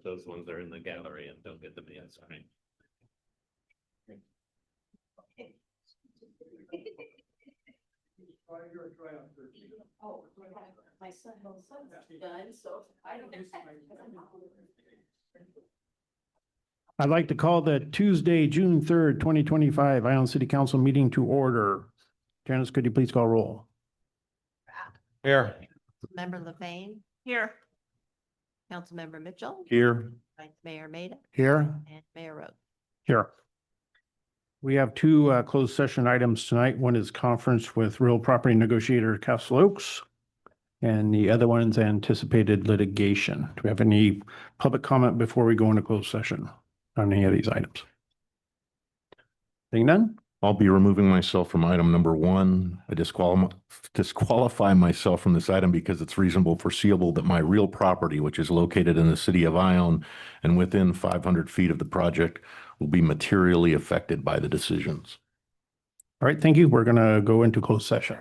Those ones are in the gallery and don't get them yet, sorry. Oh, my son's done, so I don't. I'd like to call the Tuesday, June 3rd, 2025 Island City Council meeting to order. Janice, could you please call roll? Here. Member LaFane, Here. Councilmember Mitchell, Here. Vice Mayor Maida, Here. and Mayor Rhodes. Here. We have two closed session items tonight. One is conference with real property negotiator Castle Oaks. And the other one is anticipated litigation. Do we have any public comment before we go into closed session on any of these items? Seeing none? I'll be removing myself from item number one. I disqualify myself from this item because it's reasonable foreseeable that my real property, which is located in the city of Ione and within 500 feet of the project, will be materially affected by the decisions. All right, thank you. We're going to go into closed session.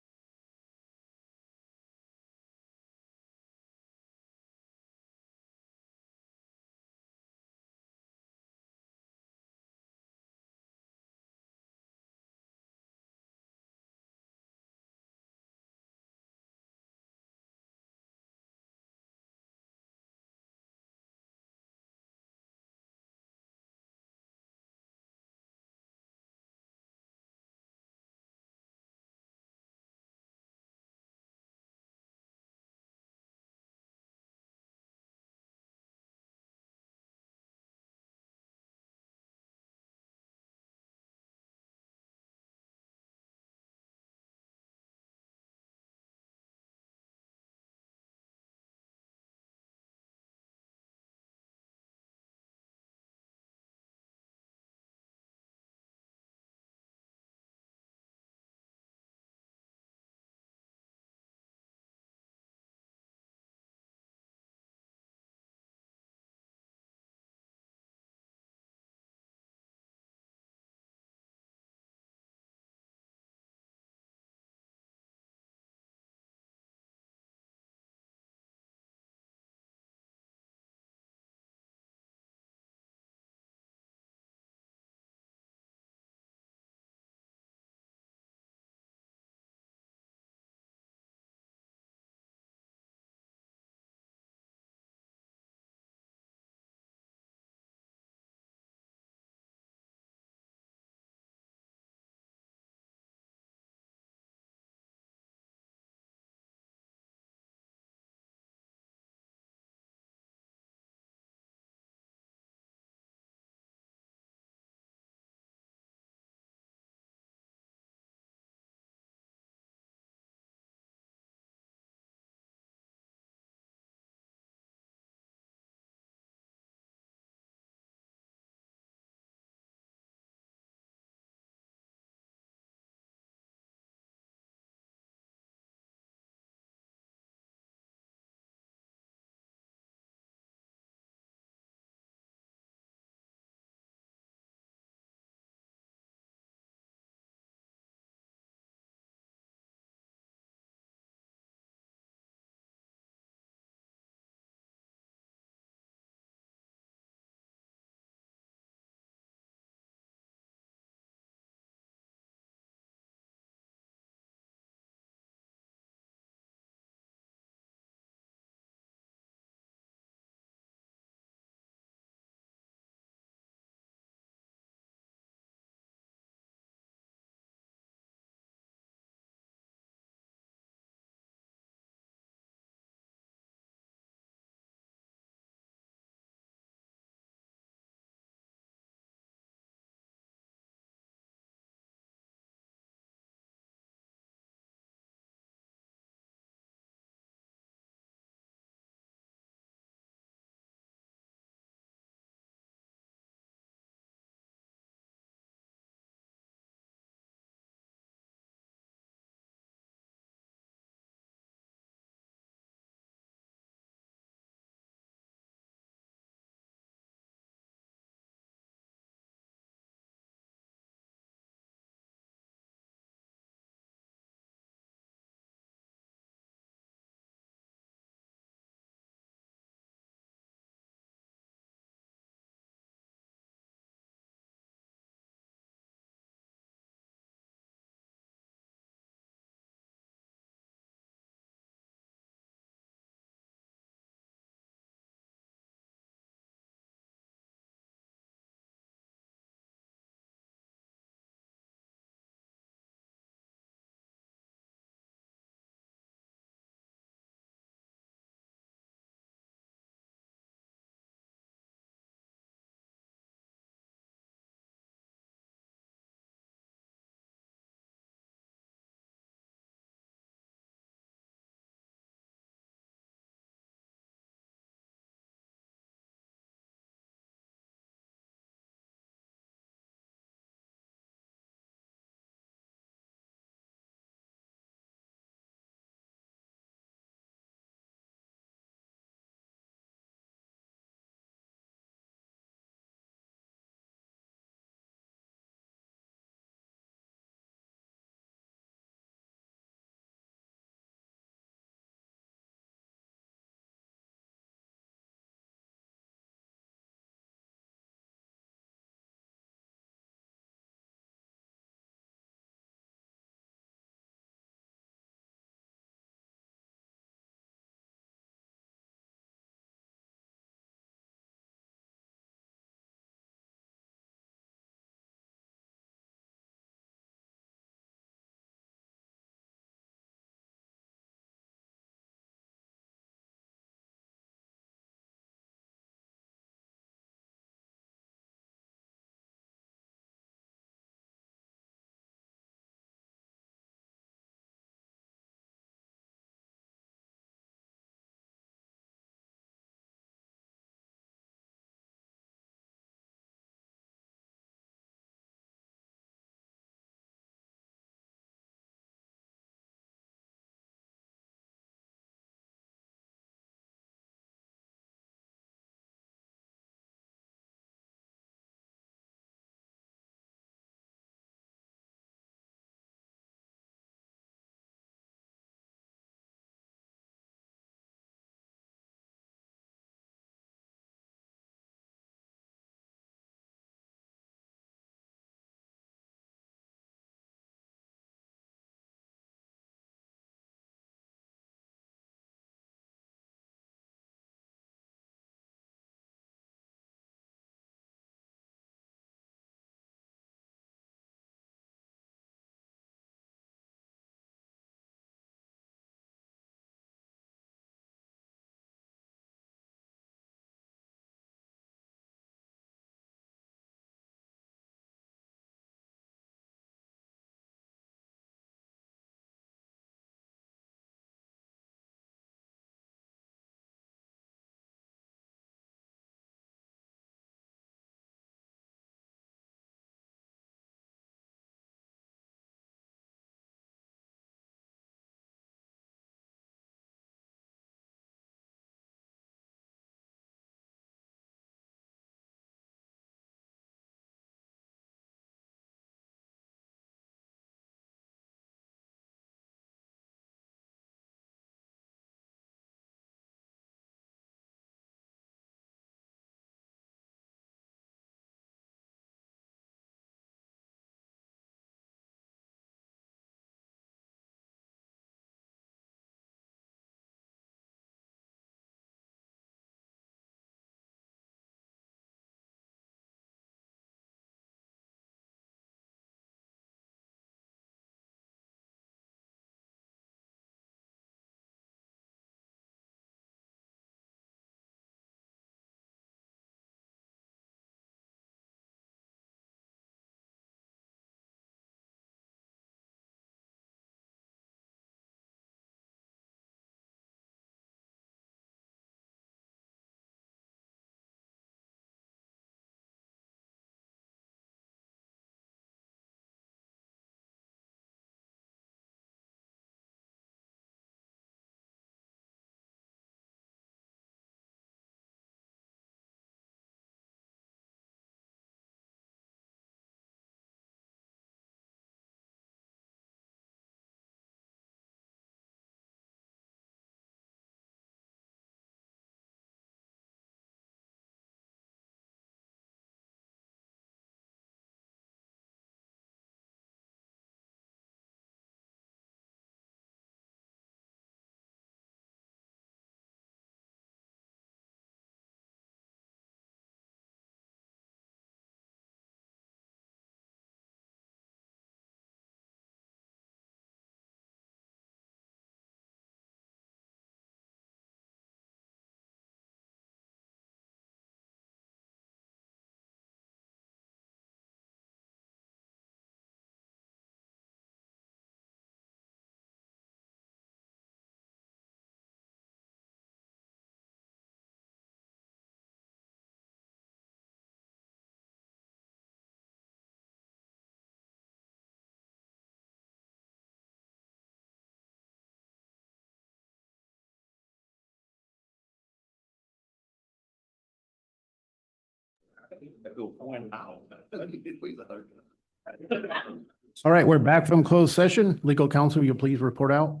All right, we're back from closed session. Legal counsel, will you please report out?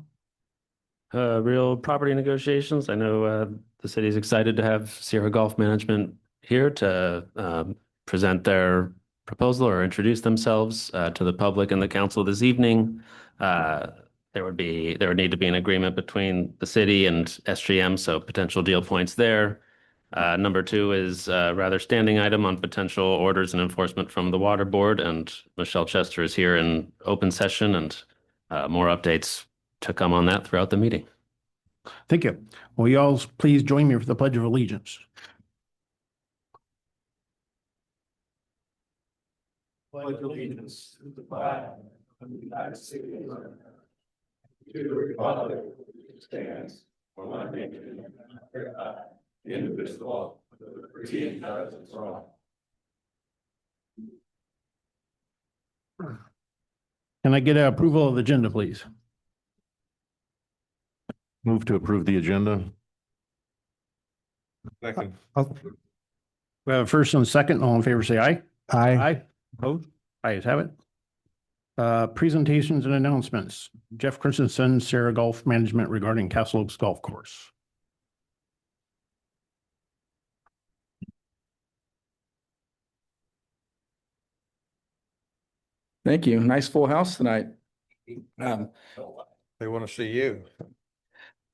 Real property negotiations. I know the city is excited to have Sierra Golf Management here to present their proposal or introduce themselves to the public and the council this evening. There would need to be an agreement between the city and SGM, so potential deal points there. Number two is a rather standing item on potential orders and enforcement from the water board, and Michelle Chester is here in open session, and more updates to come on that throughout the meeting. Thank you. Will you all please join me for the Pledge of Allegiance? Pledge allegiance to the flag of the United States of America, to the republic which stands for one nation, under God, indivisible, with liberty and justice for all. Can I get an approval of the agenda, please? Move to approve the agenda. We have a first and a second. All in favor, say aye. Aye. Opposed? Ayes have it. Presentations and announcements. Jeff Christensen, Sierra Golf Management regarding Castle Oaks Golf Course. Thank you. Nice full house tonight. They want to see you.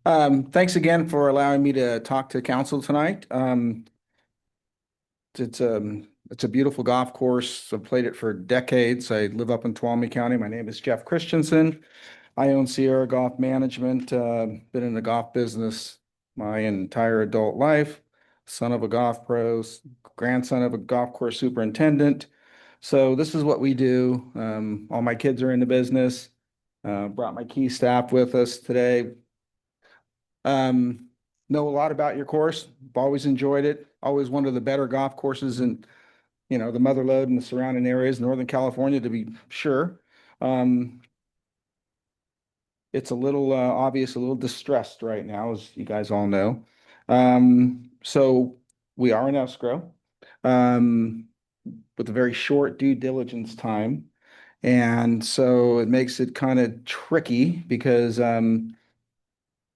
Thanks again for allowing me to talk to council tonight. It's a beautiful golf course. I've played it for decades. I live up in Tuolumne County. My name is Jeff Christensen. I own Sierra Golf Management. Been in the golf business my entire adult life. Son of a golf pro, grandson of a golf course superintendent. So this is what we do. All my kids are in the business. Brought my key staff with us today. Know a lot about your course. Always enjoyed it. Always one of the better golf courses in, the Mother Lode and the surrounding areas, Northern California, to be sure. It's a little obvious, a little distressed right now, as you guys all know. So we are in escrow with a very short due diligence time. And so it makes it kind of tricky because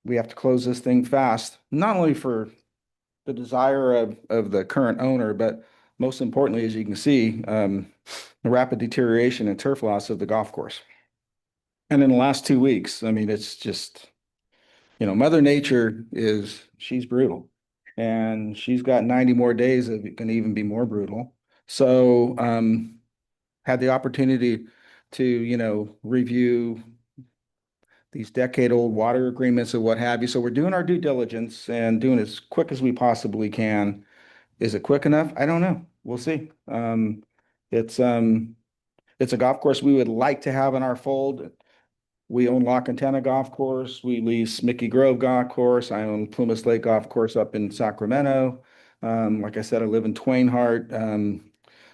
we have to close this thing fast, not only for the desire of the current owner, but most importantly, as you can see, the rapid deterioration and turf loss of the golf course. And in the last 2 weeks, I mean, it's just, Mother Nature she's brutal. And she's got 90 more days of it can even be more brutal. So had the opportunity to, review these decade-old water agreements and what have you. So we're doing our due diligence and doing as quick as we possibly can. Is it quick enough? I don't know. We'll see. It's a golf course we would like to have in our fold. We own La Cantana Golf Course. We lease Mickey Grove Golf Course. I own Plumas Lake Golf Course up in Sacramento. Like I said, I live in Twain Harte.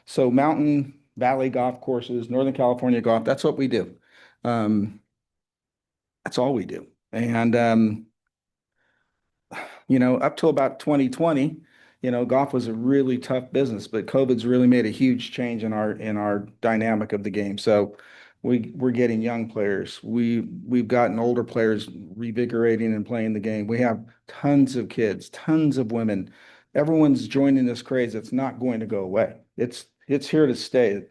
So mountain, valley golf courses, Northern California golf, that's what we do. That's all we do. And, up till about 2020, golf was a really tough business, but COVID's really made a huge change in our dynamic of the game. So we're getting young players. We've gotten older players revigorating and playing the game. We have tons of kids, tons of women. Everyone's joining this craze. It's not going to go away. It's here to stay.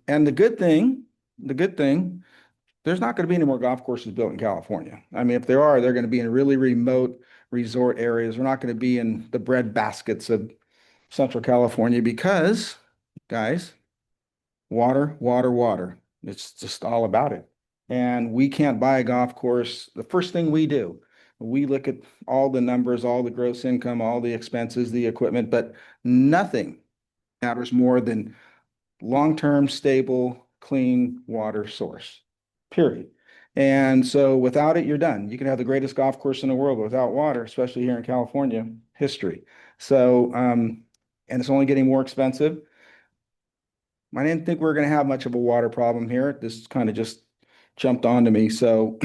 And the good thing, there's not going to be any more golf courses built in California. I mean, if there are, they're going to be in really remote resort areas. We're not going to be in the bread baskets of Central California because, guys, water. It's just all about it. And we can't buy a golf course. The first thing we do, we look at all the numbers, all the gross income, all the expenses, the equipment, but nothing matters more than long-term, stable, clean water source, period. And so without it, you're done. You can have the greatest golf course in the world, but without water, especially here in California, history. So, and it's only getting more expensive. I didn't think we were going to have much of a water problem here. This kind of just jumped onto me. So,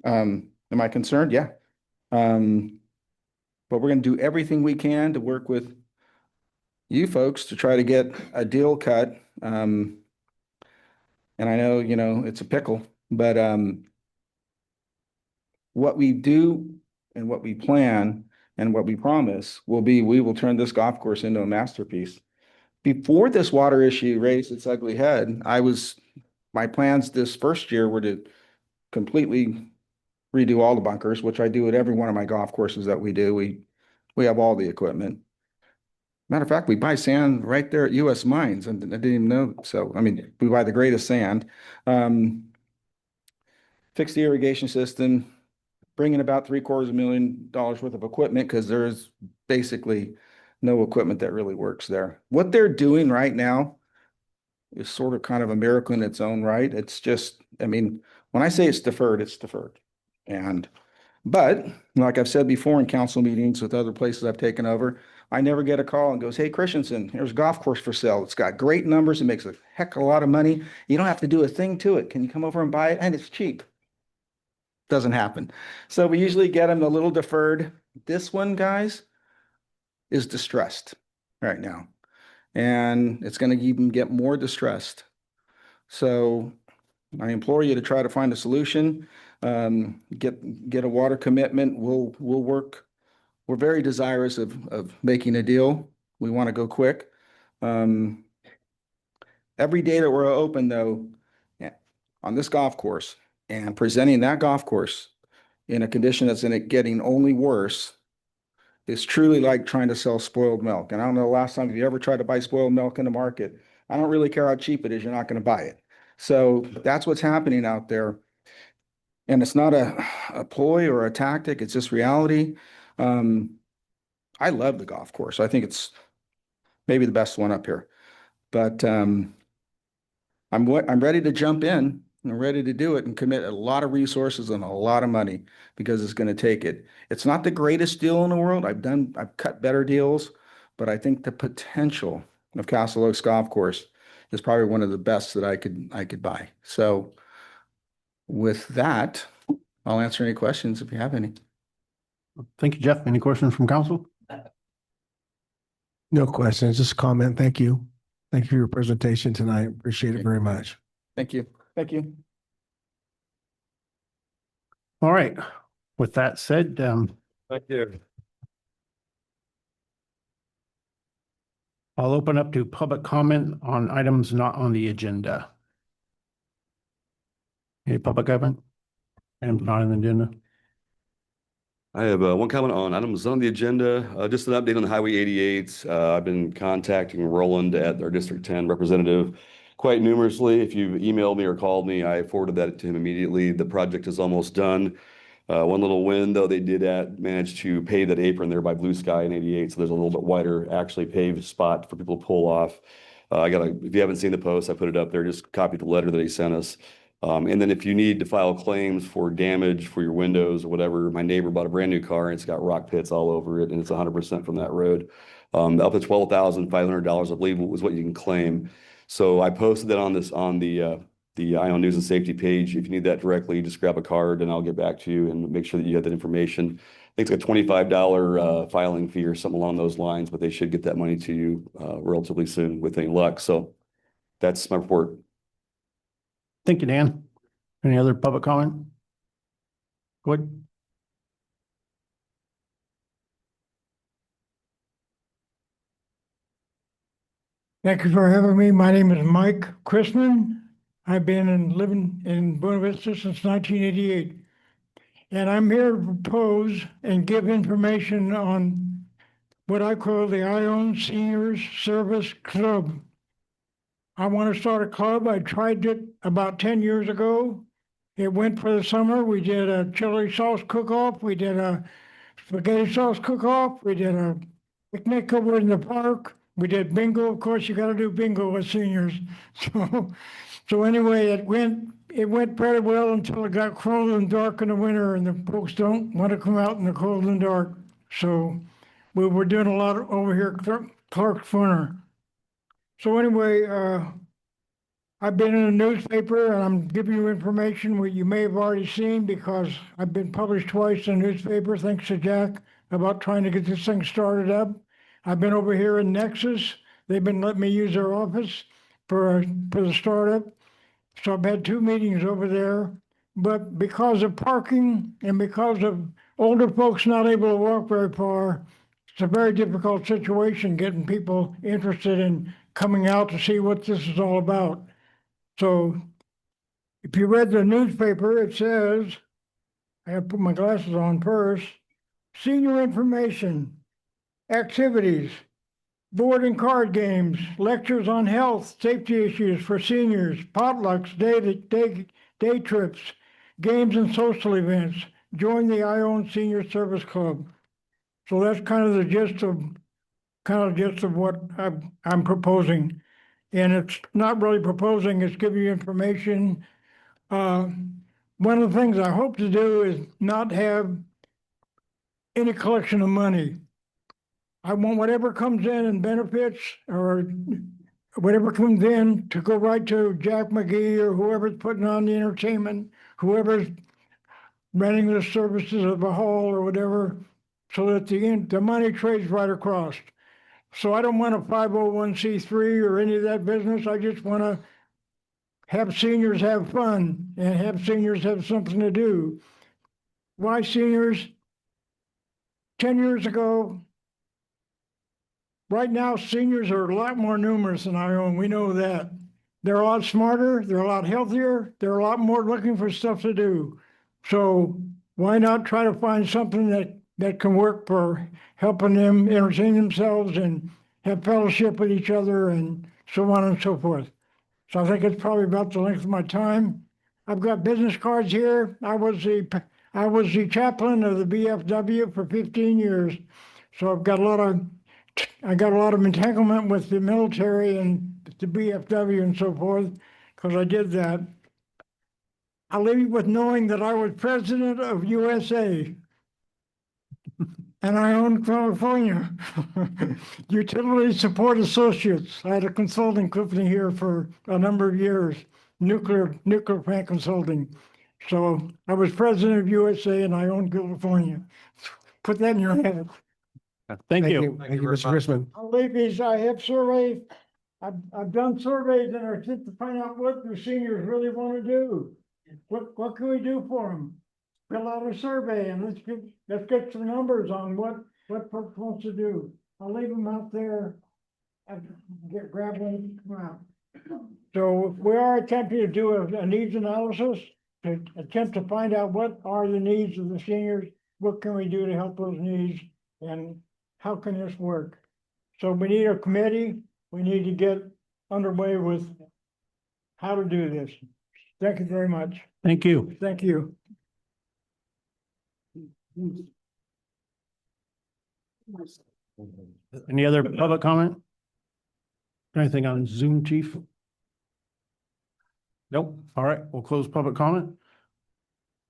am I concerned? Yeah. But we're going to do everything we can to work with you folks to try to get a deal cut. And I know, it's a pickle, but what we do and what we plan and what we promise will be, we will turn this golf course into a masterpiece. Before this water issue raised its ugly head, my plans this first year were to completely redo all the bunkers, which I do at every one of my golf courses that we do. We have all the equipment. Matter of fact, we buy sand right there at US Mines, and I didn't even know. So, I mean, we buy the greatest sand. Fix the irrigation system, bring in about $750,000 worth of equipment, because there's basically no equipment that really works there. What they're doing right now is sort of kind of a miracle in its own right. It's just, I mean, when I say it's deferred, it's deferred. But like I've said before in council meetings with other places I've taken over, I never get a call and goes, "Hey, Christensen, here's a golf course for sale. It's got great numbers. It makes a heck of a lot of money. You don't have to do a thing to it. Can you come over and buy it? And it's cheap." Doesn't happen. So we usually get them a little deferred. This one, guys, is distressed right now. And it's going to even get more distressed. So I implore you to try to find a solution. Get a water commitment. We'll work. We're very desirous of making a deal. We want to go quick. Every day that we're open, though, on this golf course, and presenting that golf course in a condition that's in it getting only worse, is truly like trying to sell spoiled milk. And I don't know the last time you ever tried to buy spoiled milk in the market. I don't really care how cheap it is, you're not going to buy it. So that's what's happening out there. And it's not a ploy or a tactic, it's just reality. I love the golf course. I think it's maybe the best one up here. But I'm ready to jump in. I'm ready to do it and commit a lot of resources and a lot of money, because it's going to take it. It's not the greatest deal in the world. I've cut better deals, but I think the potential of Castle Oaks Golf Course is probably one of the best that I could buy. So with that, I'll answer any questions if you have any. Thank you, Jeff. Any questions from council? No questions, just a comment. Thank you. Thank you for your presentation tonight. Appreciate it very much. Thank you. Thank you. All right. With that said, Thank you. I'll open up to public comment on items not on the agenda. Any public comment? Items not on the agenda? I have one comment on items on the agenda. Just an update on Highway 88. I've been contacting Roland at our District 10 representative quite numerously. If you've emailed me or called me, I forwarded that to him immediately. The project is almost done. One little win, though, they did manage to pave that apron there by Blue Sky in 88. So there's a little bit wider, actually paved spot for people to pull off. If you haven't seen the post, I put it up there. Just copy the letter that he sent us. And then if you need to file claims for damage for your windows or whatever, my neighbor bought a brand new car and it's got rock pits all over it, and it's 100% from that road. Up to $12,500, I believe, was what you can claim. So I posted that on the Ione News and Safety page. If you need that directly, just grab a card and I'll get back to you and make sure that you have that information. I think it's a $25 filing fee or something along those lines, but they should get that money to you relatively soon with any luck. So that's my report. Thank you, Dan. Any other public comment? Go ahead. Thank you for having me. My name is Mike Chrisman. I've been living in Buena Vista since 1988. And I'm here to propose and give information on what I call the Ione Seniors Service Club. I want to start a club. I tried it about 10 years ago. It went for the summer. We did a chili sauce cook-off. We did a spaghetti sauce cook-off. We did a picnic over in the park. We did bingo. Of course, you got to do bingo with seniors. So anyway, it went pretty well until it got cold and dark in the winter, and the folks don't want to come out in the cold and dark. So we were doing a lot over here at Clark Funner. So anyway, I've been in a newspaper, and I'm giving you information what you may have already seen, because I've been published twice in a newspaper, thanks to Jack, about trying to get this thing started up. I've been over here in Nexus. They've been letting me use their office for the startup. So I've had 2 meetings over there. But because of parking and because of older folks not able to walk very far, it's a very difficult situation getting people interested in coming out to see what this is all about. So if you read the newspaper, it says, I have to put my glasses on first, senior information, activities, board and card games, lectures on health, safety issues for seniors, potlucks, day trips, games and social events. Join the Ione Senior Service Club. So that's kind of the gist of what I'm proposing. And it's not really proposing, it's giving you information. One of the things I hope to do is not have any collection of money. I want whatever comes in benefits or whatever comes in to go right to Jack McGee or whoever's putting on the entertainment, whoever's renting the services of the hall or whatever, so that the money trades right across. So I don't want a 501c3 or any of that business. I just want to have seniors have fun and have seniors have something to do. Why seniors? 10 years ago, right now, seniors are a lot more numerous than Ione. We know that. They're a lot smarter, they're a lot healthier, they're a lot more looking for stuff to do. So why not try to find something that can work for helping them entertain themselves and have fellowship with each other and so on and so forth. So I think it's probably about the length of my time. I've got business cards here. I was the chaplain of the BFW for 15 years. So I got a lot of entanglement with the military and the BFW and so forth, because I did that. I leave with knowing that I was president of USA. And I own California. Utility Support Associates. I had a consulting company here for a number of years, nuclear plant consulting. So I was president of USA and I own California. Put that in your head. Thank you. Thank you, Mr. Chrisman. I'll leave these. I have surveys. I've done surveys and I tend to find out what the seniors really want to do. What can we do for them? Fill out a survey and let's get some numbers on what folks wants to do. I'll leave them out there. Grab one, come out. So we are attempting to do a needs analysis to attempt to find out what are the needs of the seniors, what can we do to help those needs, and how can this work? So we need a committee. We need to get underway with how to do this. Thank you very much. Thank you. Thank you. Any other public comment? Anything on Zoom, chief? Nope. All right, we'll close public comment.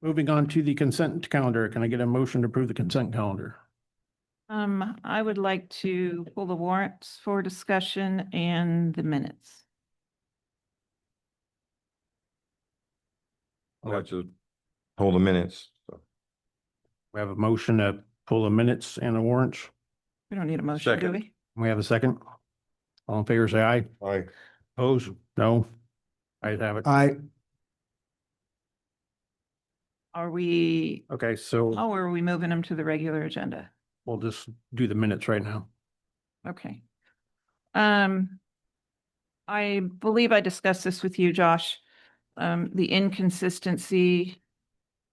Moving on to the consent calendar. Can I get a motion to approve the consent calendar? I would like to pull the warrants for discussion and the minutes. I'd like to hold the minutes. We have a motion to pull the minutes and the warrants. We don't need a motion, do Second. we? We have a second. All in favor, say aye. Aye. Opposed? No. Ayes have it. Aye. Are we, Okay, so oh, or are we moving them to the regular agenda? we'll just do the minutes right now. Okay. I believe I discussed this with you, Josh. The inconsistency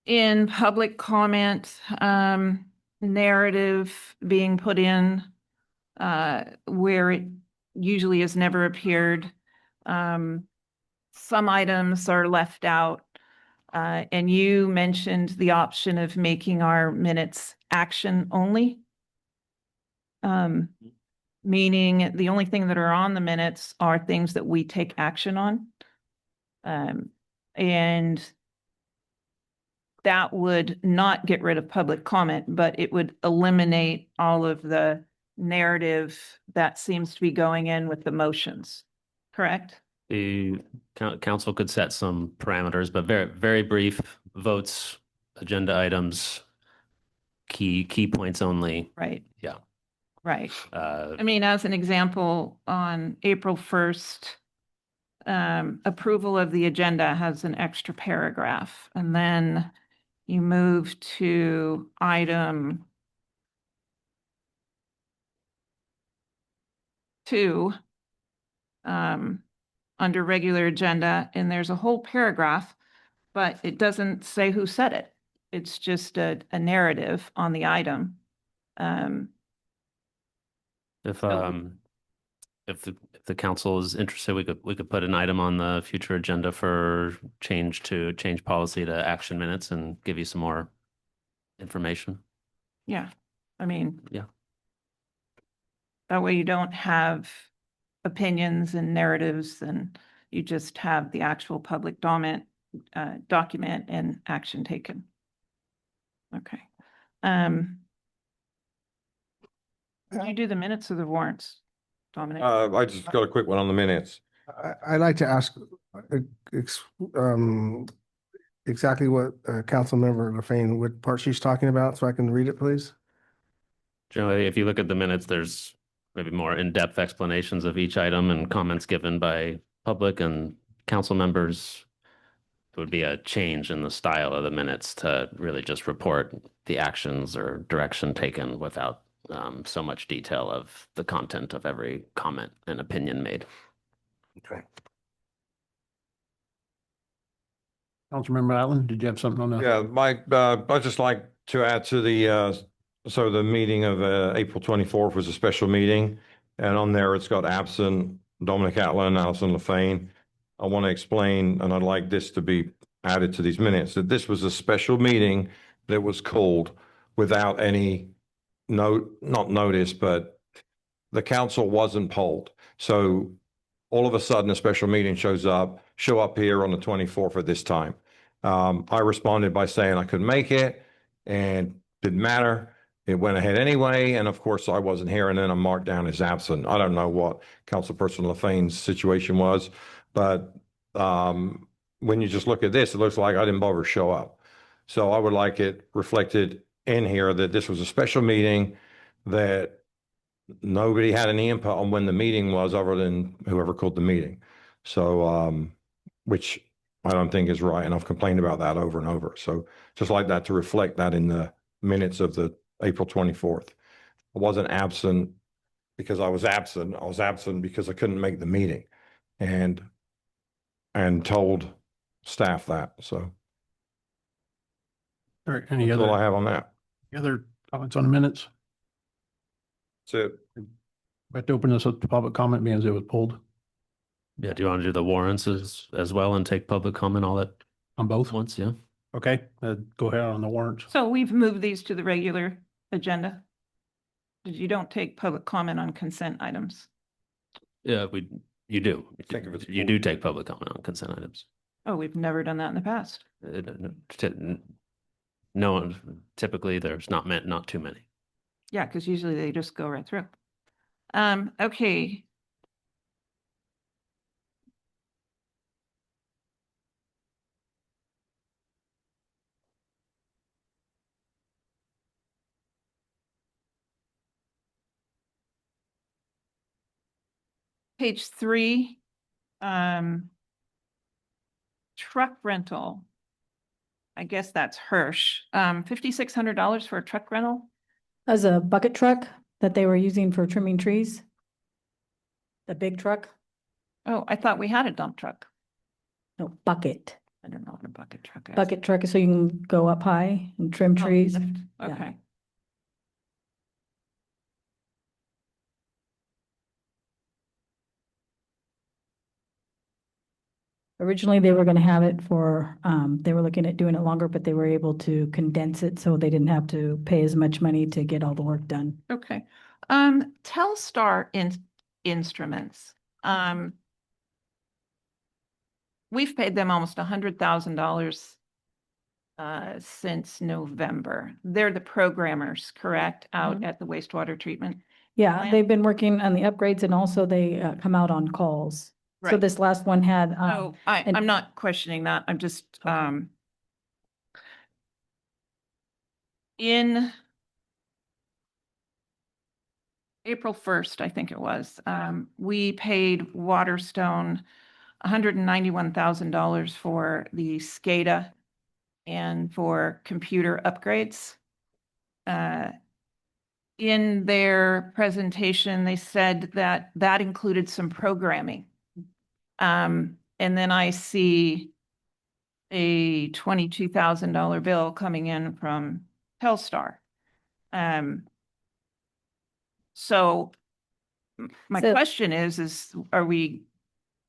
in public comment, narrative being put in, where it usually has never appeared. Some items are left out. And you mentioned the option of making our minutes action only. Meaning the only thing that are on the minutes are things that we take action on. And that would not get rid of public comment, but it would eliminate all of the narrative that seems to be going in with the motions, correct? The council could set some parameters, but very, very brief votes, agenda items, key points only. Right. Yeah. Right. Uh, I mean, as an example, on April 1st, approval of the agenda has an extra paragraph, and then you move to item 2, under regular agenda, and there's a whole paragraph, but it doesn't say who said it. It's just a narrative on the item. If So- if the council is interested, we could put an item on the future agenda for change policy to action minutes and give you some more information. Yeah, I mean. Yeah. That way you don't have opinions and narratives, and you just have the actual public document and action taken. Okay. Did you do the minutes of the warrants, Dominic? I just got a quick one on the minutes. I'd like to ask exactly what Councilmember LaFane, what part she's talking about, so I can read it, please. Generally, if you look at the minutes, there's maybe more in-depth explanations of each item and comments given by public and council members. It would be a change in the style of the minutes to really just report the actions or direction taken without so much detail of the content of every comment and opinion made. Okay. Councilmember Allen, did you have something on that? Yeah, Mike, I'd just like to add to so the meeting of April 24th was a special meeting. And on there, it's got absent Dominic Atlan, Allison LaFane. I want to explain, and I'd like this to be added to these minutes, that this was a special meeting that was called without any not notice, but the council wasn't polled. So all of a sudden, a special meeting show up here on the 24th at this time. I responded by saying I couldn't make it and didn't matter. It went ahead anyway. And of course, I wasn't here, and then I'm marked down as absent. I don't know what Councilperson LaFane's situation was, but when you just look at this, it looks like I didn't bother to show up. So I would like it reflected in here that this was a special meeting, that nobody had any input on when the meeting was other than whoever called the meeting. So, which I don't think is right. And I've complained about that over and over. So just like that, to reflect that in the minutes of the April 24th. I wasn't absent because I was absent. I was absent because I couldn't make the meeting and told staff that. So All right, any that's all I other, have on that. other comments on the minutes? That's it. We have to open this up to public comment because it was pulled Yeah, do you want to do the warrants as well and take public comment all at on both. once? Yeah. Okay, go ahead on the warrants. So we've moved these to the regular agenda. You don't take public comment on consent items. Yeah, you do. Think of it as You do take public comment on consent items. Oh, we've never done that in the past. No, typically there's not too many. Yeah, because usually they just go right through. Okay. Page 3, truck rental. I guess that's Hirsch. $5,600 for a truck rental? As a bucket truck that they were using for trimming trees. The big truck, Oh, I thought we had a dump truck. no, bucket. I don't know what a bucket truck is. Bucket truck is so you can go up high and trim Oh, trees. lift. Yeah. Okay. Originally, they were gonna have it for, they were looking at doing it longer, but they were able to condense it so they didn't have to pay as much money to get all the work done. Okay. Telstar Instruments. We've paid them almost $100,000 since November. They're the programmers, correct, out at the wastewater treatment? Yeah, Plan? they've been working on the upgrades and also they come out on calls. So Right. this last one had, Oh, and- I'm not questioning that. I'm just, in April 1st, I think it was, we paid Waterstone $191,000 for the SCADA and for computer upgrades. In their presentation, they said that that included some programming. And then I see a $22,000 bill coming in from Telstar. So my So- question is, are we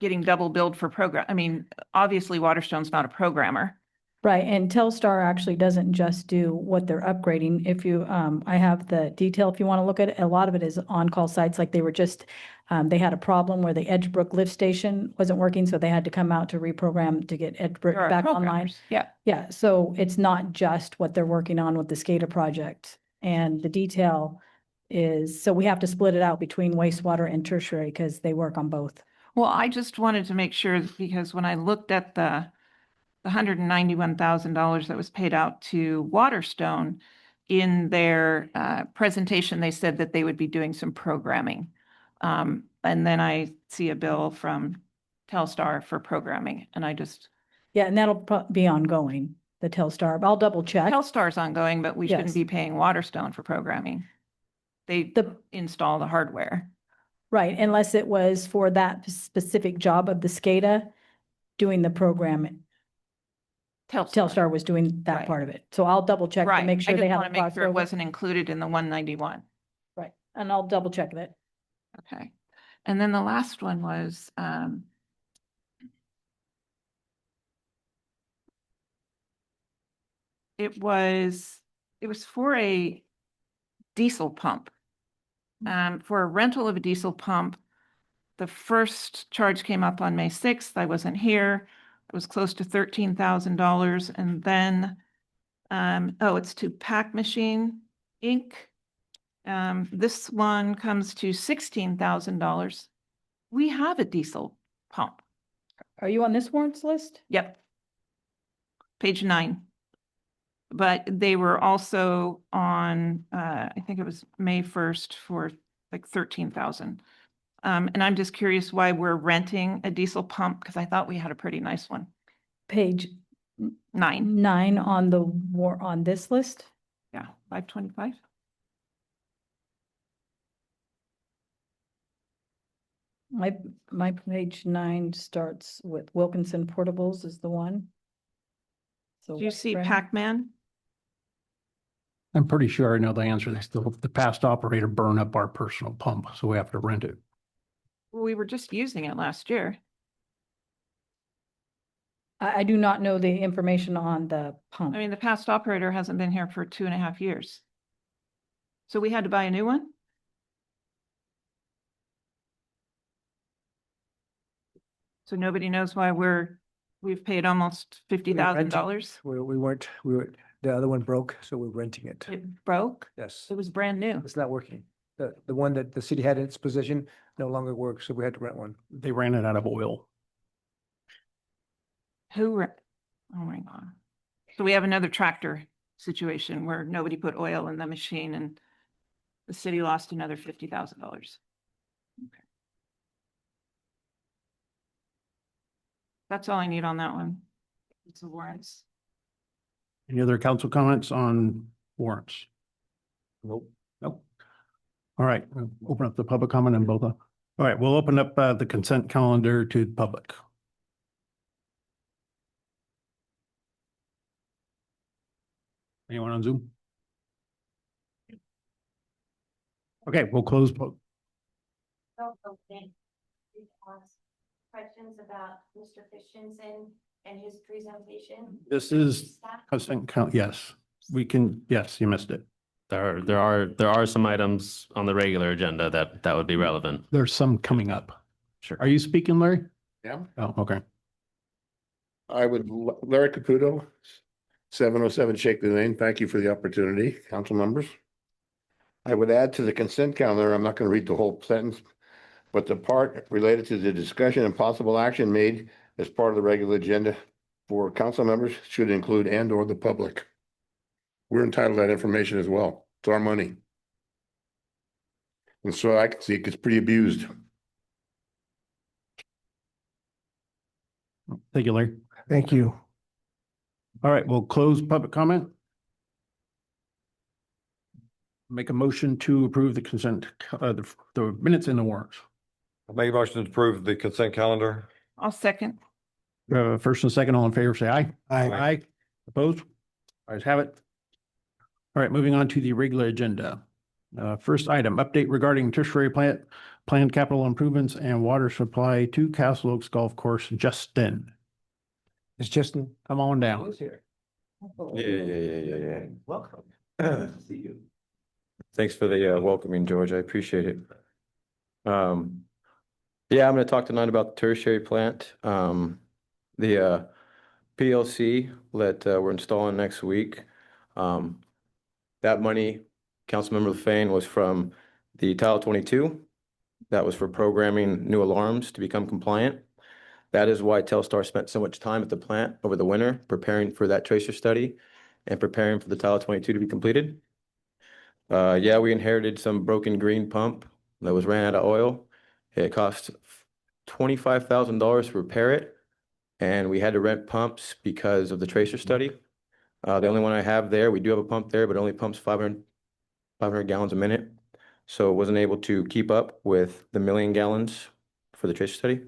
getting double billed for program? I mean, obviously Waterstone's not a programmer. Right, and Telstar actually doesn't just do what they're upgrading. If you, I have the detail, if you want to look at it, a lot of it is on-call sites, like they were just, they had a problem where the Edgebrook lift station wasn't working, so they had to come out to reprogram to get There Edgebrook are back online. programmers. Yeah. Yeah, so it's not just what they're working on with the SCADA project. And the detail is, so we have to split it out between wastewater and tertiary because they work on both. Well, I just wanted to make sure, because when I looked at the $191,000 that was paid out to Waterstone, in their presentation, they said that they would be doing some programming. And then I see a bill from Telstar for programming, and I just, Yeah, and that'll be ongoing, the Telstar. I'll double check. Telstar's ongoing, but we shouldn't Yes. be paying Waterstone for programming. They The- install the hardware. Right, unless it was for that specific job of the SCADA doing the program. Telstar was doing that Right. part of it. So I'll double check to Right. make sure they I just have. want to make sure it wasn't included in the 191. Right, and I'll double check that. Okay. And then the last one was, it was for a diesel pump. For a rental of a diesel pump, the first charge came up on May 6th. I wasn't here. It was close to $13,000. And then, it's to Pack Machine Inc. This one comes to $16,000. We have a diesel pump. Are you on this warrants list? Yep. Page 9. But they were also on, I think it was May 1st for like 13,000. And I'm just curious why we're renting a diesel pump, because I thought we had a pretty nice one. Page 9. 9 on the on this list? Yeah, 525. My page 9 starts with Wilkinson Portables is the one. So Do you see Brandon? Pac-Man? I'm pretty sure I know the answer. They still, the past operator burn up our personal pump, so we have to rent it. We were just using it last year. I do not know the information on the pump. I mean, the past operator hasn't been here for 2.5 years. So we had to buy a new one? So nobody knows why we've paid almost $50,000. We weren't, the other one broke, so we're renting it. It broke. Yes, It was brand new. it's not working. The one that the city had in its possession no longer works, so we had to rent one. They ran it out of oil. Oh my God. So we have another tractor situation where nobody put oil in the machine and the city lost another $50,000. Okay. That's all I need on that one. It's the warrants. Any other council comments on warrants? Nope. Nope. All right, we'll open up the public comment on both. All right, we'll open up the consent calendar to the public. Anyone on Zoom? Okay, we'll close. Questions about Mr. Christensen and his presentation? This is consent count. Yes, we can. Yes, you missed it. There are some items on the regular agenda that would be relevant. There's some coming up. Sure. Are you speaking, Larry? Yeah. Oh, okay. I would, Larry Caputo, 707 Shakley Lane. Thank you for the opportunity, council members. I would add to the consent calendar, I'm not going to read the whole sentence, but the part related to the discussion and possible action made as part of the regular agenda for council members should include and/or the public. We're entitled to that information as well. It's our money. And so I can see it gets pretty abused. Thank you, Larry. Thank you. All right, we'll close public comment. Make a motion to approve the consent, the minutes in the warrants. I'll make a motion to approve the consent calendar. I'll second. First and second, all in favor, say aye. Aye. Aye. Opposed? Ayes have it. All right, moving on to the regular agenda. First item, update regarding tertiary planned capital improvements and water supply to Castle Oaks Golf Course. Justin, It's Justin. come on down. Yeah. Welcome. See you. Thanks for the welcoming, George. I appreciate it. Yeah, I'm going to talk tonight about the tertiary plant. The PLC that we're installing next week. That money, Councilmember LaFane, was from the Title 22. That was for programming new alarms to become compliant. That is why Telstar spent so much time at the plant over the winter preparing for that tracer study and preparing for the Title 22 to be completed. Yeah, we inherited some broken green pump that was ran out of oil. It cost $25,000 to repair it, and we had to rent pumps because of the tracer study. The only one I have there, we do have a pump there, but it only pumps 500 gallons a minute. So it wasn't able to keep up with the 1,000,000 gallons for the tracer study.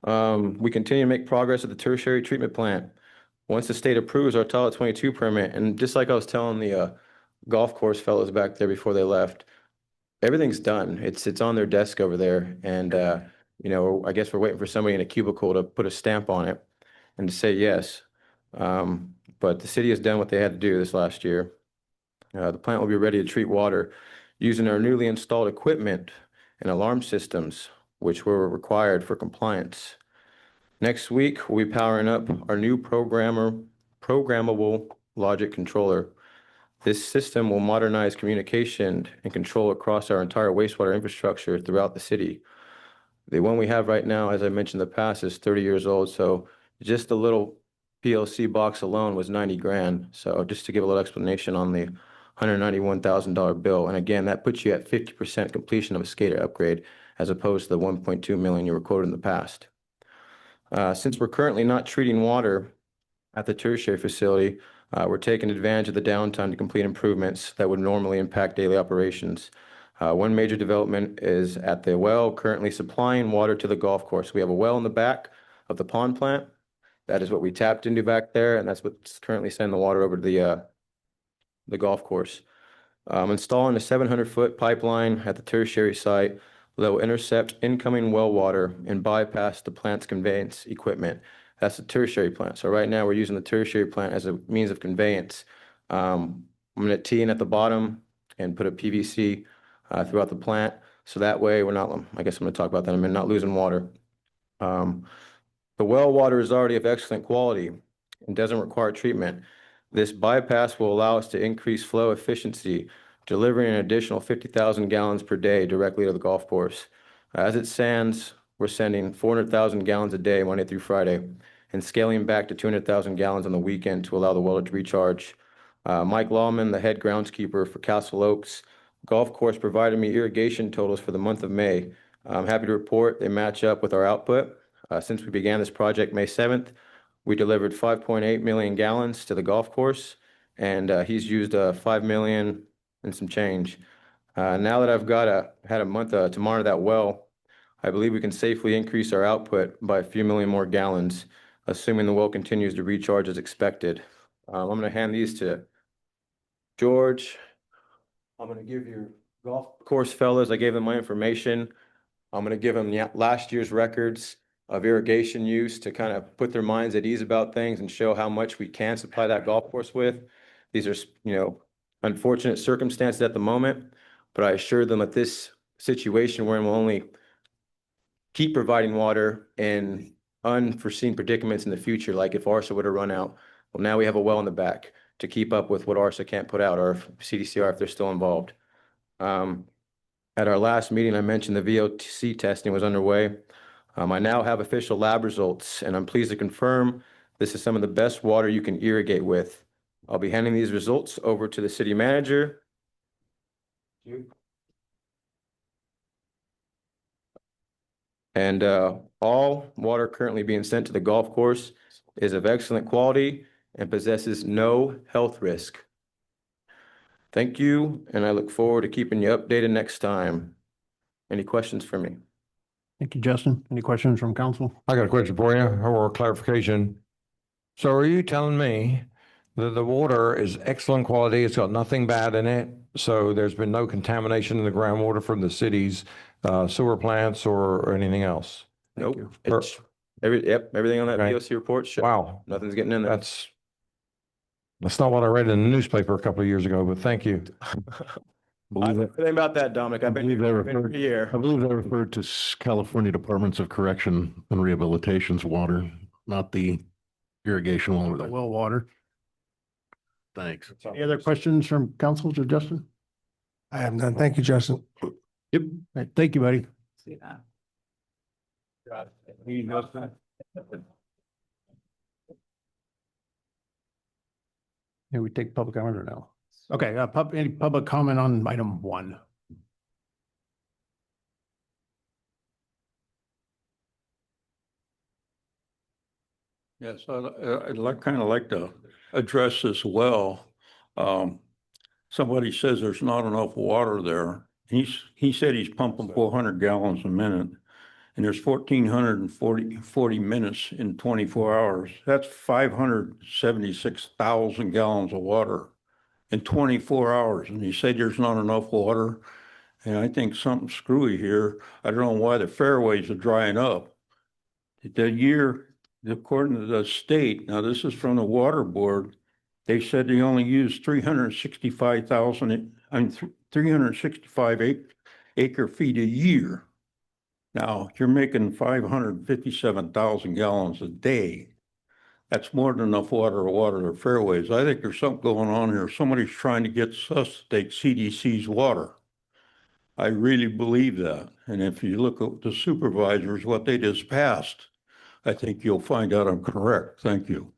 We continue to make progress at the tertiary treatment plant. Once the state approves our Title 22 permit, and just like I was telling the golf course fellows back there before they left, everything's done. It's on their desk over there. And, you know, I guess we're waiting for somebody in a cubicle to put a stamp on it and to say yes. But the city has done what they had to do this last year. The plant will be ready to treat water using our newly installed equipment and alarm systems, which were required for compliance. Next week, we'll be powering up our new programmable logic controller. This system will modernize communication and control across our entire wastewater infrastructure throughout the city. The one we have right now, as I mentioned in the past, is 30 years old. So just the little PLC box alone was 90 grand. So just to give a little explanation on the $191,000 bill. And again, that puts you at 50% completion of a SCADA upgrade, as opposed to the 1.2 million you were quoted in the past. Since we're currently not treating water at the tertiary facility, we're taking advantage of the downtime to complete improvements that would normally impact daily operations. One major development is at the well currently supplying water to the golf course. We have a well in the back of the pond plant. That is what we tapped into back there, and that's what's currently sending the water over to the golf course. Installing a 700-foot pipeline at the tertiary site that will intercept incoming well water and bypass the plant's conveyance equipment. That's the tertiary plant. So right now we're using the tertiary plant as a means of conveyance. I'm going to tee in at the bottom and put a PVC throughout the plant. So that way we're not, I guess I'm going to talk about that in a minute, not losing water. The well water is already of excellent quality and doesn't require treatment. This bypass will allow us to increase flow efficiency, delivering an additional 50,000 gallons per day directly to the golf course. As it stands, we're sending 400,000 gallons a day, Monday through Friday, and scaling back to 200,000 gallons on the weekend to allow the well to recharge. Mike Lawman, the head groundskeeper for Castle Oaks Golf Course, provided me irrigation totals for the month of May. I'm happy to report they match up with our output. Since we began this project May 7th, we delivered 5.8 million gallons to the golf course, and he's used 5 million and some change. Now that I've had a month to monitor that well, I believe we can safely increase our output by a few million more gallons, assuming the well continues to recharge as expected. I'm going to hand these to George. I'm going to give your golf course fellas, I gave them my information. I'm going to give them last year's records of irrigation use to kind of put their minds at ease about things and show how much we can supply that golf course with. These are, you know, unfortunate circumstances at the moment, but I assured them that this situation we're in will only keep providing water in unforeseen predicaments in the future, like if ARSA were to run out. Well, now we have a well in the back to keep up with what ARSA can't put out, or CDCR if they're still involved. At our last meeting, I mentioned the VOC testing was underway. I now have official lab results, and I'm pleased to confirm this is some of the best water you can irrigate with. I'll be handing these results over to the city manager And all water currently being sent to the golf course is of excellent quality and possesses no health risk. Thank you, and I look forward to keeping you updated next time. Any questions for me? Thank you, Justin. Any questions from council? I got a question for you, or clarification. So are you telling me that the water is excellent quality, it's got nothing bad in it? So there's been no contamination in the groundwater from the city's sewer plants or anything else? Nope. you. It's everything on that Okay. VOC report shows Wow, nothing's getting in there. that's not what I read in the newspaper a couple of years ago, but thank you. I Believe know that- everything about that, Dominic. I've been believe they here referred- for a year. I believe they referred to California Departments of Correction and Rehabilitation's water, not the irrigation water. The well water. Thanks. Any other questions from council to Justin? I have none. Thank you, Justin. Yep. All right, thank you, buddy. See that. Yeah, we take public comment or no? Okay, any public comment on item 1? Yes, I'd like, kind of like to address this well. Somebody says there's not enough water there. He said he's pumping 400 gallons a minute. And there's 1,440 minutes in 24 hours. That's 576,000 gallons of water in 24 hours. And he said there's not enough water. And I think something's screwy here. I don't know why the fairways are drying up. The year, according to the state, now this is from the water board, they said they only used 365 acre feet a year. Now, you're making 557,000 gallons a day. That's more than enough water to water their fairways. I think there's something going on here. Somebody's trying to get us to take CDC's water. I really believe that. And if you look at the supervisors, what they just passed, I think you'll find out I'm correct. Thank you.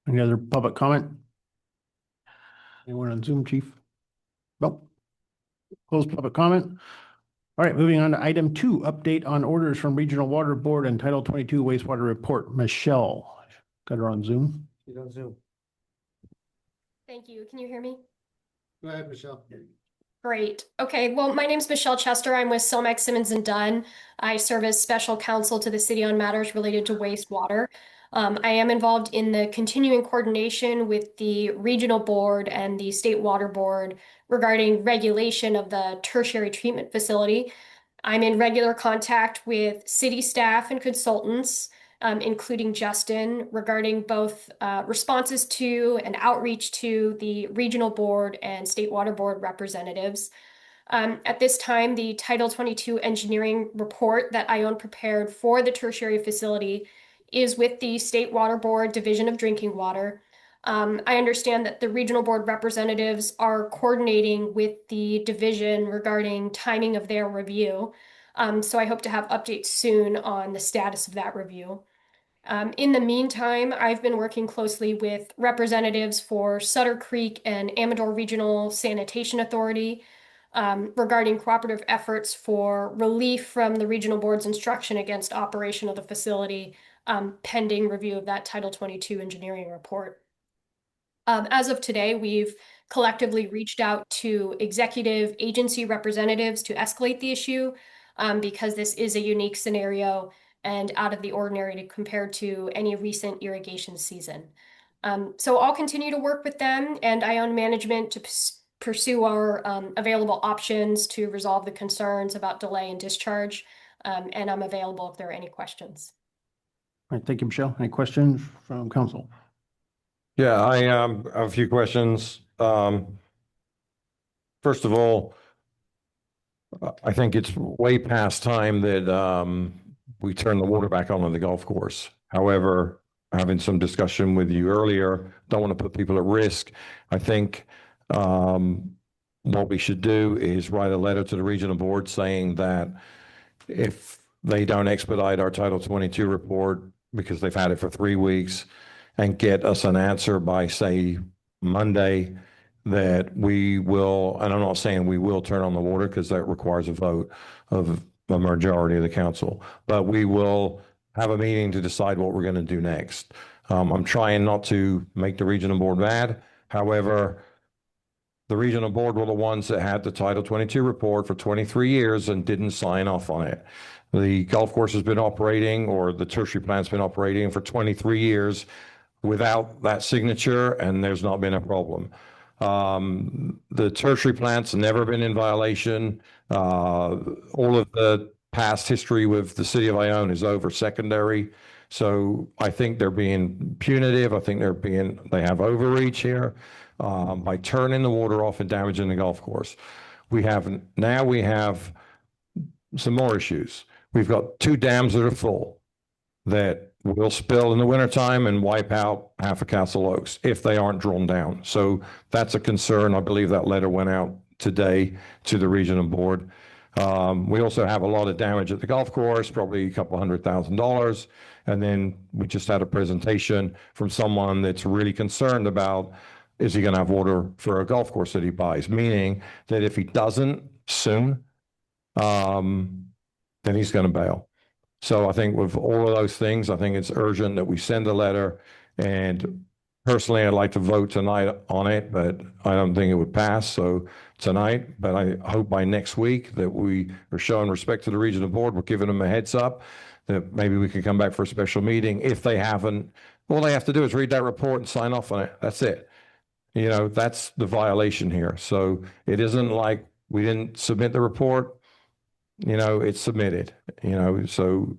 Any other public comment? Anyone on Zoom, chief? Nope. Close public comment. All right, moving on to item 2, update on orders from Regional Water Board and Title 22 wastewater report. Michelle, got her on Zoom. She's on Zoom. Thank you. Can you hear me? Go ahead, Michelle. Great. Okay. Well, my name's Michelle Chester. I'm with Somex Simmons and Dunn. I serve as special counsel to the city on matters related to wastewater. I am involved in the continuing coordination with the regional board and the state water board regarding regulation of the tertiary treatment facility. I'm in regular contact with city staff and consultants, including Justin, regarding both responses to and outreach to the regional board and state water board representatives. At this time, the Title 22 engineering report that ION prepared for the tertiary facility is with the State Water Board Division of Drinking Water. I understand that the regional board representatives are coordinating with the division regarding timing of their review. So I hope to have updates soon on the status of that review. In the meantime, I've been working closely with representatives for Sutter Creek and Amador Regional Sanitation Authority regarding cooperative efforts for relief from the regional board's instruction against operation of the facility, pending review of that Title 22 engineering report. As of today, we've collectively reached out to executive agency representatives to escalate the issue because this is a unique scenario and out of the ordinary compared to any recent irrigation season. So I'll continue to work with them and ION management to pursue our available options to resolve the concerns about delay and discharge. And I'm available if there are any questions. All right, thank you, Michelle. Any questions from council? Yeah, I have a few questions. First of all, I think it's way past time that we turn the water back on the golf course. However, having some discussion with you earlier, don't want to put people at risk. I think what we should do is write a letter to the regional board saying that if they don't expedite our Title 22 report because they've had it for 3 weeks and get us an answer by, say, Monday, that we will, and I'm not saying we will turn on the water because that requires a vote of a majority of the council, but we will have a meeting to decide what we're going to do next. I'm trying not to make the regional board mad. However, the regional board were the ones that had the Title 22 report for 23 years and didn't sign off on it. The golf course has been operating, or the tertiary plant's been operating for 23 years without that signature, and there's not been a problem. The tertiary plant's never been in violation. All of the past history with the city of Ione is over secondary. So I think they're being punitive. I think they have overreach here by turning the water off and damaging the golf course. We have some more issues. We've got 2 dams that are full that will spill in the wintertime and wipe out half of Castle Oaks if they aren't drawn down. So that's a concern. I believe that letter went out today to the regional board. We also have a lot of damage at the golf course, probably a couple $100,000. And then we just had a presentation from someone that's really concerned about, is he going to have water for a golf course that he buys? Meaning that if he doesn't soon, then he's going to bail. So I think with all of those things, I think it's urgent that we send a letter. And personally, I'd like to vote tonight on it, but I don't think it would pass. So tonight, but I hope by next week that we are showing respect to the regional board. We're giving them a heads up that maybe we can come back for a special meeting. If they haven't, all they have to do is read that report and sign off on it. That's it. You know, that's the violation here. So it isn't like we didn't submit the report. You know, it's submitted, you know, so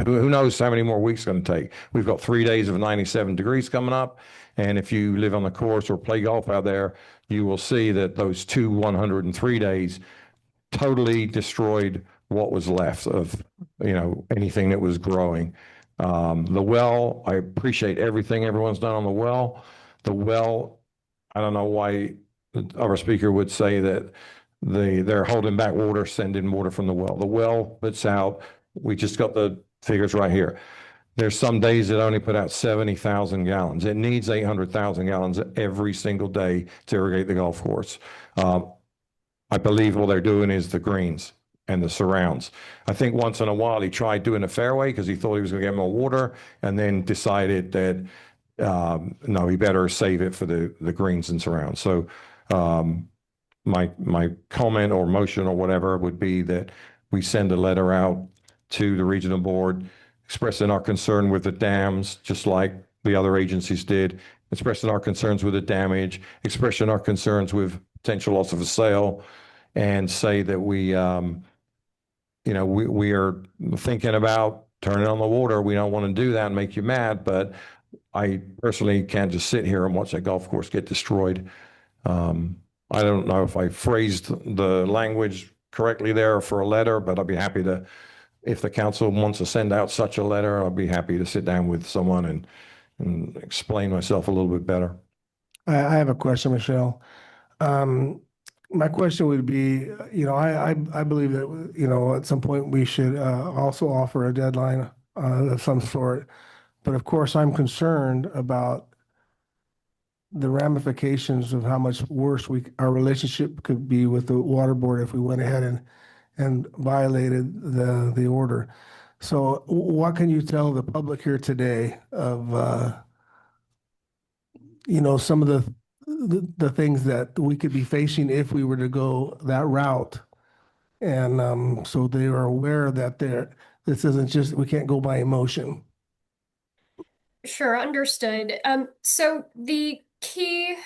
who knows how many more weeks it's going to take. We've got 3 days of 97 degrees coming up. And if you live on the course or play golf out there, you will see that those 103 days totally destroyed what was left of, you know, anything that was growing. The well, I appreciate everything everyone's done on the well. The well, I don't know why our speaker would say that they're holding back water, sending water from the well. The well puts out, we just got the figures right here. There's some days that only put out 70,000 gallons. It needs 800,000 gallons every single day to irrigate the golf course. I believe what they're doing is the greens and the surrounds. I think once in a while he tried doing a fairway because he thought he was going to get more water, and then decided that no, he better save it for the greens and surrounds. So my comment or motion or whatever would be that we send a letter out to the regional board expressing our concern with the dams, just like the other agencies did, expressing our concerns with the damage, expressing our concerns with potential loss of a sale, and say that we, you know, we are thinking about turning on the water. We don't want to do that and make you mad, but I personally can't just sit here and watch that golf course get destroyed. I don't know if I phrased the language correctly there for a letter, but I'd be happy to, if the council wants to send out such a letter, I'll be happy to sit down with someone and explain myself a little bit better. I have a question, Michelle. My question would be, you know, I believe that, you know, at some point we should also offer a deadline of some sort. But of course, I'm concerned about the ramifications of how much worse our relationship could be with the water board if we went ahead and violated the order. So what can you tell the public here today of, you know, some of the things that we could be facing if we were to go that route? And so they are aware that this isn't just, we can't go by emotion. Sure, understood. So the key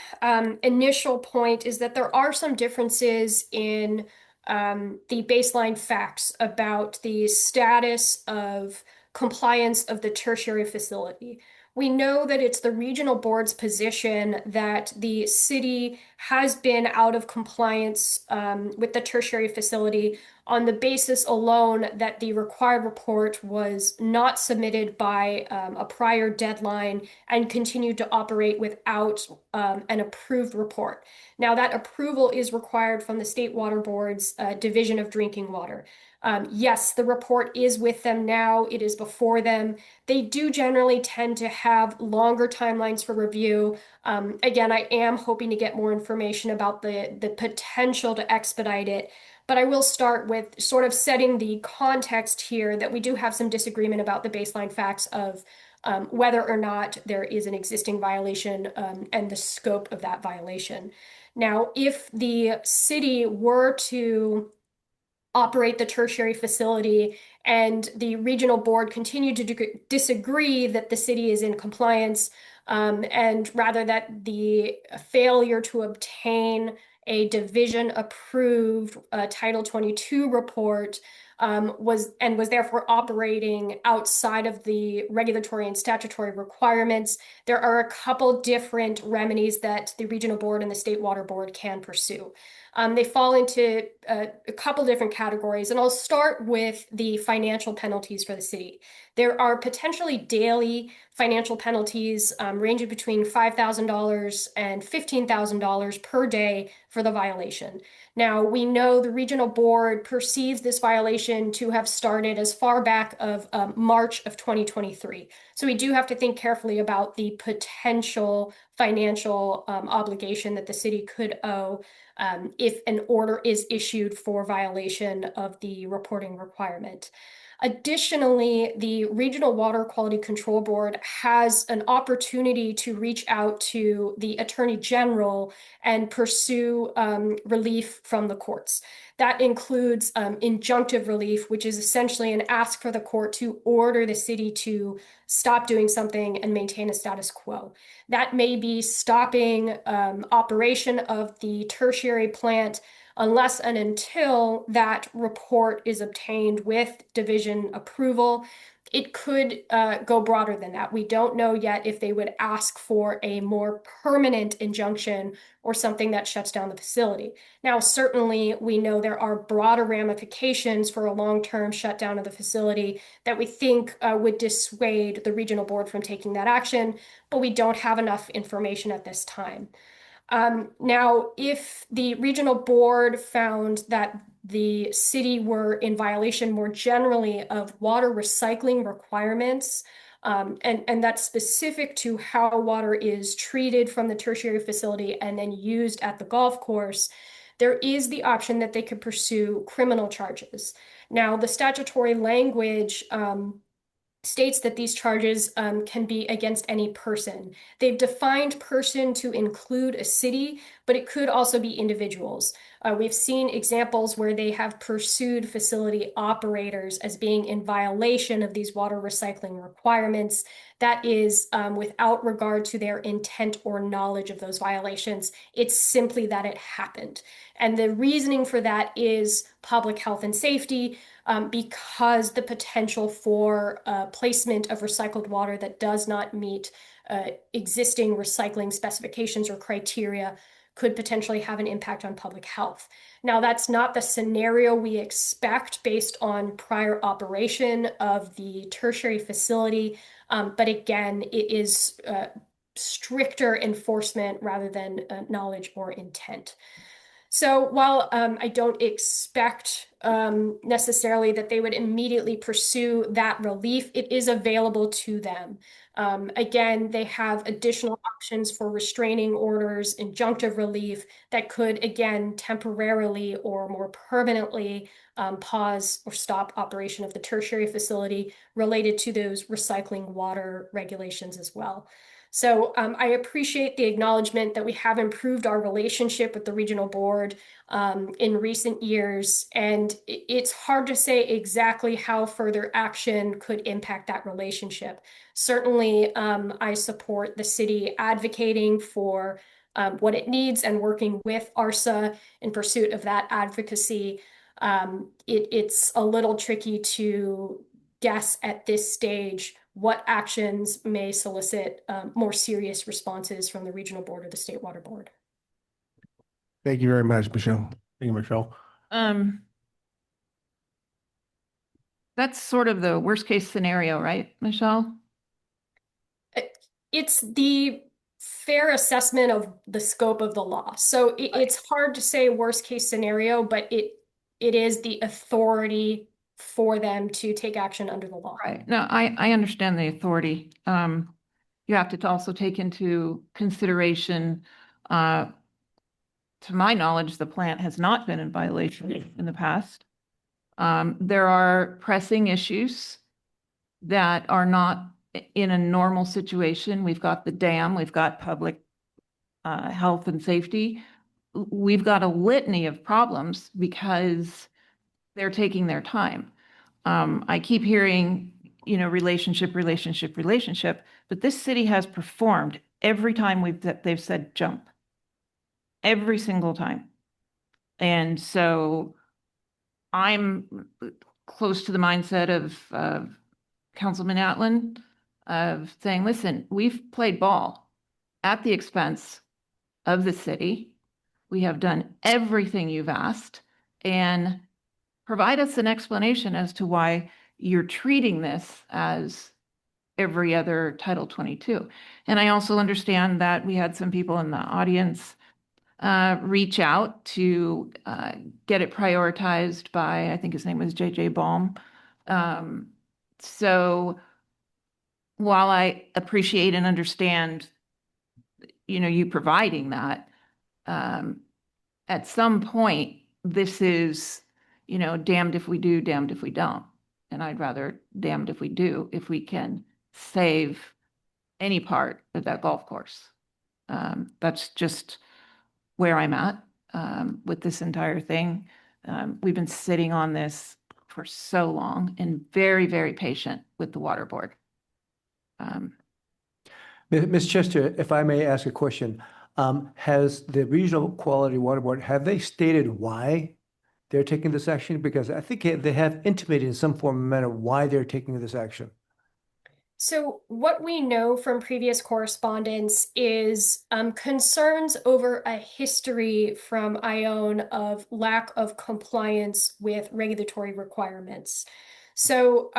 initial point is that there are some differences in the baseline facts about the status of compliance of the tertiary facility. We know that it's the regional board's position that the city has been out of compliance with the tertiary facility on the basis alone that the required report was not submitted by a prior deadline and continued to operate without an approved report. Now, that approval is required from the State Water Board's Division of Drinking Water. Yes, the report is with them now. It is before them. They do generally tend to have longer timelines for review. Again, I am hoping to get more information about the potential to expedite it. But I will start with sort of setting the context here that we do have some disagreement about the baseline facts of whether or not there is an existing violation and the scope of that violation. Now, if the city were to operate the tertiary facility and the regional board continued to disagree that the city is in compliance, and rather that the failure to obtain a division approved Title 22 report was therefore operating outside of the regulatory and statutory requirements, there are a couple different remedies that the regional board and the state water board can pursue. They fall into a couple different categories, and I'll start with the financial penalties for the city. There are potentially daily financial penalties ranging between $5,000 and $15,000 per day for the violation. Now, we know the regional board perceives this violation to have started as far back of March of 2023. So we do have to think carefully about the potential financial obligation that the city could owe if an order is issued for violation of the reporting requirement. Additionally, the Regional Water Quality Control Board has an opportunity to reach out to the Attorney General and pursue relief from the courts. That includes injunctive relief, which is essentially an ask for the court to order the city to stop doing something and maintain a status quo. That may be stopping operation of the tertiary plant unless and until that report is obtained with division approval. It could go broader than that. We don't know yet if they would ask for a more permanent injunction or something that shuts down the facility. Now, certainly we know there are broader ramifications for a long-term shutdown of the facility that we think would dissuade the regional board from taking that action, but we don't have enough information at this time. Now, if the regional board found that the city were in violation more generally of water recycling requirements, and that's specific to how water is treated from the tertiary facility and then used at the golf course, there is the option that they could pursue criminal charges. Now, the statutory language states that these charges can be against any person. They've defined person to include a city, but it could also be individuals. We've seen examples where they have pursued facility operators as being in violation of these water recycling requirements. That is without regard to their intent or knowledge of those violations. It's simply that it happened. And the reasoning for that is public health and safety, because the potential for placement of recycled water that does not meet existing recycling specifications or criteria could potentially have an impact on public health. Now, that's not the scenario we expect based on prior operation of the tertiary facility, but again, it is stricter enforcement rather than knowledge or intent. So while I don't expect necessarily that they would immediately pursue that relief, it is available to them. Again, they have additional options for restraining orders, injunctive relief that could, again, temporarily or more permanently pause or stop operation of the tertiary facility related to those recycling water regulations as well. So I appreciate the acknowledgement that we have improved our relationship with the regional board in recent years, and it's hard to say exactly how further action could impact that relationship. Certainly, I support the city advocating for what it needs and working with ARSA in pursuit of that advocacy. It's a little tricky to guess at this stage what actions may solicit more serious responses from the regional board or the state water board. Thank you very much, Michelle. Thank you, Michelle. That's sort of the worst case scenario, right, Michelle? It's the fair assessment of the scope of the law. So it's hard to say worst case scenario, but it is the authority for them to take action under the law. Right. No, I understand the authority. You have to also take into consideration to my knowledge, the plant has not been in violation in the past. There are pressing issues that are not in a normal situation. We've got the dam, we've got public health and safety. We've got a litany of problems because they're taking their time. I keep hearing, relationship, but this city has performed every time they've said jump. Every single time. And so I'm close to the mindset of Councilman Atlan of saying, listen, we've played ball at the expense of the city. We have done everything you've asked, and provide us an explanation as to why you're treating this as every other Title 22. And I also understand that we had some people in the audience reach out to get it prioritized by, I think his name was JJ Baum. So while I appreciate and understand, you providing that, at some point, this is, damned if we do, damned if we don't. And I'd rather damned if we do, if we can save any part of that golf course. That's just where I'm at with this entire thing. We've been sitting on this for so long and very, very patient with the water board. Ms. Chester, if I may ask a question, has the Regional Quality Water Board, have they stated why they're taking this action? Because I think they have intimated in some form or manner why they're taking this action. So what we know from previous correspondence is concerns over a history from Ione of lack of compliance with regulatory requirements. So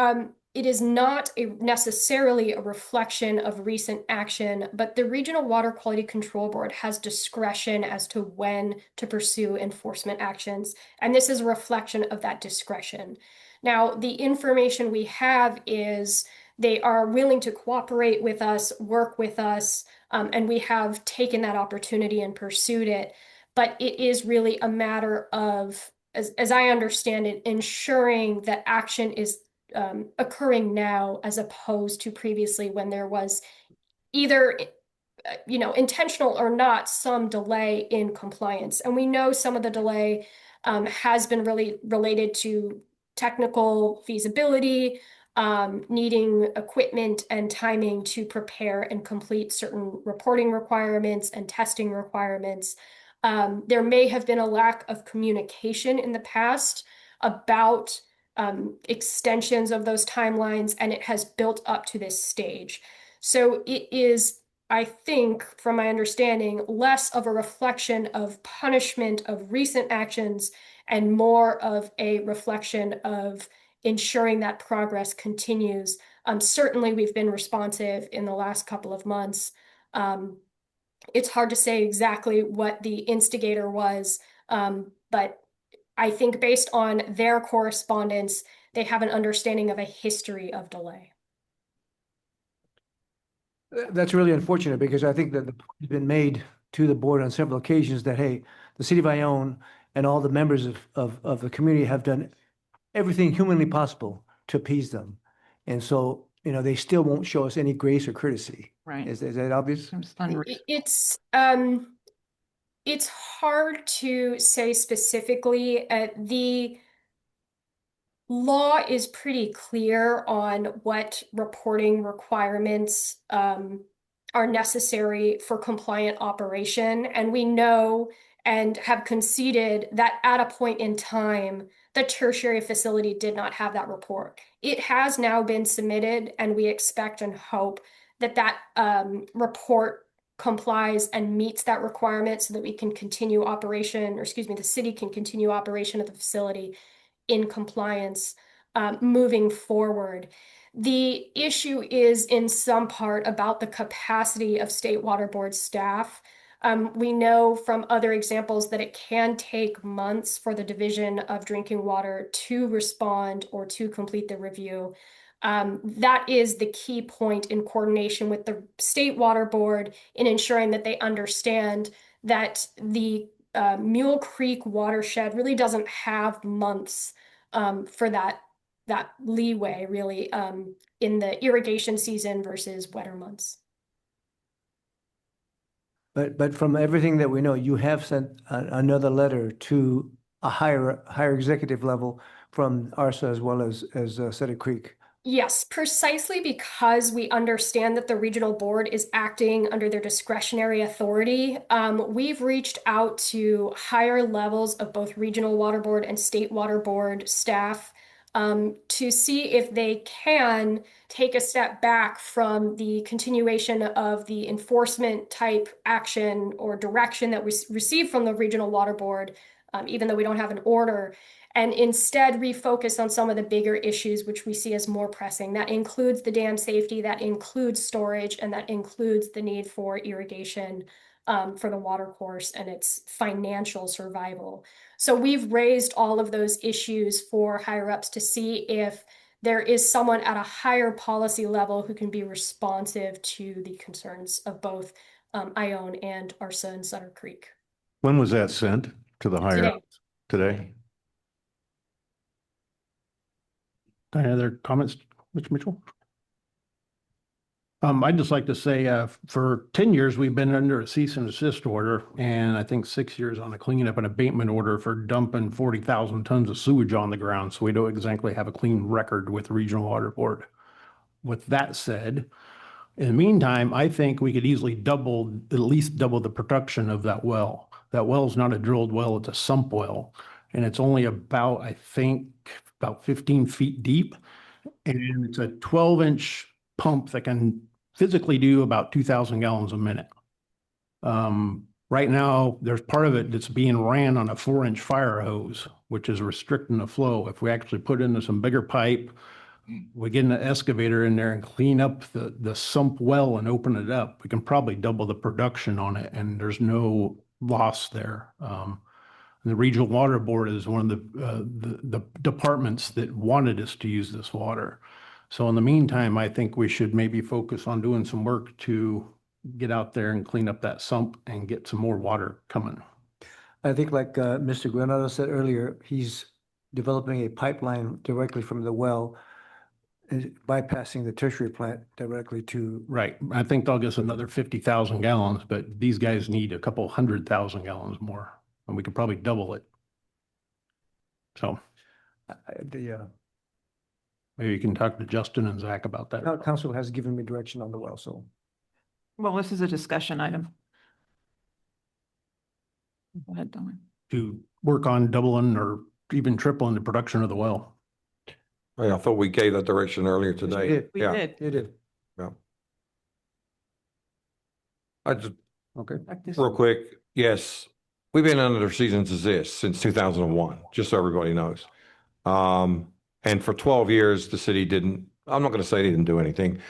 it is not necessarily a reflection of recent action, but the Regional Water Quality Control Board has discretion as to when to pursue enforcement actions, and this is a reflection of that discretion. Now, the information we have is they are willing to cooperate with us, work with us, and we have taken that opportunity and pursued it. But it is really a matter of, as I understand it, ensuring that action is occurring now as opposed to previously when there was either intentional or not some delay in compliance. And we know some of the delay has been really related to technical feasibility, needing equipment and timing to prepare and complete certain reporting requirements and testing requirements. There may have been a lack of communication in the past about extensions of those timelines, and it has built up to this stage. So it is, I think, from my understanding, less of a reflection of punishment of recent actions and more of a reflection of ensuring that progress continues. Certainly, we've been responsive in the last couple of months. It's hard to say exactly what the instigator was, but I think based on their correspondence, they have an understanding of a history of delay. That's really unfortunate because I think that the point has been made to the board on several occasions that, hey, the city of Ione and all the members of the community have done everything humanly possible to appease them. And so, they still won't show us any grace or courtesy. Right. Is that obvious? It's hard to say specifically. The law is pretty clear on what reporting requirements are necessary for compliant operation. And we know and have conceded that at a point in time, the tertiary facility did not have that report. It has now been submitted, and we expect and hope that that report complies and meets that requirement so that we can continue operation, or excuse me, the city can continue operation of the facility in compliance moving forward. The issue is in some part about the capacity of State Water Board staff. We know from other examples that it can take months for the Division of Drinking Water to respond or to complete the review. That is the key point in coordination with the State Water Board in ensuring that they understand that the Mule Creek watershed really doesn't have months for that leeway really in the irrigation season versus wetter months. But from everything that we know, you have sent another letter to a higher executive level from ARSA as well as Cedar Creek. Yes, precisely because we understand that the regional board is acting under their discretionary authority. We've reached out to higher levels of both regional water board and state water board staff to see if they can take a step back from the continuation of the enforcement type action or direction that we received from the regional water board, even though we don't have an order, and instead refocus on some of the bigger issues which we see as more pressing. That includes the dam safety, that includes storage, and that includes the need for irrigation for the water course and its financial survival. So we've raised all of those issues for higher ups to see if there is someone at a higher policy level who can be responsive to the concerns of both Ione and ARSA and Sutter Creek. When was that sent to the higher? Today? Any other comments, Mr. Mitchell? I'd just like to say, for 10 years, we've been under a cease and desist order, and I think 6 years on a cleanup and abatement order for dumping 40,000 tons of sewage on the ground. So we don't exactly have a clean record with the Regional Water Board. With that said, in the meantime, I think we could easily at least double the production of that well. That well is not a drilled well, it's a sump well. And it's only about, I think, about 15 feet deep. And it's a 12-inch pump that can physically do about 2,000 gallons a minute. Right now, there's part of it that's being ran on a 4-inch fire hose, which is restricting the flow. If we actually put into some bigger pipe, we get an excavator in there and clean up the sump well and open it up, we can probably double the production on it, and there's no loss there. The Regional Water Board is one of the departments that wanted us to use this water. So in the meantime, I think we should maybe focus on doing some work to get out there and clean up that sump and get some more water coming. I think like Mr. Granado said earlier, he's developing a pipeline directly from the well, bypassing the tertiary plant directly to. Right. I think they'll get us another 50,000 gallons, but these guys need a couple 100,000 gallons more, and we could probably double it. So maybe you can talk to Justin and Zach about that. Council has given me direction on the well, so. Well, this is a discussion item. Go ahead, Don. To work on doubling or even tripling the production of the well. I thought we gave that direction earlier today. We did. You did. Yeah. I just, okay. Real quick, yes, we've been under seasons as this since 2001, just so everybody knows. And for 12 years, the city didn't, I'm not going to say they didn't do anything.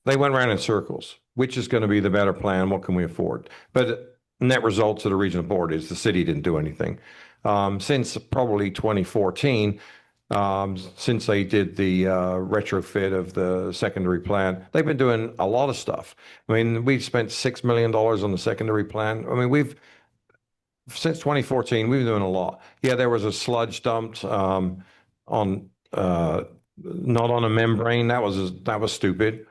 They went around in circles. Which is going to be the better plan? What can we afford? But net results of the regional board is the city didn't do anything. Since probably 2014, since they did the retrofit of the secondary plant, they've been doing a lot of stuff. I mean, we spent $6 million on the secondary plant. I mean, since 2014, we've been doing a lot. Yeah, there was a sludge dumped on not on a membrane. That was stupid.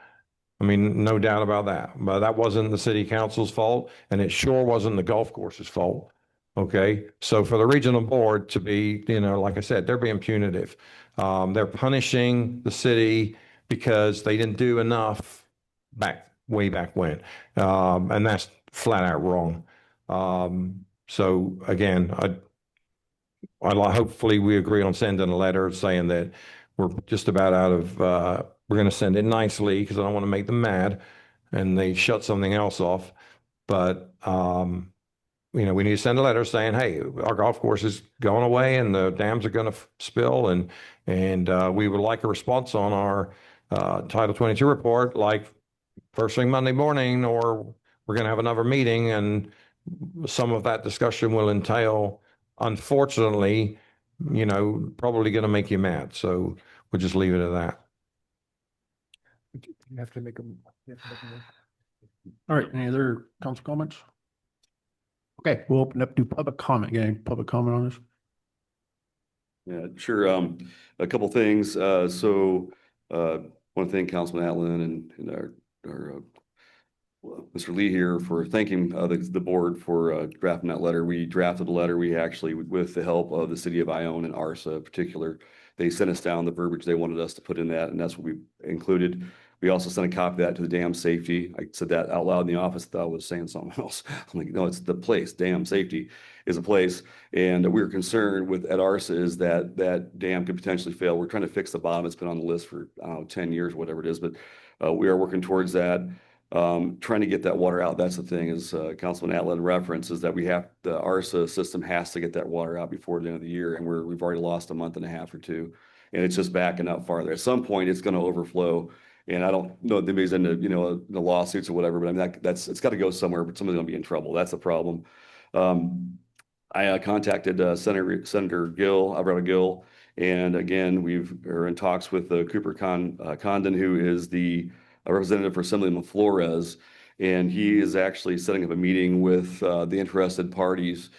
I mean, no doubt about that. But that wasn't the city council's fault, and it sure wasn't the golf course's fault. Okay, so for the regional board to be, like I said, they're being punitive. They're punishing the city because they didn't do enough way back when, and that's flat out wrong. So again, hopefully we agree on sending a letter saying that we're just about out of. We're going to send it nicely because I don't want to make them mad, and they shut something else off. But we need to send a letter saying, hey, our golf course is going away and the dams are going to spill, and we would like a response on our Title 22 report, like first thing Monday morning, or we're going to have another meeting, and some of that discussion will entail, unfortunately, probably going to make you mad. So we'll just leave it at that. You have to make a. All right. Any other council comments? Okay, we'll open up to public comment. Any public comment on this? Yeah, sure. A couple things. Want to thank Councilman Atlin and our Mr. Lee here for thanking the board for drafting that letter. We drafted a letter. We actually, with the help of the city of Ione and ARSA in particular, they sent us down the verbiage they wanted us to put in that, and that's what we included. We also sent a copy of that to the dam safety. I said that out loud in the office. Thought I was saying something else. I'm like, no, it's the place. Dam safety is a place. And we were concerned with at ARSA is that that dam could potentially fail. We're trying to fix the bottom. It's been on the list for, I don't know, 10 years, whatever it is, but we are working towards that. Trying to get that water out. That's the thing is Councilman Atlin references that the ARSA system has to get that water out before the end of the year. And we've already lost a month and a half or two, and it's just backing up farther. At some point it's going to overflow. And I don't know if anybody's into, the lawsuits or whatever, but I mean, it's got to go somewhere, but somebody's going to be in trouble. That's the problem. I contacted Senator Gill, Alberto Gill, and again, we're in talks with Cooper Condon, who is the representative for Assemblyman Flores, and he is actually setting up a meeting with the interested parties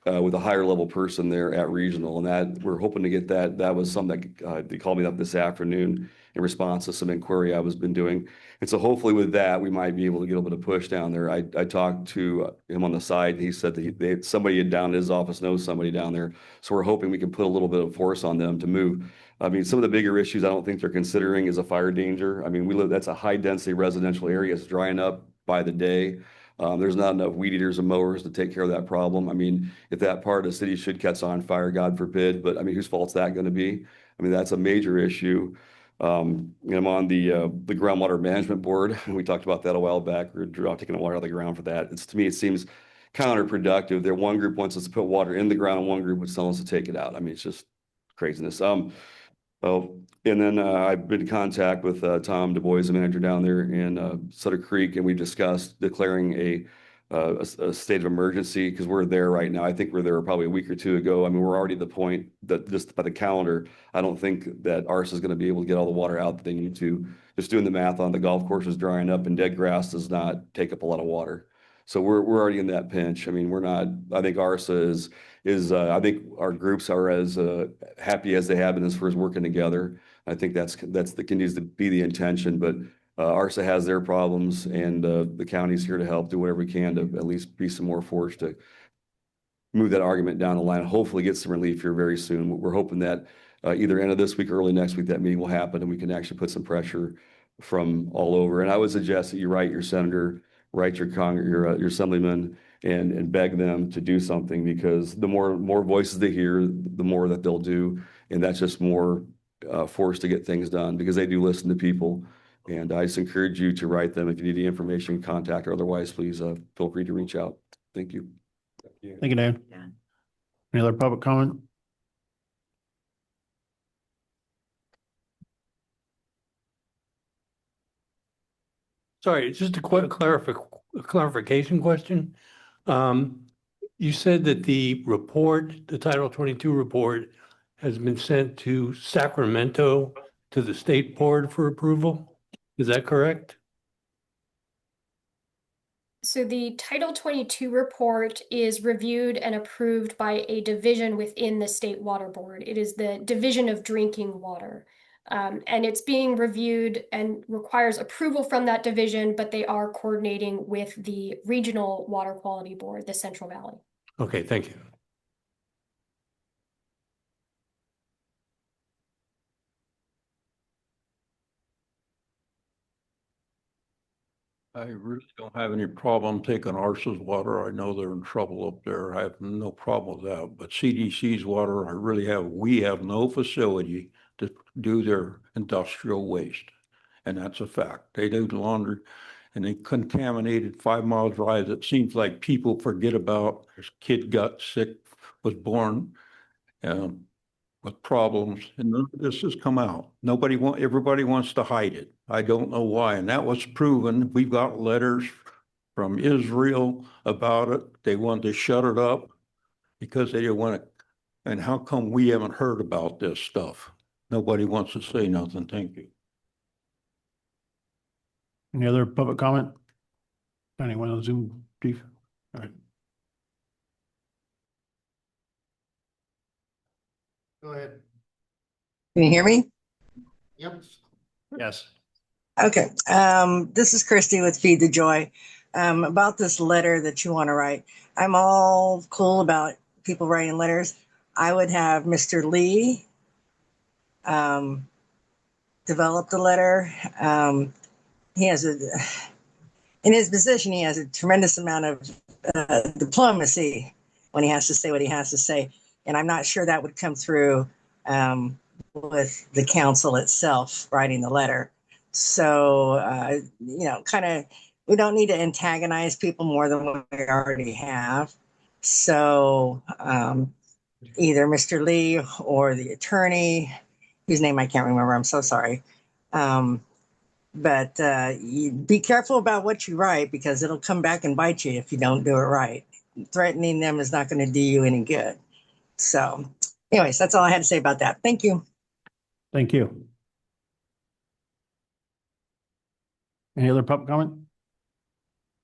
with a higher level person there at regional, and that we're hoping to get that. That was something that they called me up this afternoon in response to some inquiry I was been doing. And so hopefully with that, we might be able to get a little bit of push down there. I talked to him on the side, and he said that somebody down in his office knows somebody down there. So we're hoping we can put a little bit of force on them to move. I mean, some of the bigger issues I don't think they're considering is a fire danger. I mean, that's a high density residential area. It's drying up by the day. There's not enough weed eaters and mowers to take care of that problem. I mean, if that part of the city should catch on fire, God forbid, but I mean, whose fault's that going to be? I mean, that's a major issue. I'm on the groundwater management board. We talked about that a while back. We're taking the water out of the ground for that. To me, it seems counterproductive. There, one group wants us to put water in the ground, and one group would tell us to take it out. I mean, it's just craziness. And then I've been in contact with Tom Du Bois, the manager down there in Sutter Creek, and we discussed declaring a state of emergency because we're there right now. I think we're there probably a week or two ago. I mean, we're already at the point that just by the calendar, I don't think that ARSA is going to be able to get all the water out that they need to. Just doing the math on the golf course is drying up, and dead grass does not take up a lot of water. So we're already in that pinch. I mean, we're not. I think ARSA is I think our groups are as happy as they have been as far as working together. I think that continues to be the intention, but ARSA has their problems, and the county's here to help do whatever we can to at least be some more force to move that argument down the line. Hopefully get some relief here very soon. We're hoping that either end of this week or early next week, that meeting will happen and we can actually put some pressure from all over. And I would suggest that you write your senator, write your assemblyman, and beg them to do something, because the more voices they hear, the more that they'll do. And that's just more force to get things done, because they do listen to people. And I just encourage you to write them. If you need any information, contact, or otherwise, please feel free to reach out. Thank you. Thank you, Dan. Any other public comment? Sorry, just a quick clarification question. You said that the report, the Title 22 report, has been sent to Sacramento to the state board for approval. Is that correct? So the Title 22 report is reviewed and approved by a division within the State Water Board. It is the Division of Drinking Water. And it's being reviewed and requires approval from that division, but they are coordinating with the Regional Water Quality Board, the Central Valley. Okay, thank you. I really don't have any problem taking ARSA's water. I know they're in trouble up there. I have no problem with that. But CDC's water, we have no facility to do their industrial waste. And that's a fact. They do laundry and they contaminated 5 mile drives. It seems like people forget about. This kid got sick, was born with problems, and none of this has come out. Everybody wants to hide it. I don't know why. And that was proven. We've got letters from Israel about it. They wanted to shut it up because they didn't want it. And how come we haven't heard about this stuff? Nobody wants to say nothing. Thank you. Any other public comment? Anyone on Zoom, Chief? All right. Go ahead. Can you hear me? Yep. Yes. Okay. This is Christy with Feed the Joy. About this letter that you want to write. I'm all cool about people writing letters. I would have Mr. Lee develop the letter. He has in his position, he has a tremendous amount of diplomacy when he has to say what he has to say. And I'm not sure that would come through with the council itself writing the letter. So, kind of, we don't need to antagonize people more than what we already have. So either Mr. Lee or the attorney, whose name I can't remember, I'm so sorry. But you be careful about what you write because it'll come back and bite you if you don't do it right. Threatening them is not going to do you any good. So anyways, that's all I had to say about that. Thank you. Thank you. Any other public comment?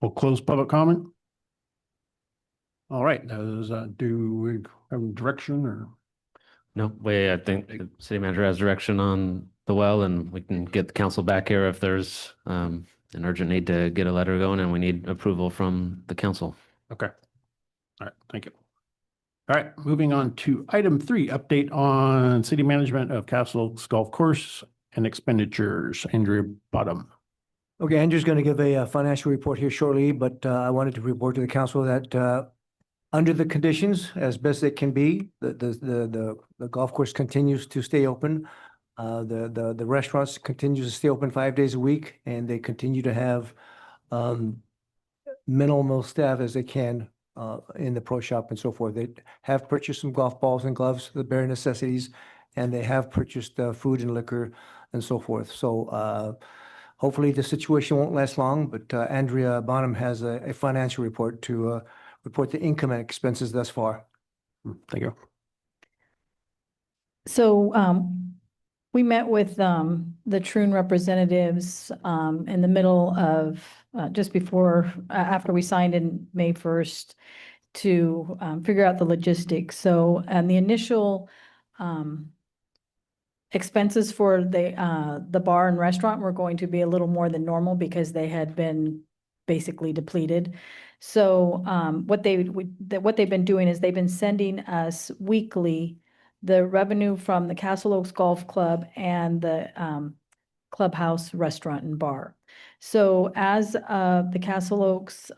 We'll close public comment. All right, do we have direction or? No way. I think the city manager has direction on the well, and we can get the council back here if there's an urgent need to get a letter going and we need approval from the council. Okay. All right, thank you. All right, moving on to item 3, update on city management of Castle Oaks Golf Course and expenditures. Andrea Bottom. Okay, Andrew's going to give a financial report here shortly, but I wanted to report to the council that under the conditions, as best it can be, the golf course continues to stay open. The restaurants continue to stay open 5 days a week, and they continue to have minimal staff as they can in the pro shop and so forth. They have purchased some golf balls and gloves, the bare necessities, and they have purchased food and liquor and so forth. So hopefully the situation won't last long, but Andrea Bonham has a financial report to report the income and expenses thus far. Thank you. So we met with the Troon representatives in the middle of just before, after we signed in May 1st to figure out the logistics. So, and the initial expenses for the bar and restaurant were going to be a little more than normal because they had been basically depleted. So what they've been doing is they've been sending us weekly the revenue from the Castle Oaks Golf Club and the Clubhouse Restaurant and Bar. So as the Castle Oaks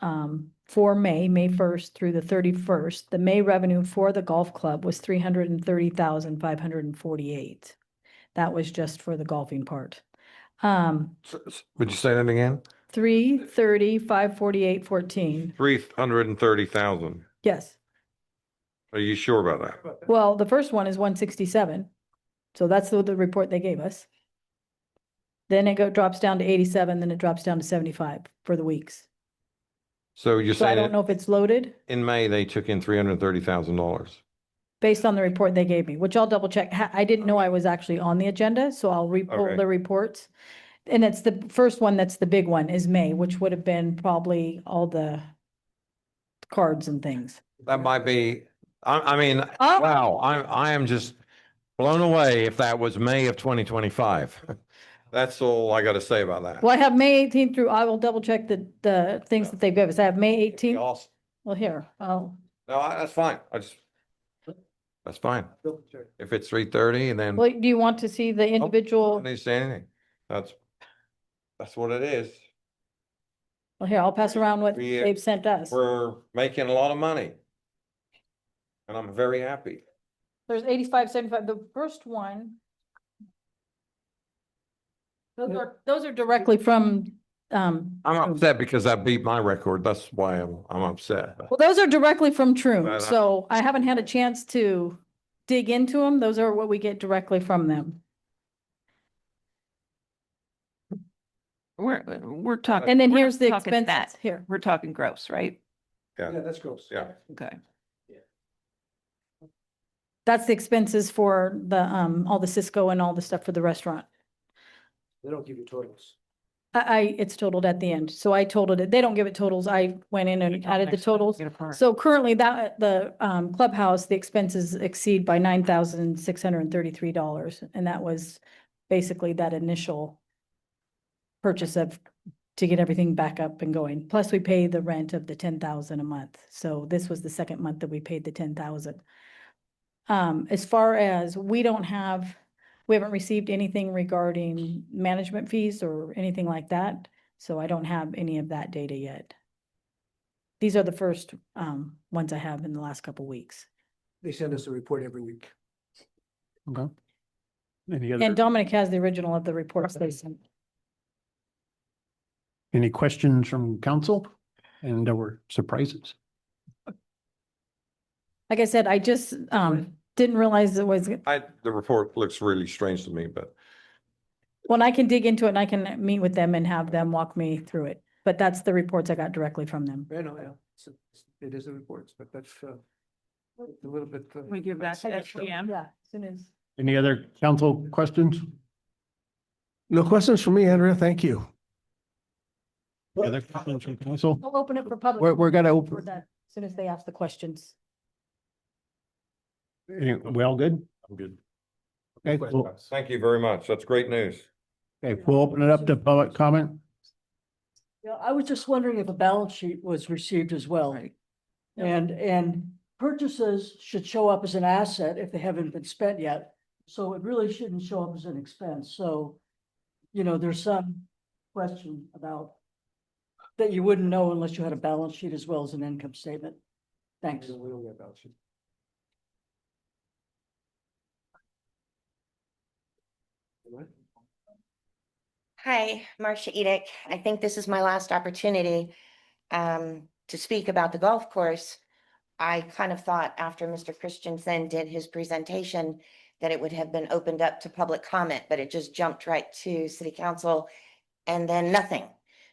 for May 1st through the 31st, the May revenue for the golf club was $330,548. That was just for the golfing part. Would you say that again? 330, 548, 14. 330,000. Yes. Are you sure about that? Well, the first one is 167. So that's the report they gave us. Then it drops down to 87, then it drops down to 75 for the weeks. So you're So I saying don't know if it's loaded in May, they took in $330,000. based on the report they gave me, which I'll double check. I didn't know I was actually on the agenda, so I'll re-pull Okay. the reports. And it's the first one, that's the big one, is May, which would have been probably all the cards and things. That might be, I mean, wow, I am just blown away if that was May of 2025. That's all I got to say about that. Well, I have May 18th through, I will double check the things that they gave us. I have May 18th. Awesome. Well, here, No, that's fine. That's fine. If it's 330 and then. well, do you want to see the I individual? don't need to say anything. That's what it is. Well, here, I'll pass around what We- they've sent us. We're making a lot of money. And I'm very happy. There's 85, 75, the first one. Those are directly from, I'm upset because that beat my record. That's why I'm upset. well, those are directly from Troon, Right, so I haven't had a chance to dig into them. Those are what we get directly from them. We're talking. And then we're here's not the talking expenses that. here. We're talking gross, right? Yeah. That's gross. Yeah. Okay. That's the expenses for the, all the Cisco and all the stuff for the restaurant. They don't give you totals. It's totaled at the end. So I totaled it. They don't give it totals. I went in and added the totals. So currently that, the clubhouse, the expenses exceed by $9,633. And that was basically that initial purchase of, to get everything back up and going. Plus we pay the rent of the 10,000 a month. So this was the second month that we paid the 10,000. As far as we haven't received anything regarding management fees or anything like that. So I don't have any of that data yet. These are the first ones I have in the last couple weeks. They send us a report every week. Okay. Any other, And Dominic has the original of the reports they sent. any questions from council? And there were surprises. Like I said, I just didn't realize it was, The report looks really strange to me, but when I can dig into it and I can meet with them and have them walk me through it. But that's the reports I got directly from them. I know, yeah. It is the reports, but that's a little bit. We give that to SGM. Yeah, as soon as. Any other council questions? No questions from me, Andrea. Thank you. Other questions from council? We'll open it for public. We're gonna for open, that, as soon as they ask the questions. we all good? I'm good. Okay, well, thank you very much. That's great news. okay, we'll open it up to public comment. Yeah, I was just wondering if a balance sheet was received as well. And purchases should show up as an asset if they haven't been spent yet. So it really shouldn't show up as an expense. So, there's some question about that you wouldn't know unless you had a balance sheet as well as an income statement. Thanks. We don't get a balance sheet. Hi, Marcia Edick. I think this is my last opportunity to speak about the golf course. I kind of thought after Mr. Christensen did his presentation that it would have been opened up to public comment, but it just jumped right to city council and then nothing.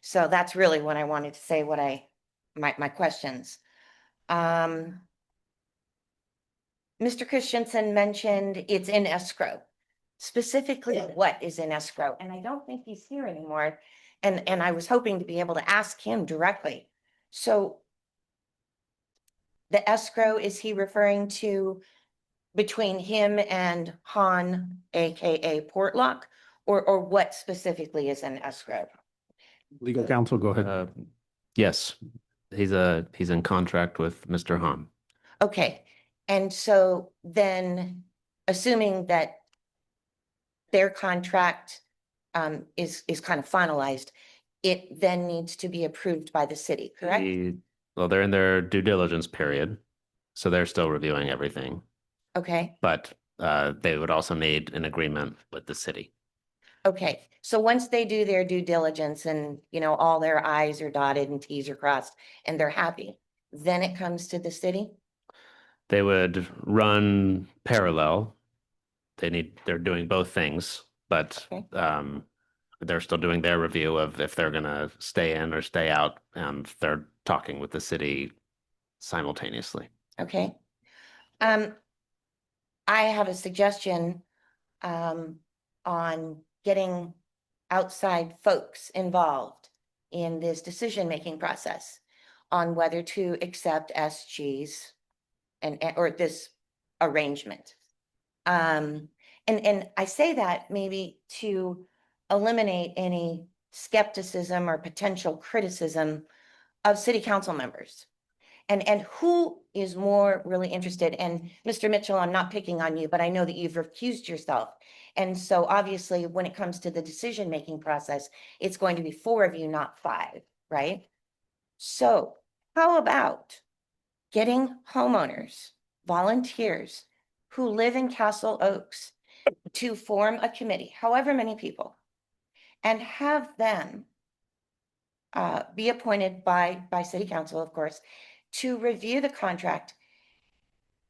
So that's really what I wanted to say, my questions. Mr. Christensen mentioned it's in escrow. Specifically, what is in escrow? And I don't think he's here anymore. And I was hoping to be able to ask him directly. So the escrow, is he referring to between him and Han, AKA Portlock, or what specifically is in escrow? Legal counsel, go ahead. Yes, he's in contract with Mr. Hahn. Okay, and so then assuming that their contract is kind of finalized, it then needs to be approved by the city, correct? Well, they're in their due diligence period, so they're still reviewing everything. Okay, But they would also need an agreement with the city. okay. So once they do their due diligence and, all their I's are dotted and T's are crossed and they're happy, then it comes to the city? They would run parallel. They're doing both things, but Okay. they're still doing their review of if they're gonna stay in or stay out, and they're talking with the city simultaneously. Okay. I have a suggestion on getting outside folks involved in this decision-making process on whether to accept SG's or this arrangement. And I say that maybe to eliminate any skepticism or potential criticism of city council members. And who is more really interested? And Mr. Mitchell, I'm not picking on you, but I know that you've recused yourself. And so obviously when it comes to the decision-making process, it's going to be 4 of you, not 5, right? So how about getting homeowners, volunteers who live in Castle Oaks to form a committee, however many people, and have them be appointed by city council, of course, to review the contract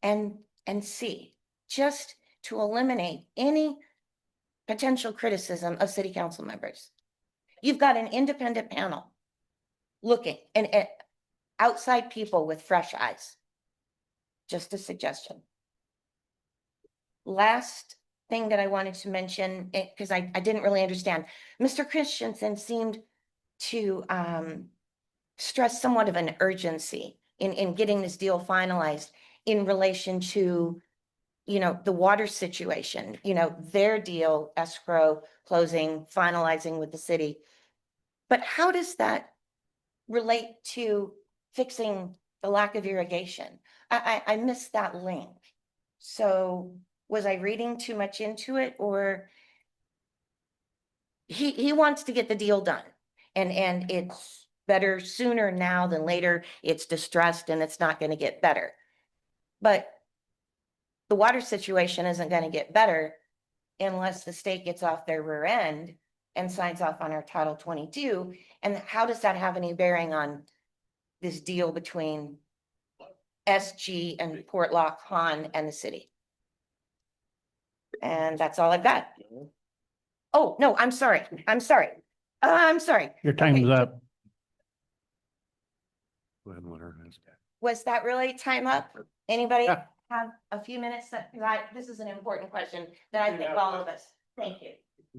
and see, just to eliminate any potential criticism of city council members. You've got an independent panel looking and outside people with fresh eyes. Just a suggestion. Last thing that I wanted to mention, because I didn't really understand. Mr. Christensen seemed to stress somewhat of an urgency in getting this deal finalized in relation to, you know, the water situation, you know, their deal, escrow, closing, finalizing with the city. But how does that relate to fixing the lack of irrigation? I missed that link. So was I reading too much into it, or he wants to get the deal done, and it's better sooner now than later. It's distressed and it's not going to get better. But the water situation isn't going to get better unless the state gets off their rear end and signs off on our Title 22. And how does that have any bearing on this deal between SG and Port Lock, Han, and the city? And that's all I've got. Oh, no, I'm sorry. I'm sorry. I'm sorry. Your time's up. Go ahead and let her ask. Was that really time up? Anybody Yeah. have a few minutes? This is an important question that I think all of us. Thank you.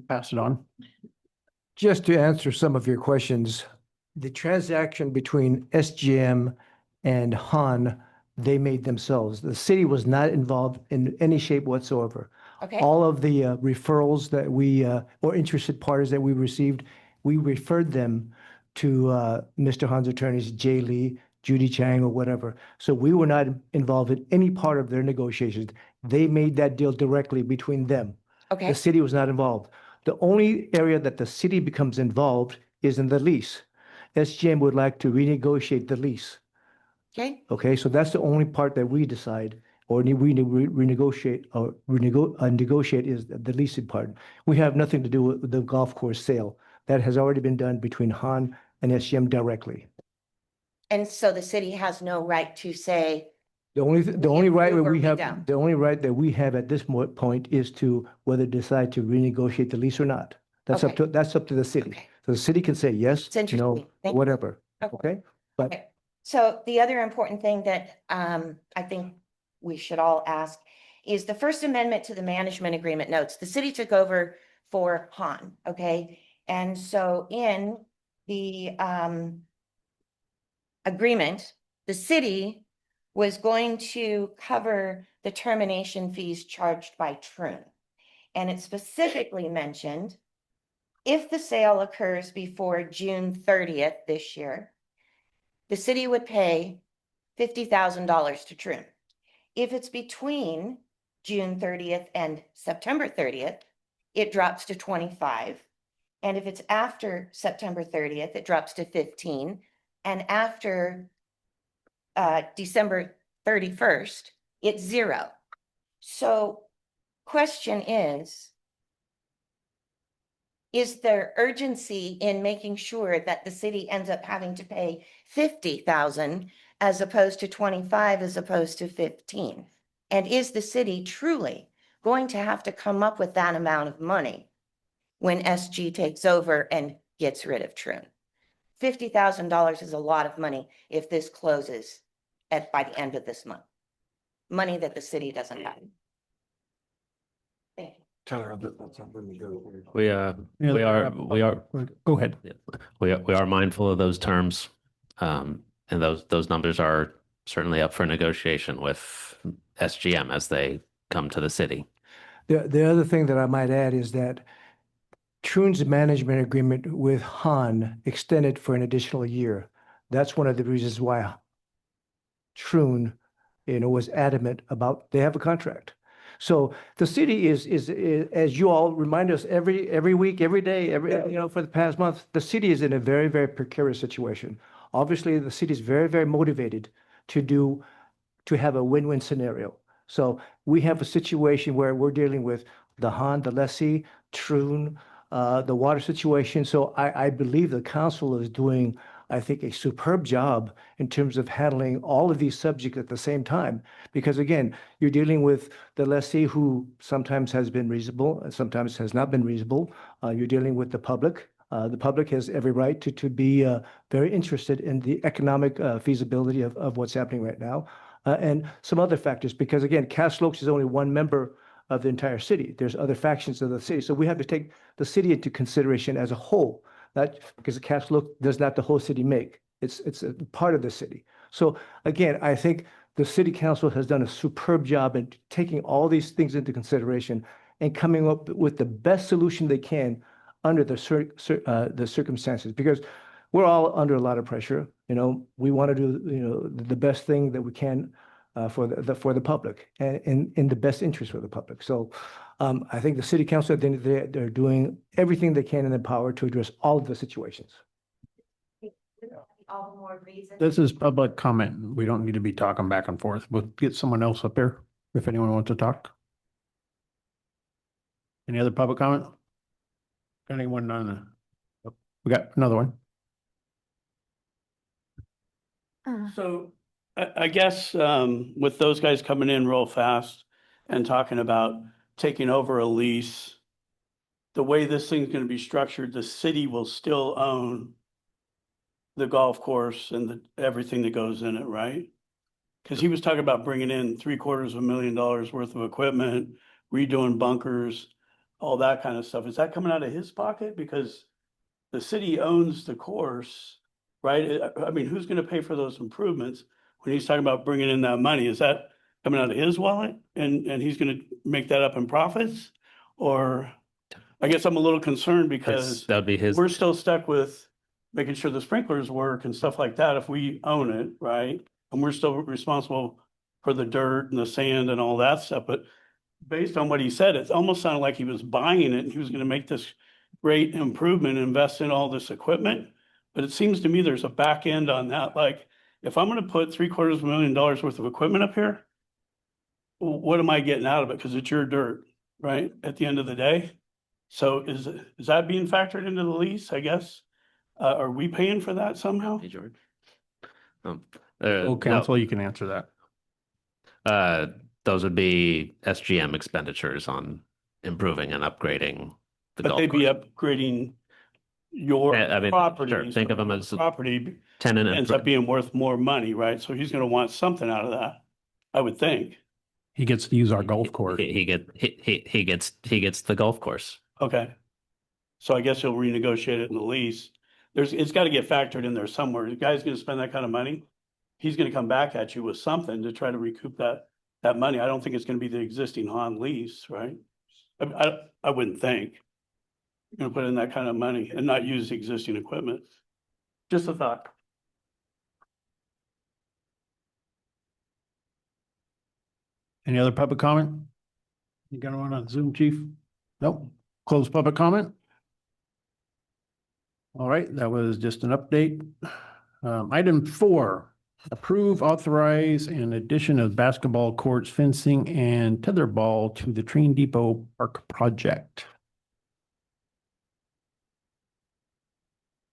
Pass it on. Just to answer some of your questions, the transaction between SGM and Han, they made themselves. The city was not involved in any shape whatsoever. Okay. All of the referrals that we, or interested parties that we received, we referred them to Mr. Han's attorneys, Jay Lee, Judy Chang, or whatever. So we were not involved in any part of their negotiations. They made that deal directly between them. Okay. The city was not involved. The only area that the city becomes involved is in the lease. SGM would like to renegotiate the lease. Okay. Okay, so that's the only part that we decide or renegotiate or negotiate is the leasing part. We have nothing to do with the golf course sale. That has already been done between Han and SGM directly. And so the city has no right to say, The only right that approve or we we have, don't. the only right that we have at this point is to whether decide to renegotiate the lease or not. That's up Okay. that's up to the city. So the city can say yes, It's interesting. no, Thank you. whatever. Okay. Okay? But Okay. So the other important thing that I think we should all ask is the First Amendment to the management agreement notes. The city took over for Han, okay? And so in the agreement, the city was going to cover the termination fees charged by Troon. And it specifically mentioned if the sale occurs before June 30th this year, the city would pay $50,000 to Troon. If it's between June 30th and September 30th, it drops to 25. And if it's after September 30th, it drops to 15. And after December 31st, it's 0. So question is there urgency in making sure that the city ends up having to pay 50,000 as opposed to 25, as opposed to 15? And is the city truly going to have to come up with that amount of money when SG takes over and gets rid of Troon? $50,000 is a lot of money if this closes by the end of this month. Money that the city doesn't have. Thank you. We are Go ahead. we are mindful of those terms. And those numbers are certainly up for negotiation with SGM as they come to the city. the other thing that I might add is that Troon's management agreement with Han extended for an additional year. That's one of the reasons why Troon, was adamant about they have a contract. So the city is as you all remind us every week, every day, for the past month, the city is in a very, very precarious situation. Obviously, the city is very, very motivated to have a win-win scenario. So we have a situation where we're dealing with the Han, the lessee, Troon, the water situation. So I believe the council is doing, I think, a superb job in terms of handling all of these subjects at the same time. Because again, you're dealing with the lessee who sometimes has been reasonable and sometimes has not been reasonable. You're dealing with the public. The public has every right to be very interested in the economic feasibility of what's happening right now. And some other factors, because again, Castle Oaks is only one member of the entire city. There's other factions of the city. So we have to take the city into consideration as a whole, not because the Castle Oak does not the whole city make. It's a part of the city. So again, I think the city council has done a superb job in taking all these things into consideration and coming up with the best solution they can under the circumstances, because we're all under a lot of pressure. You know, we want to do, you know, the best thing that we can for the public and in the best interest for the public. So I think the city council, at the end of the day, they're doing everything they can in their power to address all of the situations. All the more reason. This is public comment. We don't need to be talking back and forth. We'll get someone else up here if anyone wants to talk. Any other public comment? Anyone on the, we got another one. So I guess with those guys coming in real fast and talking about taking over a lease, the way this thing's going to be structured, the city will still own the golf course and everything that goes in it, right? Because he was talking about bringing in $750,000 worth of equipment, redoing bunkers, all that kind of stuff. Is that coming out of his pocket? Because the city owns the course, right? I mean, who's going to pay for those improvements when he's talking about bringing in that money? Is that coming out of his wallet and he's going to make that up in profits? Or I guess I'm a little concerned because That'd be his. we're still stuck with making sure the sprinklers work and stuff like that if we own it, right? And we're still responsible for the dirt and the sand and all that stuff. But based on what he said, it almost sounded like he was buying it and he was going to make this great improvement, invest in all this equipment. But it seems to me there's a back end on that. Like, if I'm going to put $750,000 worth of equipment up here, what am I getting out of it? Because it's your dirt, right? At the end of the day. So is that being factored into the lease, I guess? Are we paying for that somehow? Hey, George. Oh, council, you can answer that. Those would be SGM expenditures on improving and upgrading the But golf they'd course. be upgrading your I mean, property. sure, think of them as Property tenant ends up being worth more money, right? So he's gonna want something out of that, I would think. He gets to use our golf course. He gets the golf course. Okay. So I guess he'll renegotiate it in the lease. It's got to get factored in there somewhere. The guy's gonna spend that kind of money. He's gonna come back at you with something to try to recoup that money. I don't think it's gonna be the existing Han lease, right? I wouldn't think. You're gonna put in that kind of money and not use existing equipment. Just a thought. Any other public comment? You got one on Zoom, chief? Nope. Close public comment? All right, that was just an update. Item 4, approve, authorize, and addition of basketball courts, fencing, and tetherball to the Train Depot Park project.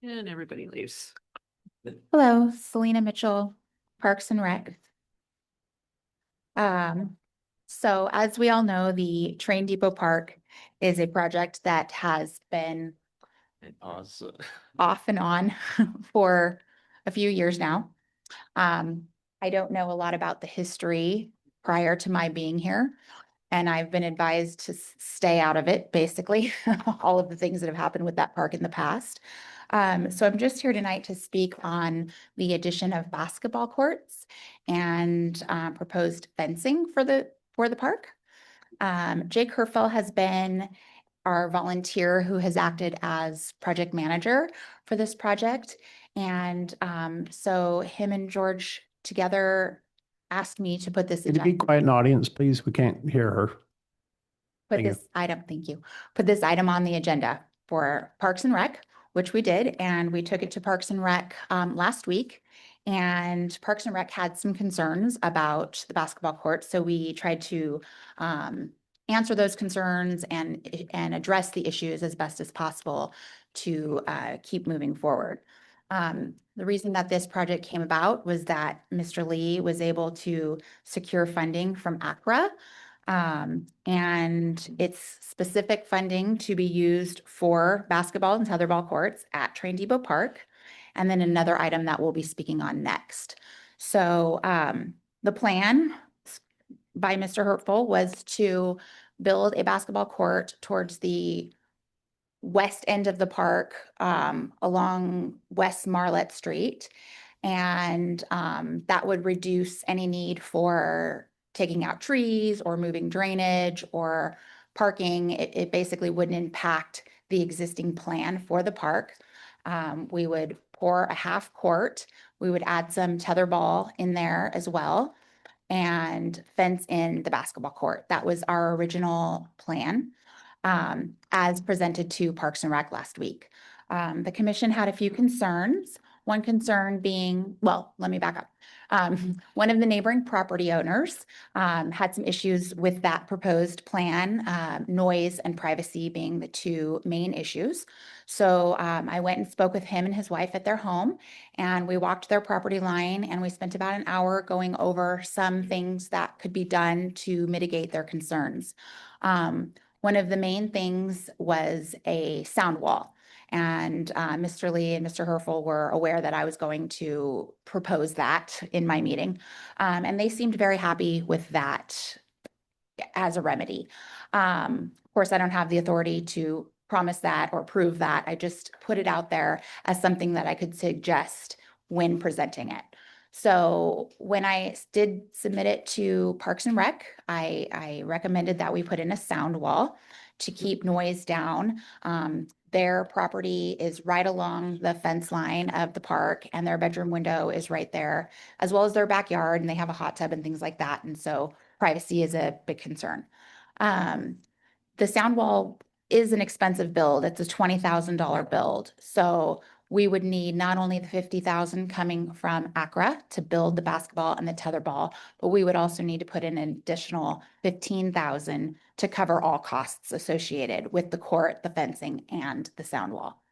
And everybody leaves. Hello, Selena Mitchell, Parks and Rec. So as we all know, the Train Depot Park is a project that has been Pause. off and on for a few years now. I don't know a lot about the history prior to my being here, and I've been advised to stay out of it, basically, all of the things that have happened with that park in the past. So I'm just here tonight to speak on the addition of basketball courts and proposed fencing for the park. Jake Herfel has been our volunteer who has acted as project manager for this project. And so him and George together asked me to put this. Could you be quiet in the audience, please? We can't hear her. Thank you. Put this item on the agenda for Parks and Rec, which we did, and we took it to Parks and Rec last week. And Parks and Rec had some concerns about the basketball court, so we tried to answer those concerns and address the issues as best as possible to keep moving forward. The reason that this project came about was that Mr. Lee was able to secure funding from ACRA, and it's specific funding to be used for basketball and tetherball courts at Train Depot Park, and then another item that we'll be speaking on next. So the plan by Mr. Hertful was to build a basketball court towards the west end of the park, along West Marlette Street. And that would reduce any need for taking out trees or moving drainage or parking. It basically wouldn't impact the existing plan for the park. We would pour a half court. We would add some tetherball in there as well and fence in the basketball court. That was our original plan, as presented to Parks and Rec last week. The commission had a few concerns. One concern being, well, let me back up. One of the neighboring property owners had some issues with that proposed plan, noise and privacy being the two main issues. So I went and spoke with him and his wife at their home, and we walked their property line, and we spent about an hour going over some things that could be done to mitigate their concerns. One of the main things was a sound wall. And Mr. Lee and Mr. Herfel were aware that I was going to propose that in my meeting. And they seemed very happy with that as a remedy. Of course, I don't have the authority to promise that or prove that. I just put it out there as something that I could suggest when presenting it. So when I did submit it to Parks and Rec, I recommended that we put in a sound wall to keep noise down. Their property is right along the fence line of the park, and their bedroom window is right there, as well as their backyard, and they have a hot tub and things like that. And so privacy is a big concern. The sound wall is an expensive build. It's a $20,000 build. So we would need not only the $50,000 coming from ACRA to build the basketball and the tetherball, but we would also need to put in an additional $15,000 to cover all costs associated with the court, the fencing, and the sound wall.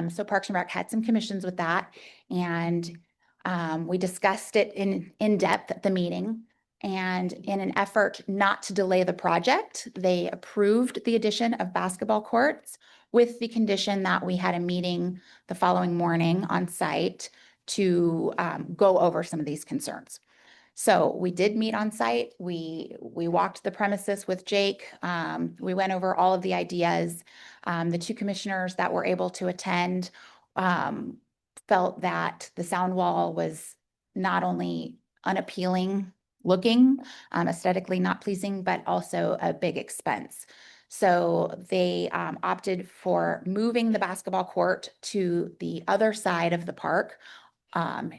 So Parks and Rec had some commissions with that, and we discussed it in depth at the meeting. And in an effort not to delay the project, they approved the addition of basketball courts with the condition that we had a meeting the following morning on site to go over some of these concerns. So we did meet on site. We walked the premises with Jake. We went over all of the ideas. The two commissioners that were able to attend felt that the sound wall was not only unappealing looking, aesthetically not pleasing, but also a big expense. So they opted for moving the basketball court to the other side of the park,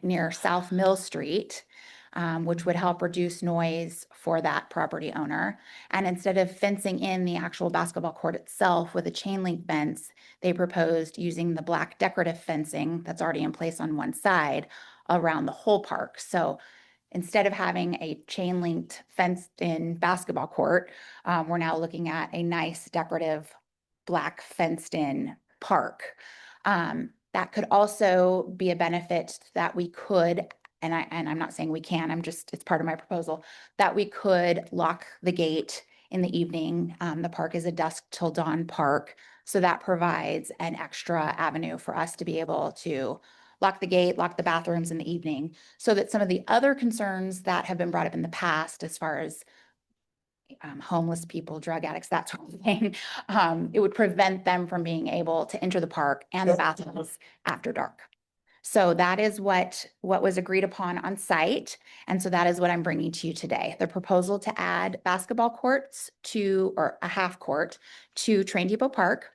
near South Mill Street, which would help reduce noise for that property owner. And instead of fencing in the actual basketball court itself with a chain link fence, they proposed using the black decorative fencing that's already in place on one side around the whole park. So instead of having a chain linked fenced in basketball court, we're now looking at a nice decorative black fenced in park. That could also be a benefit that we could, and I'm not saying we can, it's part of my proposal, that we could lock the gate in the evening. The park is a dusk till dawn park, so that provides an extra avenue for us to be able to lock the gate, lock the bathrooms in the evening, so that some of the other concerns that have been brought up in the past, as far as homeless people, drug addicts, that sort of thing, it would prevent them from being able to enter the park and the bathrooms after dark. So that is what was agreed upon on site. And so that is what I'm bringing to you today. The proposal to add basketball courts or a half court to Train Depot Park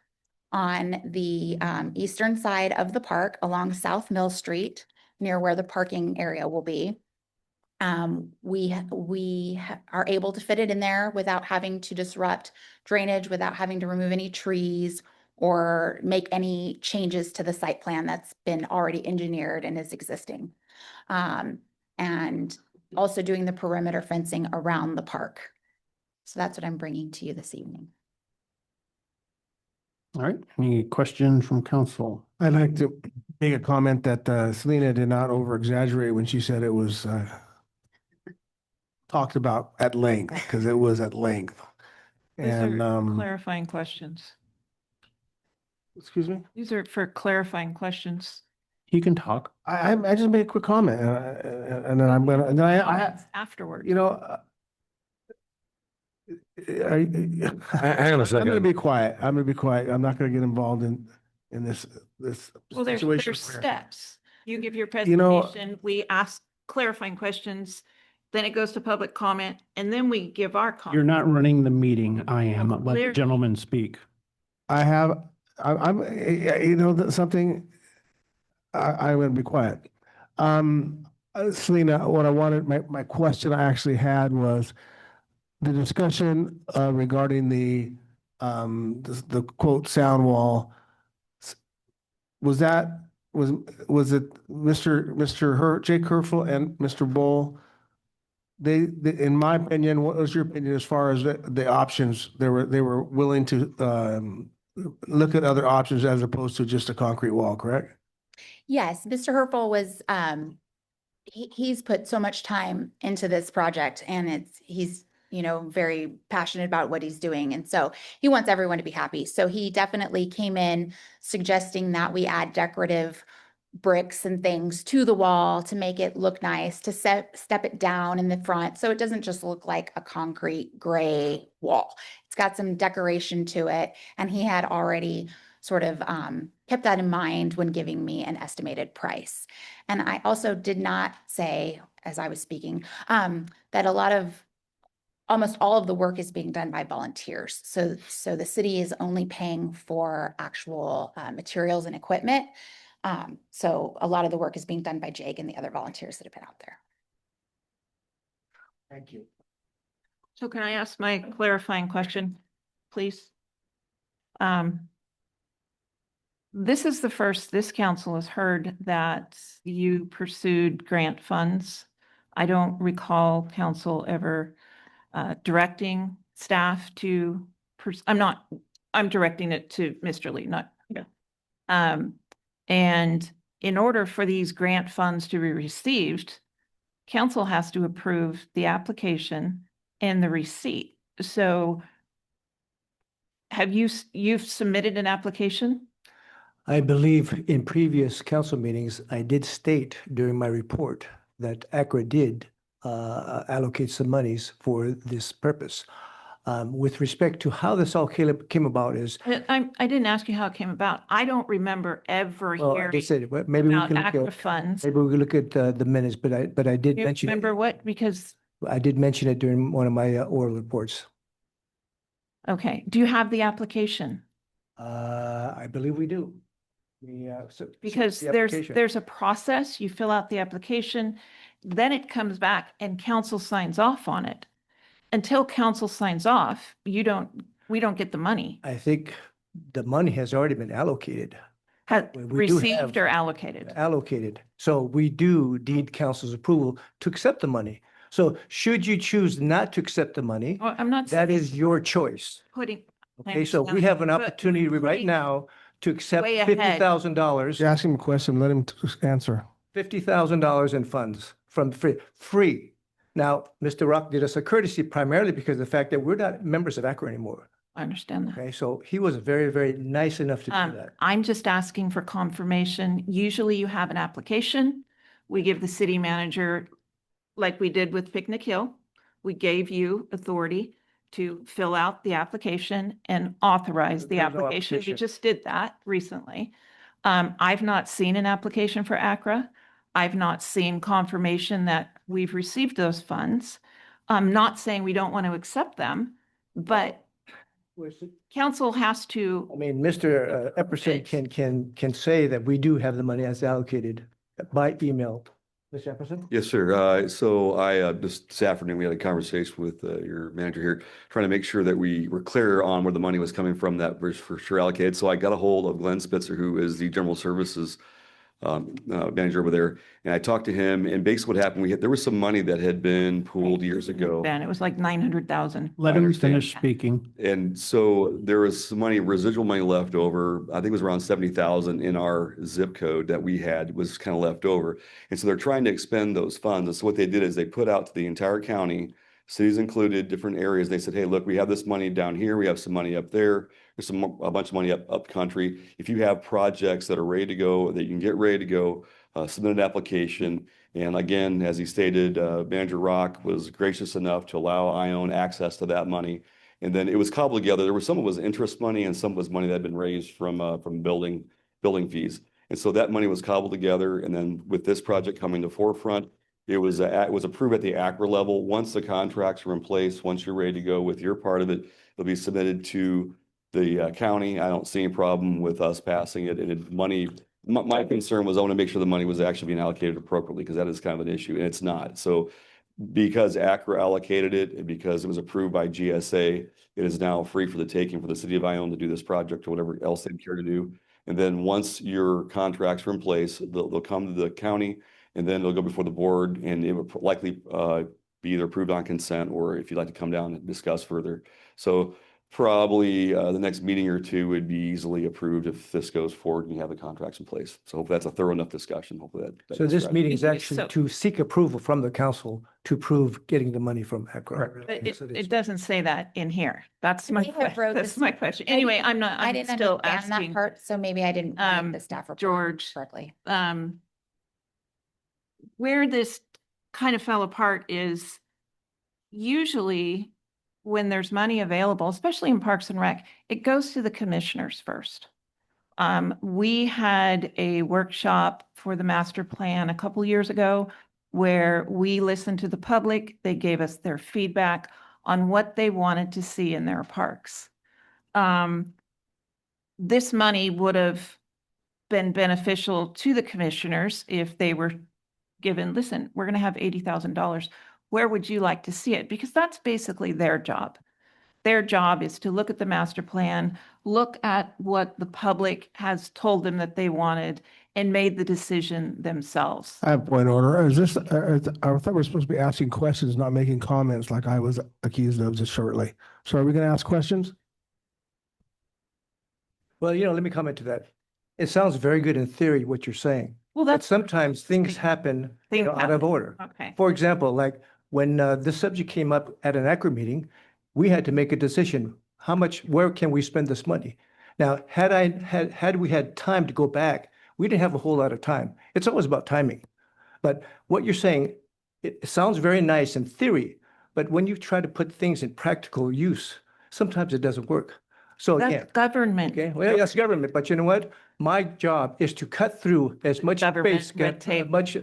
on the eastern side of the park along South Mill Street, near where the parking area will be. We are able to fit it in there without having to disrupt drainage, without having to remove any trees or make any changes to the site plan that's been already engineered and is existing. And also doing the perimeter fencing around the park. So that's what I'm bringing to you this evening. All right, any questions from council? I'd like to make a comment that Selena did not over exaggerate when she said it was talked about at length, because it was at length. These And are clarifying questions. excuse me? These are for clarifying questions. You can talk. I just made a quick comment, and then I'm gonna, and then I Afterward. you know, Hang on a I'm second. gonna be quiet. I'm gonna be quiet. I'm not gonna get involved in this Well, there's situation. steps. You give your You know- presentation, we ask clarifying questions, then it goes to public comment, and then we give our comment. You're not running the meeting. I am. Let the Clear- gentleman speak. You know, something, I'm gonna be quiet. Selena, what I wanted, my question I actually had was the discussion regarding the quote sound wall. Was it Jake Herfel and Mr. Bull? They, in my opinion, what was your opinion as far as the options? They were willing to look at other options as opposed to just a concrete wall, correct? Yes, Mr. Herpel was, he's put so much time into this project and he's, very passionate about what he's doing. And so he wants everyone to be happy. So he definitely came in suggesting that we add decorative bricks and things to the wall to make it look nice, to step it down in the front. So it doesn't just look like a concrete gray wall. It's got some decoration to it. And he had already sort of kept that in mind when giving me an estimated price. And I also did not say, as I was speaking, that almost all of the work is being done by volunteers. So the city is only paying for actual materials and equipment. So a lot of the work is being done by Jake and the other volunteers that have been out there. Thank you. So can I ask my clarifying question, please? This is the first this council has heard that you pursued grant funds. I don't recall council ever directing staff to, I'm directing it to Mr. Lee, not, and in order for these grant funds to be received, council has to approve the application and the receipt. So you've submitted an application? I believe in previous council meetings, I did state during my report that ACRA did allocate some monies for this purpose. With respect to how this all came about is, I didn't ask you how it came about. I don't remember ever well, I hearing just said, well, maybe we about can look ACRA at, funds. maybe we can look at the minutes, but I did You mention, remember what? Because, I did mention it during one of my oral reports. okay, do you have the application? I believe we do. Because there's a process, you fill out the application, then it comes back and council signs off on it. Until council signs off, we don't get the money. I think the money has already been allocated. We do have Received or allocated? Allocated. So we do need council's approval to accept the money. So should you choose not to accept the money, Well, I'm not that is your choice. putting. I Okay, so we understand have an that, but opportunity right putting now to accept way ahead. $50,000, You ask him a question, let him answer. $50,000 in funds from free. Now, Mr. Rock did us a courtesy primarily because of the fact that we're not members of ACRA anymore. I understand that. Okay, so he was very, very nice enough to do that. I'm just asking for confirmation. Usually you have an application. We give the city manager, like we did with Picnic Hill, we gave you authority to fill out the application and authorize the There's no application. We application. just did that recently. I've not seen an application for ACRA. I've not seen confirmation that we've received those funds. I'm not saying we don't want to accept them, but council has to. I mean, Mr. Epperson can say that we do have the money as allocated by email. Mr. Epperson? Yes, sir. So just this afternoon, we had a conversation with your manager here, trying to make sure that we were clear on where the money was coming from that was for sure allocated. So I got a hold of Glenn Spitzer, who is the general services manager over there. And I talked to him, and basically what happened, there was some money that had been pooled years ago. Then it was like 900,000. Let him finish speaking. And so there was some money, residual money left over. I think it was around 70,000 in our zip code that we had was kind of left over. And so they're trying to expend those funds. And so what they did is they put out to the entire county, cities included, different areas. They said, hey, look, we have this money down here. We have some money up there. There's a bunch of money up country. If you have projects that are ready to go, that you can get ready to go, submit an application. And again, as he stated, Manager Rock was gracious enough to allow Ione access to that money. And then it was cobbled together. There was some of it was interest money and some was money that had been raised from building fees. And so that money was cobbled together. And then with this project coming to forefront, it was approved at the ACRA level. Once the contracts were in place, once you're ready to go with your part of it, it'll be submitted to the county. I don't see any problem with us passing it. And my concern was I want to make sure the money was actually being allocated appropriately because that is kind of an issue and it's not. So because ACRA allocated it and because it was approved by GSA, it is now free for the taking for the city of Ione to do this project or whatever else they'd care to do. And then once your contracts are in place, they'll come to the county and then they'll go before the board and it would likely be either approved on consent or if you'd like to come down and discuss further. So probably the next meeting or two would be easily approved if this goes forward and you have the contracts in place. So hopefully that's a thorough enough discussion. Hopefully that. So this meeting is So- actually to seek approval from the council to prove getting the money from ACRA. But Yes, it is. it doesn't say that in here. That's my, They have wrote that's this- my question. Anyway, I'm not, I I'm didn't still understand that asking, part, so maybe I didn't read the staff report George, correctly. Where this kind of fell apart is usually when there's money available, especially in Parks and Rec, it goes to the commissioners first. We had a workshop for the master plan a couple years ago where we listened to the public. They gave us their feedback on what they wanted to see in their parks. This money would have been beneficial to the commissioners if they were given, listen, we're going to have $80,000. Where would you like to see it? Because that's basically their job. Their job is to look at the master plan, look at what the public has told them that they wanted and made the decision themselves. I have point of order. Is this, I thought we were supposed to be asking questions, not making comments like I was accused of just shortly. So are we going to ask questions? Well, let me comment to that. It sounds very good in theory, what you're saying. Well, But that's, sometimes things happen, Things out of happen. order. okay. For example, like when this subject came up at an ACRA meeting, we had to make a decision. Where can we spend this money? Now, had we had time to go back, we didn't have a whole lot of time. It's always about timing. But what you're saying, it sounds very nice in theory, but when you try to put things in practical use, sometimes it doesn't work. So again, That's government. okay, well, that's government, but you know what? My job is to cut through as much Government, space, red tape. much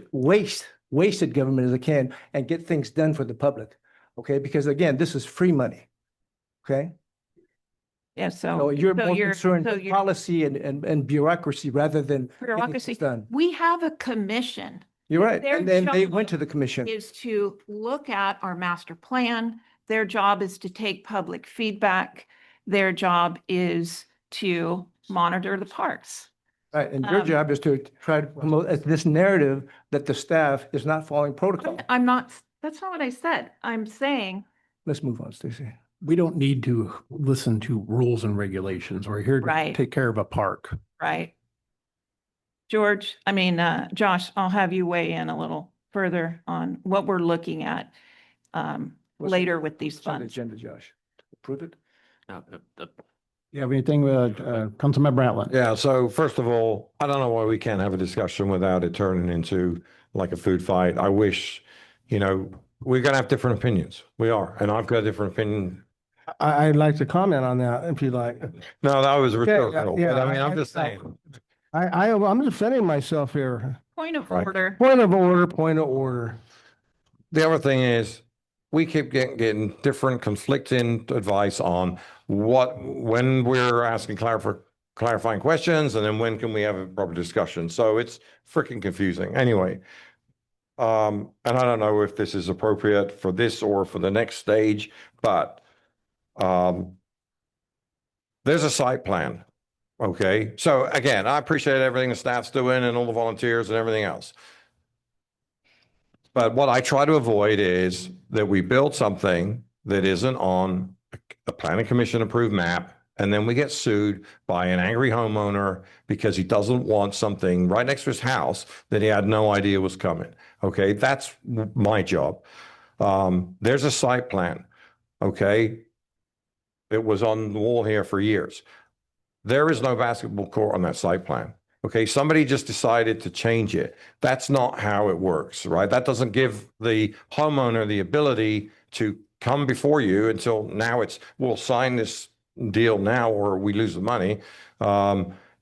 wasted government as I can and get things done for the public. Okay, because again, this is free money. Okay, Yeah, so so. you're so more you're- concerned so with you're- policy and bureaucracy rather than getting Bureaucracy. things done. We have a commission. You're right. Their And then they job went to the commission. is to look at our master plan. Their job is to take public feedback. Their job is to monitor the parks. Right, and your Um, job is to try to promote this narrative that the staff is not following protocol. I'm not, that's not what I said. I'm saying, Let's move on, Stacy. We don't need to listen to rules and regulations. We're here to Right. take care of a park. right? George, Josh, I'll have you weigh in a little further on what we're looking at What's- later with these What's on the funds. agenda, Josh? Approve it? You have anything, Councilmember Ratliff? Yeah, so first of all, I don't know why we can't have a discussion without it turning into like a food fight. I wish, we're gonna have different opinions. We are, and I've got a different opinion. I'd like to comment on that if you like. No, that was Okay, rhetorical, yeah, but I mean, I'm I- just saying. I'm defending myself here. Point of Right. order. Point of order, point of order. The other thing is, we keep getting different conflicting advice on when we're asking clarifying questions, and then when can we have a proper discussion? So it's freaking confusing. Anyway, and I don't know if this is appropriate for this or for the next stage, but there's a site plan. Okay, so again, I appreciate everything the staff's doing and all the volunteers and everything else. But what I try to avoid is that we build something that isn't on a planning commission approved map, and then we get sued by an angry homeowner because he doesn't want something right next to his house that he had no idea was coming. Okay, that's my job. There's a site plan. Okay, it was on the wall here for years. There is no basketball court on that site plan. Okay, somebody just decided to change it. That's not how it works, right? That doesn't give the homeowner the ability to come before you until now we'll sign this deal now or we lose the money.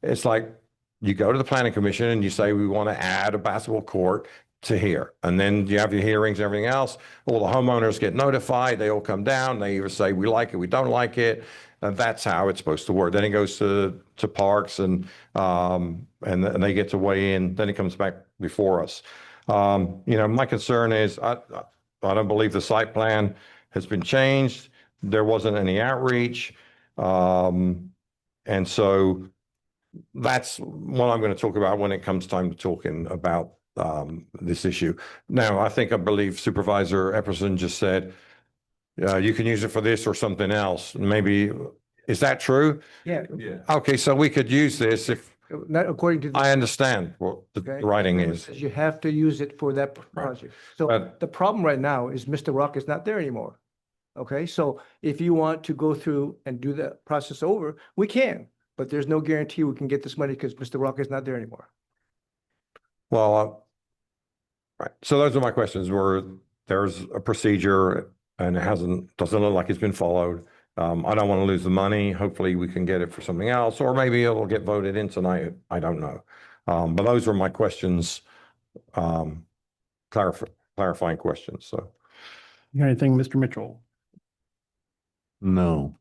It's like you go to the planning commission and you say, we want to add a basketball court to here. And then you have your hearings and everything else. All the homeowners get notified. They all come down. They either say, we like it, we don't like it. And that's how it's supposed to work. Then it goes to parks and they get to weigh in. Then it comes back before us. My concern is I don't believe the site plan has been changed. There wasn't any outreach. And so that's what I'm going to talk about when it comes time to talking about this issue. Now, I believe Supervisor Epperson just said, you can use it for this or something else. Maybe, is that true? Yeah. Okay, so we could use this if, Not according to. I understand what the Okay. writing is. You have to use it for that project. So But- the problem right now is Mr. Rock is not there anymore. Okay, so if you want to go through and do the process over, we can, but there's no guarantee we can get this money because Mr. Rock is not there anymore. Well, right. So those are my questions where there's a procedure and it doesn't look like it's been followed. I don't want to lose the money. Hopefully we can get it for something else, or maybe it'll get voted in tonight. I don't know. But those are my questions, clarifying questions. So. You got anything, Mr. Mitchell? No.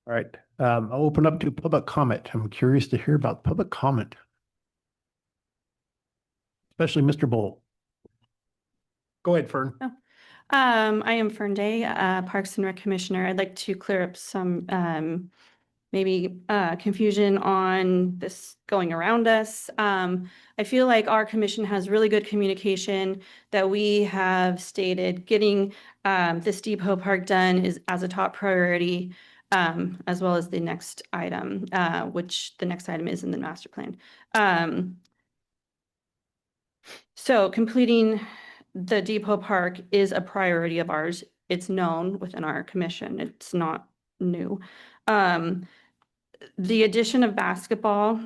All right. I'll open up to public comment. I'm curious to hear about public comment. Especially Mr. Bull. Go ahead, Fern. I am Fern Day, Parks and Rec Commissioner. I'd like to clear up some maybe confusion on this going around us. I feel like our commission has really good communication that we have stated getting this Depot Park done is as a top priority, as well as the next item, which the next item is in the master plan. So completing the Depot Park is a priority of ours. It's known within our commission. It's not new. The addition of basketball,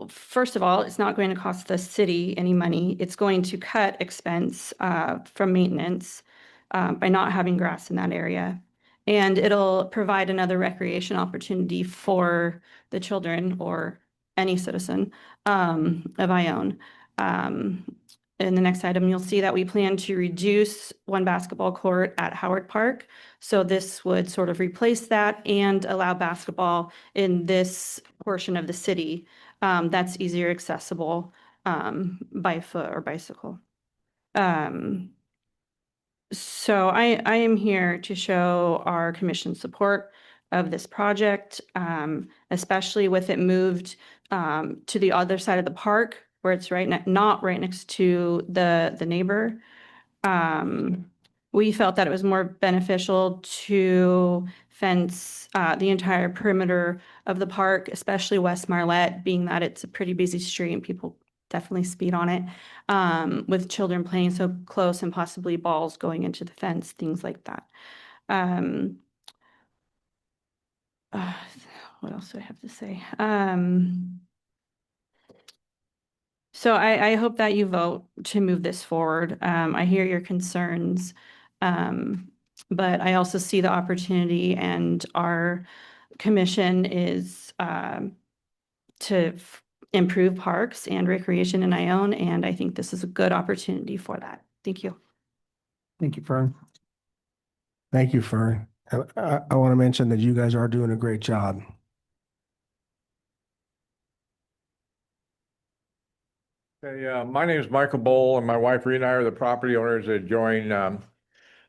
first of all, it's not going to cost the city any money. It's going to cut expense from maintenance by not having grass in that area. And it'll provide another recreation opportunity for the children or any citizen of Ione. In the next item, you'll see that we plan to reduce one basketball court at Howard Park. So this would sort of replace that and allow basketball in this portion of the city that's easier accessible by foot or bicycle. So I am here to show our commission support of this project, especially with it moved to the other side of the park where it's not right next to the neighbor. We felt that it was more beneficial to fence the entire perimeter of the park, especially West Marlette, being that it's a pretty busy street and people definitely speed on it, with children playing so close and possibly balls going into the fence, things like that. What else do I have to say? So I hope that you vote to move this forward. I hear your concerns, but I also see the opportunity, and our commission is to improve parks and recreation in Ione, and I think this is a good opportunity for that. Thank you. Thank you, Fern. Thank you, Fern. And I want to mention that you guys are doing a great job. Hey, my name is Michael Bowl, and my wife Rita and I are the property owners that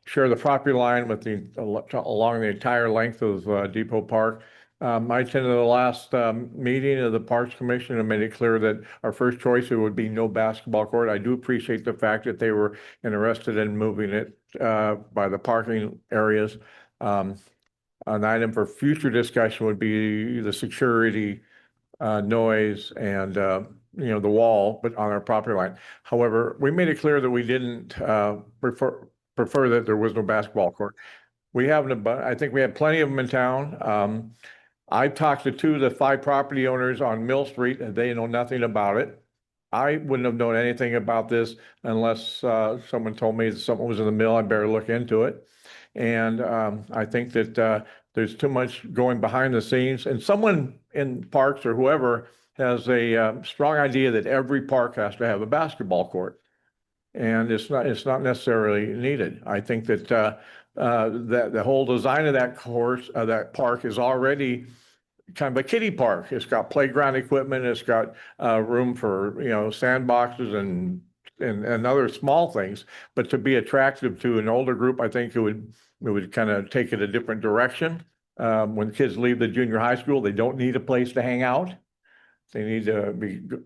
share the property line with along the entire length of Depot Park. I attended the last meeting of the Parks Commission and made it clear that our first choice would be no basketball court. I do appreciate the fact that they were interested in moving it by the parking areas. An item for future discussion would be the security, noise, and the wall, but on our property line. However, we made it clear that we didn't prefer that there was no basketball court. We have I think we have plenty of them in town. I've talked to 2 of the 5 property owners on Mill Street and they know nothing about it. I wouldn't have known anything about this unless someone told me that something was in the mill. I better look into it. And I think that there's too much going behind the scenes. And someone in parks or whoever has a strong idea that every park has to have a basketball court. And it's not necessarily needed. I think that that the whole design of that course, that park is already kind of a kiddie park. It's got playground equipment. It's got room for, sandboxes and other small things. But to be attractive to an older group, I think it would kind of take it a different direction. When kids leave the junior high school, they don't need a place to hang out. They need to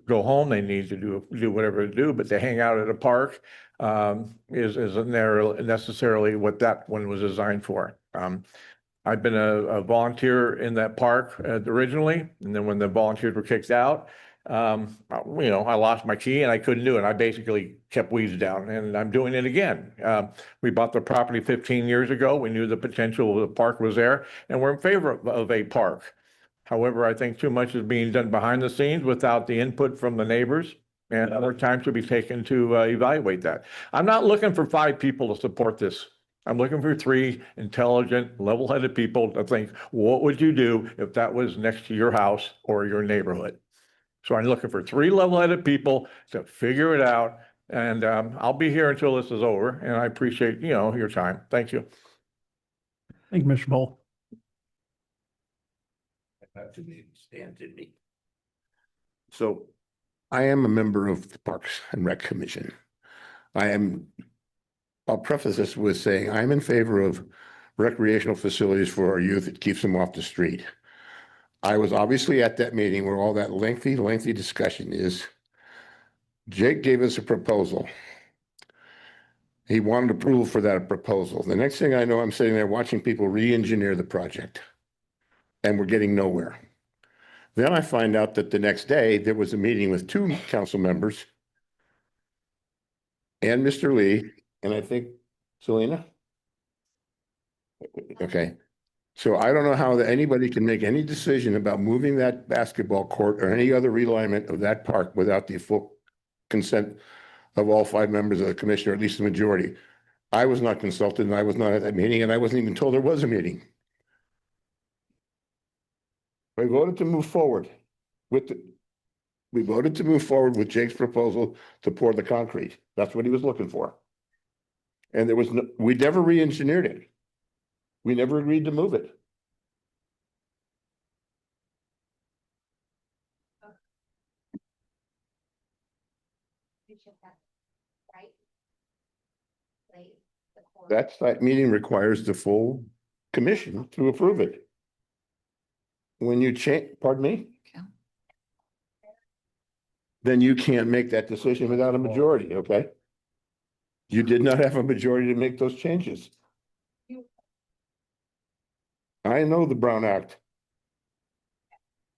go home. They need to do whatever to do, but to hang out at a park isn't necessarily what that one was designed for. I've been a volunteer in that park originally, and then when the volunteers were kicked out, I lost my key and I couldn't do it. I basically kept weeds down, and I'm doing it again. We bought the property 15 years ago. We knew the potential of the park was there, and we're in favor of a park. However, I think too much is being done behind the scenes without the input from the neighbors, and more time should be taken to evaluate that. I'm not looking for 5 people to support this. I'm looking for 3 intelligent, level-headed people to think, what would you do if that was next to your house or your neighborhood? So I'm looking for 3 level-headed people to figure it out, and I'll be here until this is over, and I appreciate, your time. Thank you. Thank you, Mr. Bowl. So I am a member of the Parks and Rec Commission. I'll preface this with saying I'm in favor of recreational facilities for our youth. It keeps them off the street. I was obviously at that meeting where all that lengthy discussion is. Jake gave us a proposal. He wanted approval for that proposal. The next thing I know, I'm sitting there watching people re-engineer the project, and we're getting nowhere. Then I find out that the next day there was a meeting with 2 council members and Mr. Lee, and I think Selena. Okay. So I don't know how anybody can make any decision about moving that basketball court or any other realignment of that park without the full consent of all 5 members of the commission, or at least the majority. I was not consulted, and I was not at that meeting, and I wasn't even told there was a meeting. We voted to move forward with Jake's proposal to pour the concrete. That's what he was looking for. And we never re-engineered it. We never agreed to move it. That meeting requires the full commission to approve it. When you change, pardon me? Then you can't make that decision without a majority, okay? You did not have a majority to make those changes. I know the Brown Act.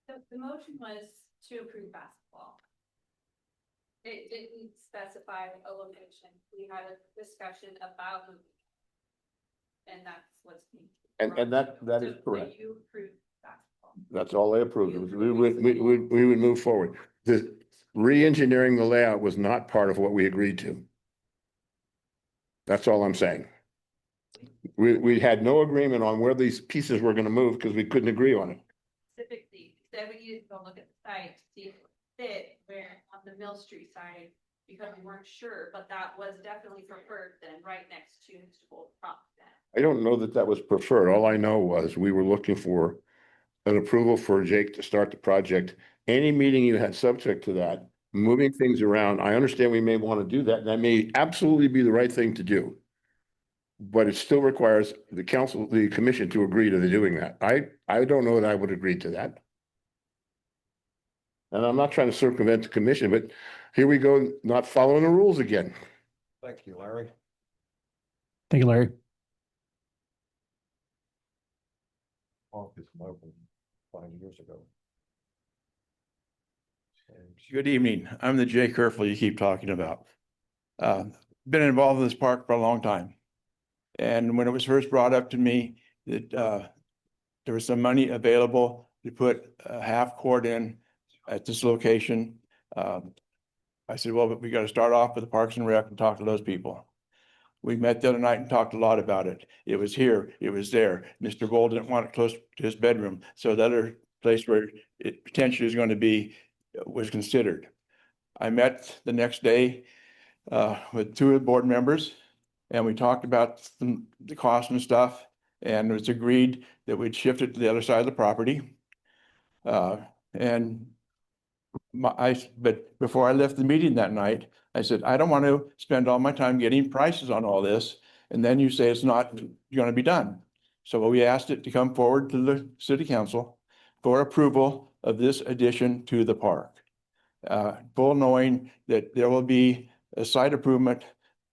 The motion was to approve basketball. It didn't specify a location. We had a discussion about moving. And that's what's being. And that is correct. You approved basketball. That's all they approved. We would move forward. The re-engineering the layout was not part of what we agreed to. That's all I'm saying. We had no agreement on where these pieces were going to move because we couldn't agree on it. Specifically, said we needed to go look at the site to see if it fit where on the Mill Street side, because we weren't sure, but that was definitely preferred then right next to Mr. Bolt's property. I don't know that that was preferred. All I know was we were looking for an approval for Jake to start the project. Any meeting you had subject to that, moving things around, I understand we may want to do that, and that may absolutely be the right thing to do. But it still requires the commission to agree to doing that. I don't know that I would agree to that. And I'm not trying to circumvent the commission, but here we go, not following the rules again. Thank you, Larry. Thank you, Larry. Office opened 5 years ago. Good evening. I'm the Jay Kerfel you keep talking about. Been involved in this park for a long time. And when it was first brought up to me that there was some money available to put a half court in at this location, I said, well, but we got to start off with the Parks and Rec and talk to those people. We met the other night and talked a lot about it. It was here, it was there. Mr. Bowl didn't want it close to his bedroom. So the other place where it potentially is going to be was considered. I met the next day with two of the board members, and we talked about the cost and stuff, and it was agreed that we'd shift it to the other side of the property. But before I left the meeting that night, I said, I don't want to spend all my time getting prices on all this, and then you say it's not going to be done. So we asked it to come forward to the city council for approval of this addition to the park. Full knowing that there will be a site improvement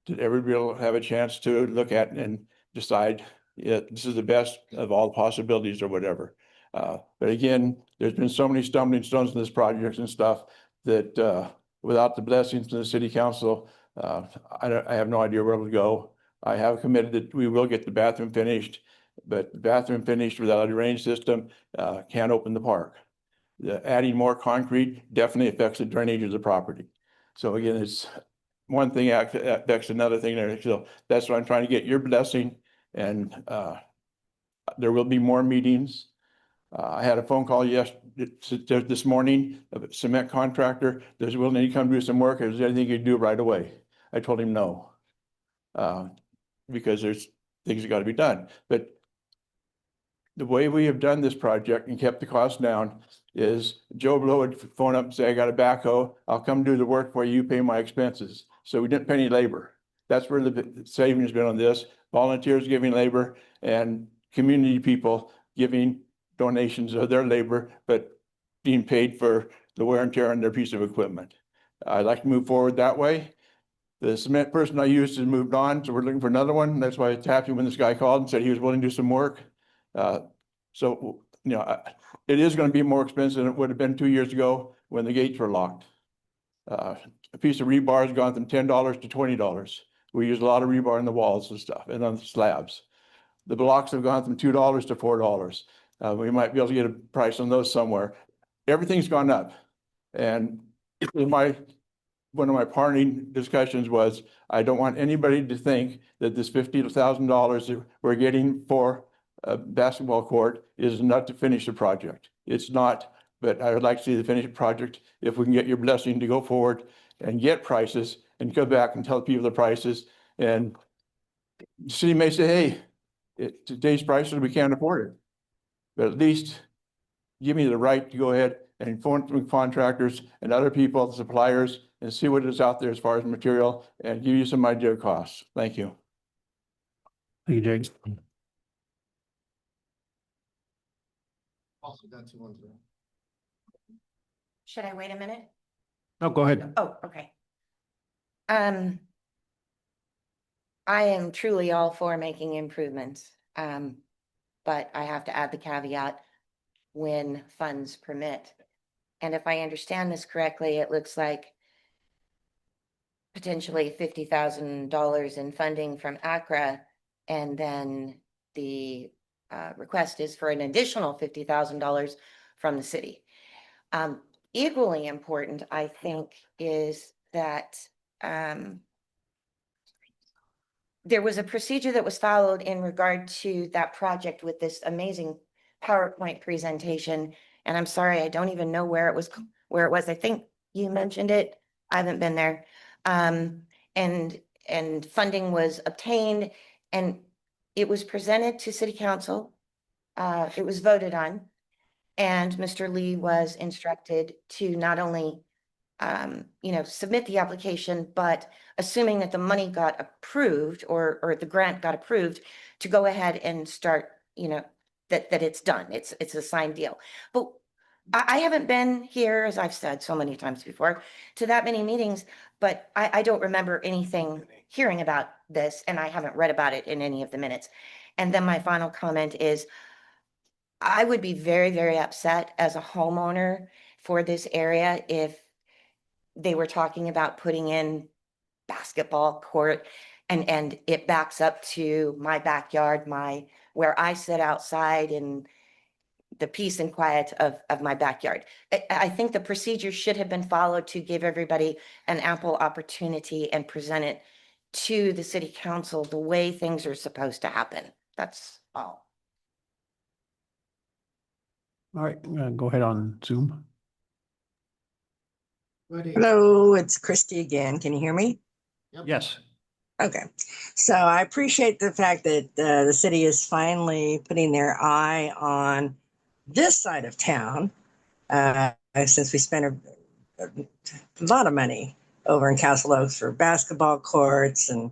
that everybody will have a chance to look at and decide, yeah, this is the best of all possibilities or whatever. But again, there's been so many stumbling stones in this project and stuff that without the blessings of the city council, I have no idea where it'll go. I have committed that we will get the bathroom finished, but the bathroom finished without a drainage system can't open the park. Adding more concrete definitely affects the drainage of the property. So again, it's one thing affects another thing there. So that's what I'm trying to get your blessing, and there will be more meetings. I had a phone call this morning of a cement contractor that's willing to come do some work. Is there anything you can do right away? I told him no, because there's things that got to be done. But the way we have done this project and kept the cost down is Joe Blow would phone up and say, I got a backhoe. I'll come do the work for you, pay my expenses. So we didn't pay any labor. That's where the savings has been on this. Volunteers giving labor and community people giving donations of their labor, but being paid for the wear and tear on their piece of equipment. I'd like to move forward that way. The cement person I used has moved on, so we're looking for another one. That's why I was happy when this guy called and said he was willing to do some work. So, you know, it is going to be more expensive than it would have been 2 years ago when the gates were locked. A piece of rebar has gone from $10 to $20. We use a lot of rebar in the walls and stuff and on the slabs. The blocks have gone from $2 to $4. We might be able to get a price on those somewhere. Everything's gone up. And one of my parting discussions was, I don't want anybody to think that this $50,000 that we're getting for a basketball court is enough to finish the project. It's not, but I would like to see the finished project if we can get your blessing to go forward and get prices and go back and tell people the prices. And the city may say, hey, today's prices, we can't afford it. But at least give me the right to go ahead and inform contractors and other people, suppliers, and see what is out there as far as material and give you some idea of costs. Thank you. Thank you, Jake. Should I wait a minute? No, go ahead. Oh, okay. I am truly all for making improvements. But I have to add the caveat, when funds permit. And if I understand this correctly, it looks like potentially $50,000 in funding from ACRA, and then the request is for an additional $50,000 from the city. Equally important, I think, is that there was a procedure that was followed in regard to that project with this amazing PowerPoint presentation. And I'm sorry, I don't even know where it was. I think you mentioned it. I haven't been there. And funding was obtained, and it was presented to City Council. It was voted on, and Mr. Lee was instructed to not only submit the application, but assuming that the money got approved or the grant got approved, to go ahead and start, that it's done. It's a signed deal. But I haven't been here, as I've said so many times before, to that many meetings, but I don't remember hearing about this, and I haven't read about it in any of the minutes. And then my final comment is, I would be very, very upset as a homeowner for this area if they were talking about putting in basketball court And it backs up to my backyard, where I sit outside in the peace and quiet of my backyard. I think the procedure should have been followed to give everybody an ample opportunity and present it to the city council the way things are supposed to happen. That's all. All right, go ahead on Zoom. Hello, it's Christy again. Can you hear me? Yes. Okay. So I appreciate the fact that the city is finally putting their eye on this side of town, since we spent a lot of money over in Castle Oaks for basketball courts and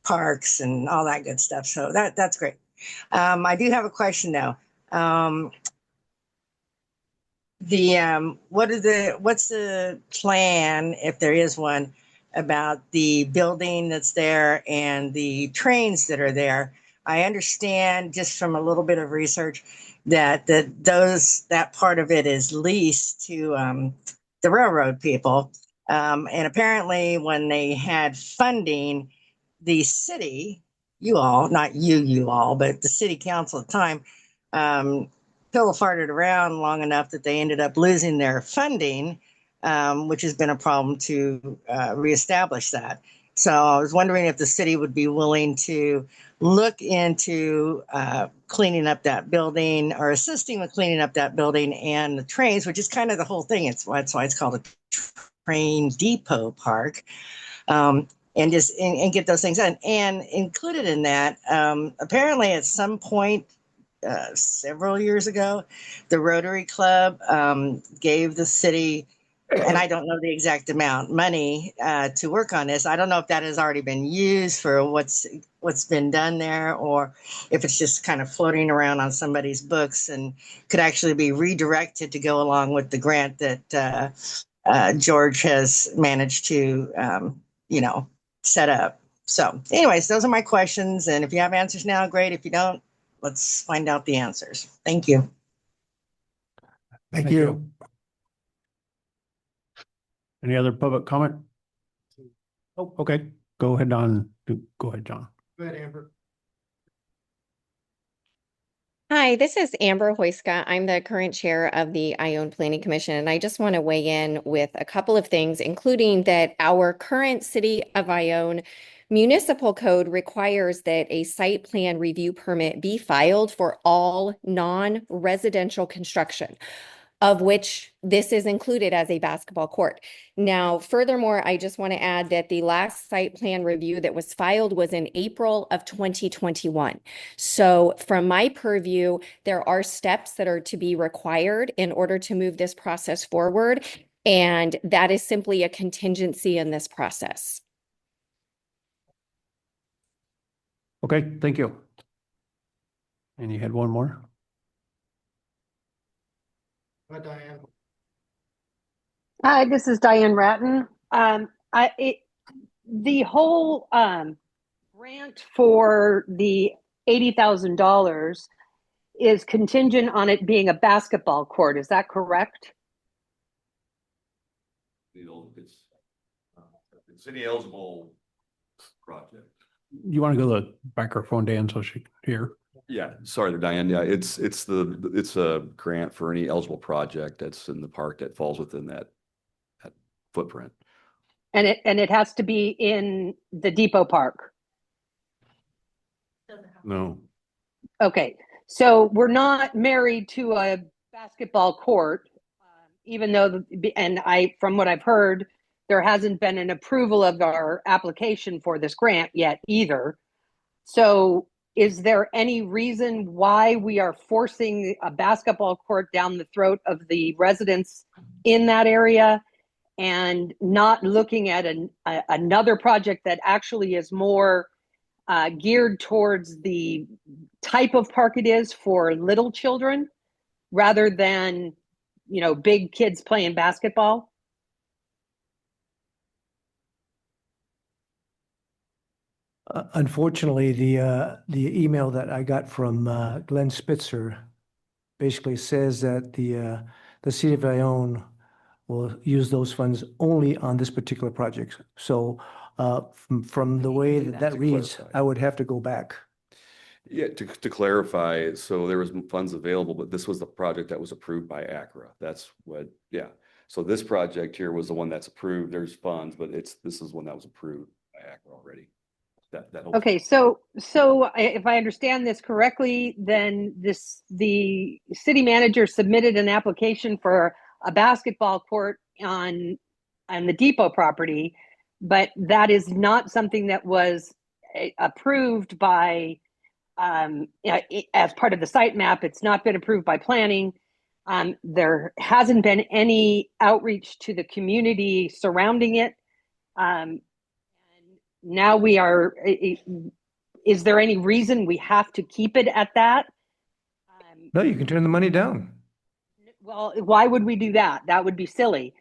parks and all that good stuff. So that's great. I do have a question though. What's the plan, if there is one, about the building that's there and the trains that are there? I understand just from a little bit of research that that part of it is leased to the railroad people. And apparently when they had funding, the city, you all, not you all, but the city council at the time, pillow-farted around long enough that they ended up losing their funding, which has been a problem to reestablish that. So I was wondering if the city would be willing to look into cleaning up that building or assisting with cleaning up that building and the trains, which is kind of the whole thing. That's why it's called a train depot park. And get those things done. And included in that, apparently at some point several years ago, the Rotary Club gave the city, and I don't know the exact amount, money to work on this. I don't know if that has already been used for what's been done there, or if it's just kind of floating around on somebody's books and could actually be redirected to go along with the grant that George has managed to, set up. So anyways, those are my questions. And if you have answers now, great. If you don't, let's find out the answers. Thank you. Thank you. Any other public comment? Oh, okay. Go ahead, John. Go ahead, John. Go ahead, Amber. Hi, this is Amber Hoyska. I'm the current chair of the Ione Planning Commission, and I just want to weigh in with a couple of things, including that our current City of Ione municipal code requires that a site plan review permit be filed for all non-residential construction, of which this is included as a basketball court. Now, furthermore, I just want to add that the last site plan review that was filed was in April of 2021. So from my purview, there are steps that are to be required in order to move this process forward. And that is simply a contingency in this process. Okay, thank you. And you had one more? Hi, Diane. Hi, this is Diane Ratton. The whole grant for the $80,000 is contingent on it being a basketball court. Is that correct? It's any eligible project. You want to go to the microphone, Dan, so she can hear? Yeah, sorry there, Diane. Yeah, it's a grant for any eligible project that's in the park that falls within that footprint. And it has to be in the depot park. No. Okay, so we're not married to a basketball court, even though, from what I've heard, there hasn't been an approval of our application for this grant yet either. So is there any reason why we are forcing a basketball court down the throat of the residents in that area and not looking at another project that actually is more geared towards the type of park it is for little children rather than, big kids playing basketball? Unfortunately, the email that I got from Glenn Spitzer basically says that the city of Ione will use those funds only on this particular project. So from the way that that reads, I would have to go back. Yeah, to clarify, so there was funds available, but this was the project that was approved by ACRA. That's what, yeah. So this project here was the one that's approved. There's funds, but this is one that was approved by ACRA already. Okay, so if I understand this correctly, then the city manager submitted an application for a basketball court on the depot property, but that is not something that was approved by as part of the site map. It's not been approved by planning. There hasn't been any outreach to the community surrounding it. Now we are, is there any reason we have to keep it at that? No, you can turn the money down. Well, why would we do that? That would be silly.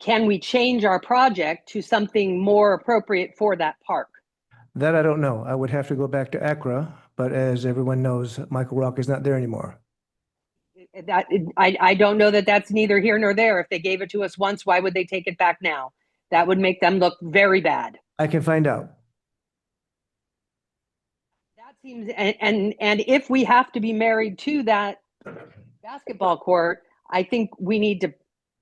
Can we change our project to something more appropriate for that park? That I don't know. I would have to go back to ACRA, but as everyone knows, Michael Rock is not there anymore. I don't know that that's neither here nor there. If they gave it to us once, why would they take it back now? That would make them look very bad. I can find out. That seems, and if we have to be married to that basketball court, I think we need to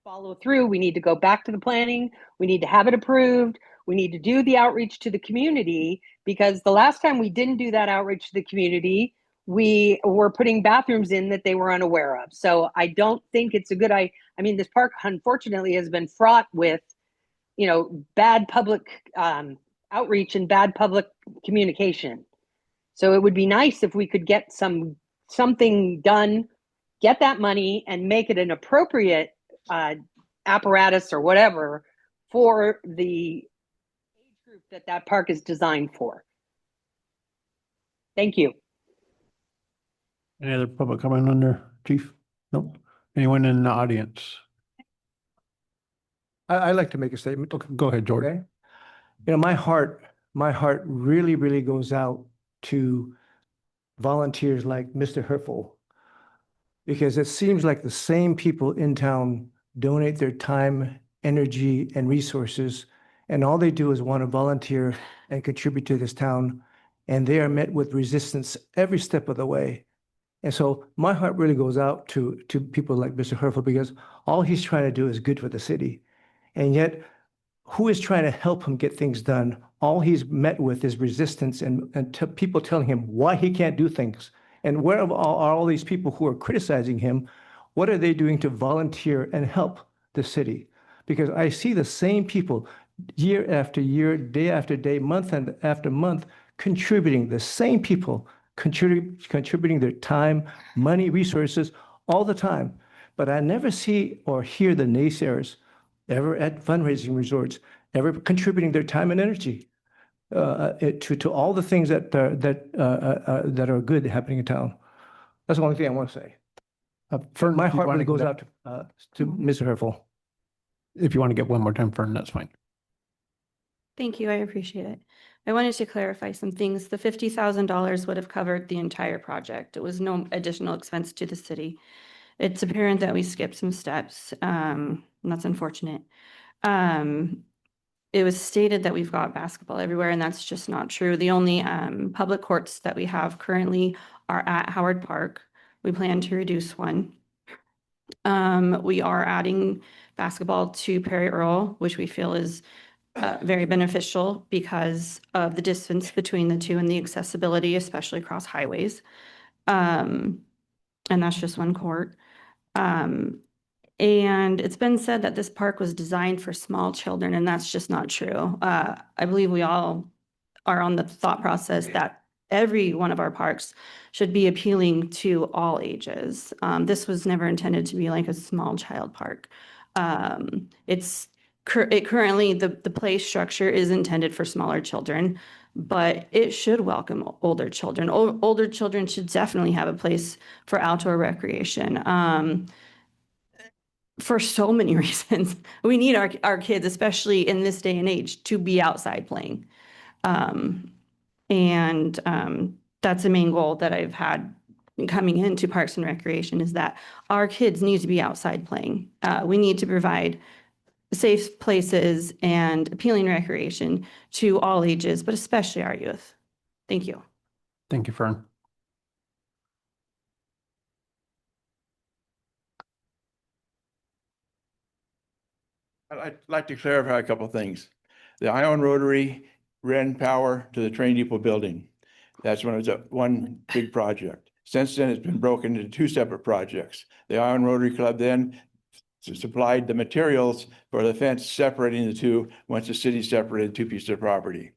follow through. We need to go back to the planning. We need to have it approved. We need to do the outreach to the community, because the last time we didn't do that outreach to the community, we were putting bathrooms in that they were unaware of. So I don't think it's a good idea. I mean, this park unfortunately has been fraught with, bad public outreach and bad public communication. So it would be nice if we could get something done, get that money and make it an appropriate apparatus or whatever for the age group that park is designed for. Thank you. Any other public comment on there, Chief? Nope. Anyone in the audience? I'd like to make a statement. Okay, go ahead, George. Okay. My heart really, really goes out to volunteers like Mr. Herfel, because it seems like the same people in town donate their time, energy, and resources, and all they do is want to volunteer and contribute to this town, and they are met with resistance every step of the way. And so my heart really goes out to people like Mr. Herfel, because all he's trying to do is good for the city. And yet, who is trying to help him get things done? All he's met with is resistance and people telling him why he can't do things. And where are all these people who are criticizing him? What are they doing to volunteer and help the city? Because I see the same people year after year, day after day, month after month, contributing, the same people contributing their time, money, resources all the time. But I never see or hear the naysayers ever at fundraising resorts, ever contributing their time and energy to all the things that are good happening in town. That's the only thing I want to say. My heart really goes out to Mr. Herfel. If you want to get one more time, Fern, that's fine. Thank you. I appreciate it. I wanted to clarify some things. The $50,000 would have covered the entire project. It was no additional expense to the city. It's apparent that we skipped some steps, and that's unfortunate. It was stated that we've got basketball everywhere, and that's just not true. The only public courts that we have currently are at Howard Park. We plan to reduce one. We are adding basketball to Perry Earl, which we feel is very beneficial because of the distance between the two and the accessibility, especially across highways. And that's just one court. And it's been said that this park was designed for small children, and that's just not true. I believe we all are on the thought process that every one of our parks should be appealing to all ages. This was never intended to be like a small child park. Currently, the play structure is intended for smaller children, but it should welcome older children. Older children should definitely have a place for outdoor recreation. For so many reasons. We need our kids, especially in this day and age, to be outside playing. And that's a main goal that I've had coming into Parks and Recreation is that our kids need to be outside playing. We need to provide safe places and appealing recreation to all ages, but especially our youth. Thank you. Thank you, Fern. I'd like to clarify a couple of things. The Ione Rotary ran power to the train depot building. That's when it was one big project. Since then, it's been broken into two separate projects. The Ione Rotary Club then supplied the materials for the fence separating the two once the city separated two pieces of property.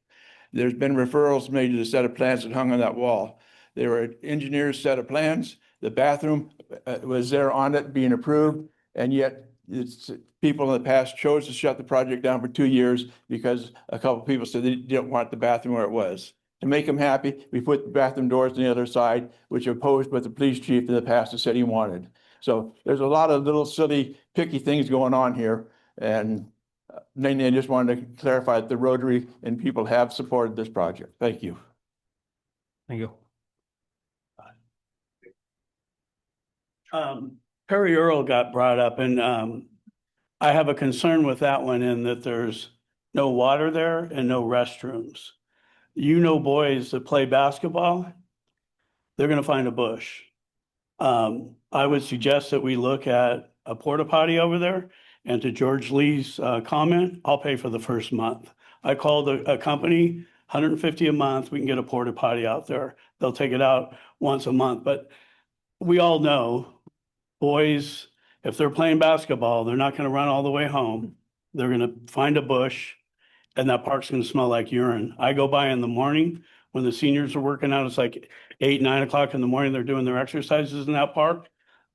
There's been referrals made to the set of plans that hung on that wall. They were an engineer's set of plans. The bathroom was there on it being approved, and yet people in the past chose to shut the project down for 2 years because a couple of people said they didn't want the bathroom where it was. To make them happy, we put the bathroom doors on the other side, which opposed what the police chief in the past has said he wanted. So there's a lot of little silly picky things going on here. And mainly I just wanted to clarify that the Rotary and people have supported this project. Thank you. Thank you. Perry Earl got brought up, and I have a concern with that one in that there's no water there and no restrooms. You know, boys that play basketball, they're going to find a bush. I would suggest that we look at a porta potty over there. And to George Lee's comment, I'll pay for the first month. I called a company, $150 a month. We can get a porta potty out there. They'll take it out once a month. But we all know boys, if they're playing basketball, they're not going to run all the way home. They're going to find a bush, and that park's going to smell like urine. I go by in the morning when the seniors are working out. It's like 8, 9 o'clock in the morning. They're doing their exercises in that park.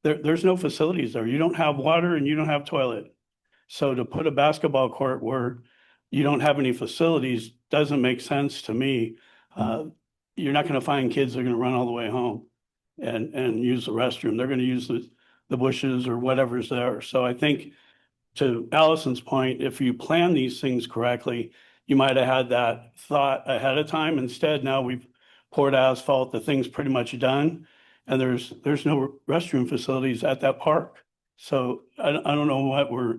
There's no facilities there. You don't have water and you don't have toilet. So to put a basketball court where you don't have any facilities doesn't make sense to me. You're not going to find kids that are going to run all the way home and use the restroom. They're going to use the bushes or whatever's there. So I think, to Allison's point, if you plan these things correctly, you might have had that thought ahead of time. Instead, now we've poured asphalt, the thing's pretty much done, and there's no restroom facilities at that park. So I don't know what we're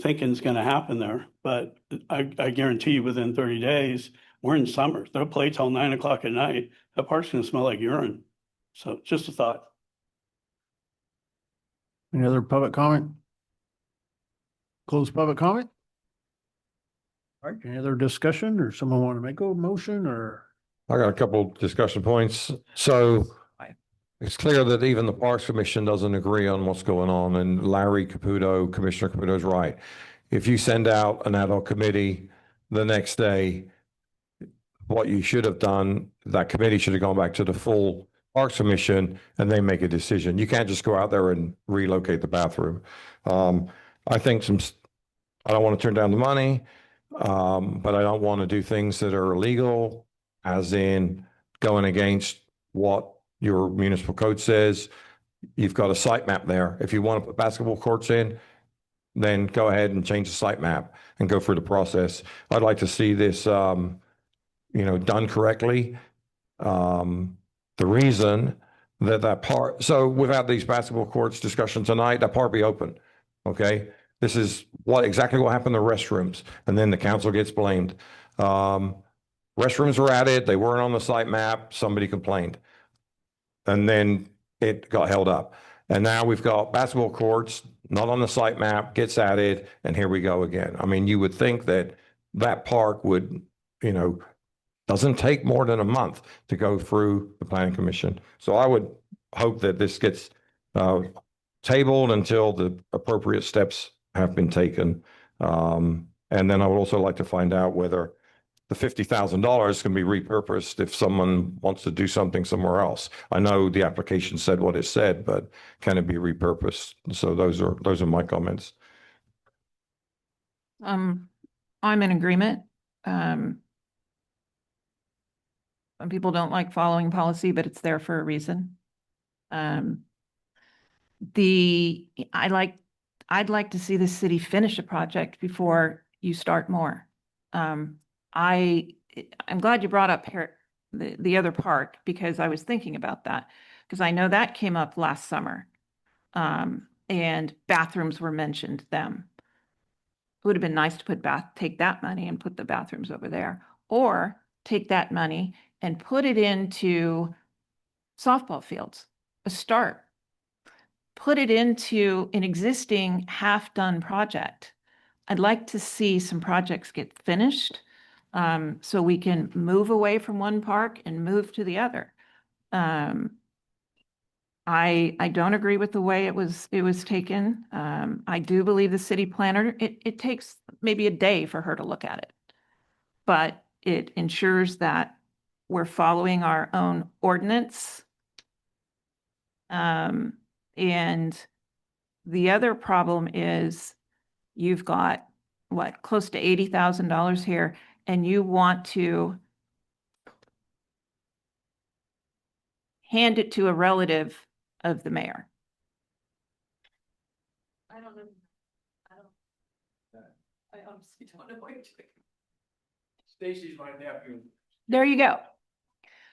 thinking is going to happen there, but I guarantee you within 30 days, we're in summer. They'll play till 9 o'clock at night. That park's going to smell like urine. So just a thought. Any other public comment? Close public comment? All right, any other discussion, or someone want to make a motion, or? I got a couple discussion points. So it's clear that even the Parks Commission doesn't agree on what's going on, and Larry Caputo, Commissioner Caputo is right. If you send out an ad hoc committee the next day, what you should have done, that committee should have gone back to the full Parks Commission and they make a decision. You can't just go out there and relocate the bathroom. I think I don't want to turn down the money, but I don't want to do things that are illegal, as in going against what your municipal code says. You've got a site map there. If you want to put basketball courts in, then go ahead and change the site map and go through the process. I'd like to see this, done correctly. The reason that part, so without these basketball courts discussion tonight, that part be open. Okay. This is exactly what happened to restrooms. And then the council gets blamed. Restrooms were added. They weren't on the site map. Somebody complained. And then it got held up. And now we've got basketball courts, not on the site map, gets added, and here we go again. I mean, you would think that park would, doesn't take more than a month to go through the planning commission. So I would hope that this gets tabled until the appropriate steps have been taken. And then I would also like to find out whether the $50,000 can be repurposed if someone wants to do something somewhere else. I know the application said what it said, but can it be repurposed? So those are my comments. I'm in agreement. Some people don't like following policy, but it's there for a reason. I'd like to see the city finish a project before you start more. I'm glad you brought up the other park, because I was thinking about that. because I know that came up last summer. And bathrooms were mentioned them. It would have been nice to take that money and put the bathrooms over there, or take that money and put it into softball fields, a start. Put it into an existing half-done project. I'd like to see some projects get finished, so we can move away from one park and move to the other. I don't agree with the way it was taken. I do believe the city planner, it takes maybe a day for her to look at it, but it ensures that we're following our own ordinance. And the other problem is you've got what, close to $80,000 here, and you want to hand it to a relative of the mayor. I don't know. I honestly don't know what you're doing. Stacy's my nephew. There you go.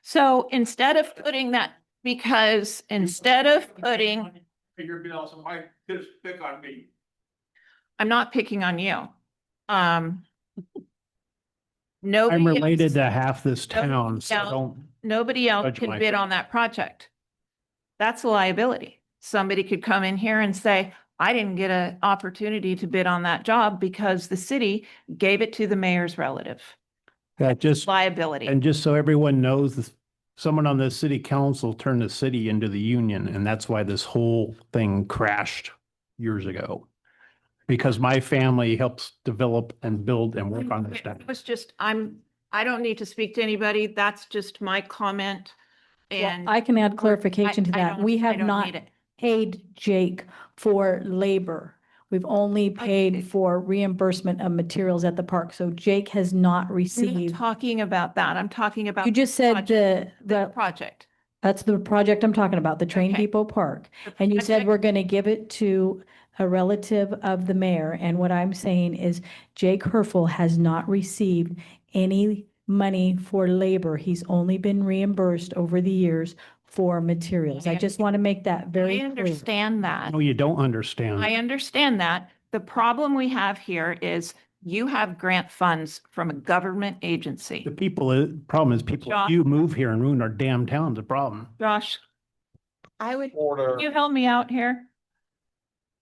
So instead of putting that, because instead of putting, Your bill, so why just pick on me? I'm not picking on you. I'm Nobody related else- to half this town, so else- don't. Nobody else judge can my bid friend. on that project. That's a liability. Somebody could come in here and say, I didn't get an opportunity to bid on that job because the city gave it to the mayor's relative. That just, Liability. and just so everyone knows, someone on the city council turned the city into the union, and that's why this whole thing crashed years ago. Because my family helps develop and build and work on this stuff. It was just, I don't need to speak to anybody. That's just my comment. Well, And I can add clarification to I that. don't- We I have don't not need it. paid Jake for labor. We've only paid for reimbursement of materials at the park. So Jake has not I'm not received. talking about that. I'm talking about. You just said the project. That's the project I'm talking about, the Train Okay. Depot Park. And you said we're going to give it to a relative of the mayor. And what I'm saying is Jake Herfel has not received any money for labor. He's only been reimbursed over the years for materials. I just want to make that very I clear. understand that. No, you don't understand. I understand that. The problem we have here is you have grant funds from a government agency. The problem is people, Josh. you move here and ruin our damn town's a problem. Josh, I would, can you help me out here?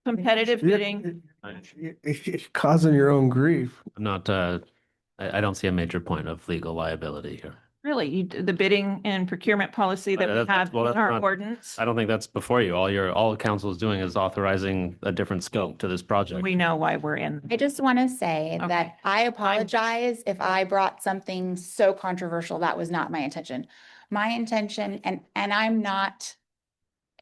Competitive bidding. You're causing your own grief. I'm not, I don't see a major point of legal liability here. Really, the bidding and procurement policy that we That's- have well, in that's our not- ordinance. I don't think that's before you. All council is doing is authorizing a different scope to this project. We know why we're in. I just want to say Okay. that I apologize if I brought something so controversial. That was not my intention. My intention, and I'm not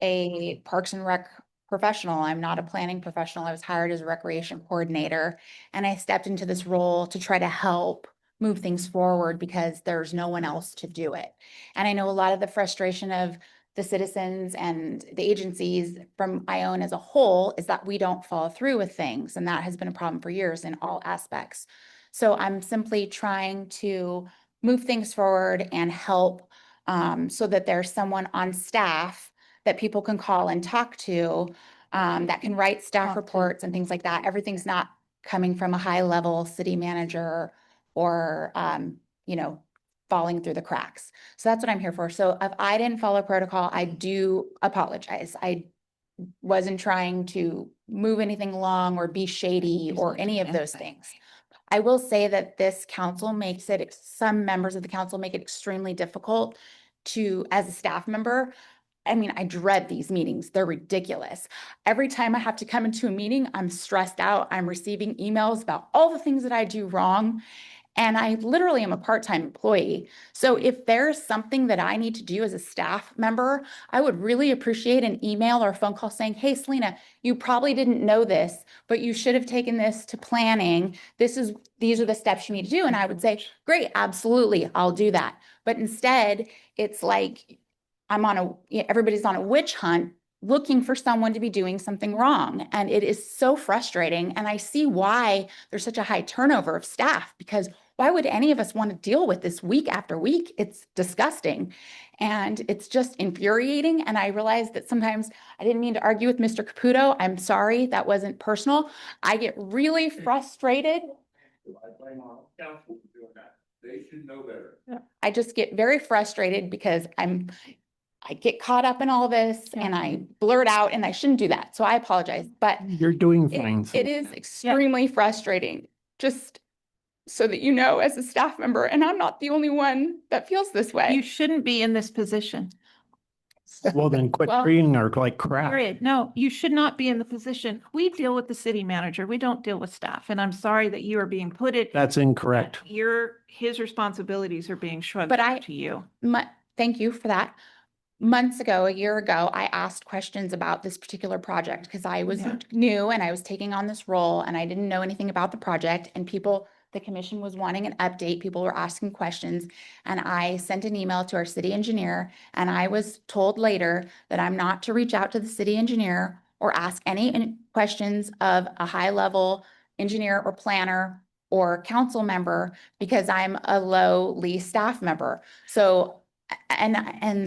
a Parks and Rec professional. I'm not a planning professional. I was hired as a recreation coordinator, and I stepped into this role to try to help move things forward because there's no one else to do it. And I know a lot of the frustration of the citizens and the agencies from Ione as a whole is that we don't follow through with things. And that has been a problem for years in all aspects. So I'm simply trying to move things forward and help so that there's someone on staff that people can call and talk to that can write staff reports and things like that. Everything's not coming from a high level city manager or, falling through the cracks. So that's what I'm here for. So if I didn't follow protocol, I do apologize. I wasn't trying to move anything along or be shady or any of those things. I will say that this council makes it, some members of the council make it extremely difficult to, as a staff member, I mean, I dread these meetings. They're ridiculous. Every time I have to come into a meeting, I'm stressed out. I'm receiving emails about all the things that I do wrong. And I literally am a part-time employee. So if there's something that I need to do as a staff member, I would really appreciate an email or a phone call saying, hey, Selena, you probably didn't know this, but you should have taken this to planning. These are the steps you need to do. And I would say, great, absolutely, I'll do that. But instead, it's like everybody's on a witch hunt looking for someone to be doing something wrong. And it is so frustrating. And I see why there's such a high turnover of staff, because why would any of us want to deal with this week after week? It's disgusting. And it's just infuriating. And I realized that sometimes I didn't mean to argue with Mr. Caputo. I'm sorry, that wasn't personal. I get really frustrated. They should know better. I just get very frustrated because I get caught up in all this and I blurt out, and I shouldn't do that. So I apologize, but You're doing fine. it is extremely frustrating, just so that you know, as a staff member, and I'm not the only one that feels this way. You shouldn't be in this position. Well, then quit Well, treating her like crap. Period. No, you should not be in the position. We deal with the city manager. We don't deal with staff. And I'm sorry that you are being put it. That's incorrect. His responsibilities are being shrugged But back to you. Thank you for that. Months ago, a year ago, I asked questions about this particular project because I was new and I was taking on this role and I didn't know anything about the project, and the commission was wanting an update. People were asking questions, and I sent an email to our city engineer, and I was told later that I'm not to reach out to the city engineer or ask any questions of a high level engineer or planner or council member because I'm a lowly staff member. So, and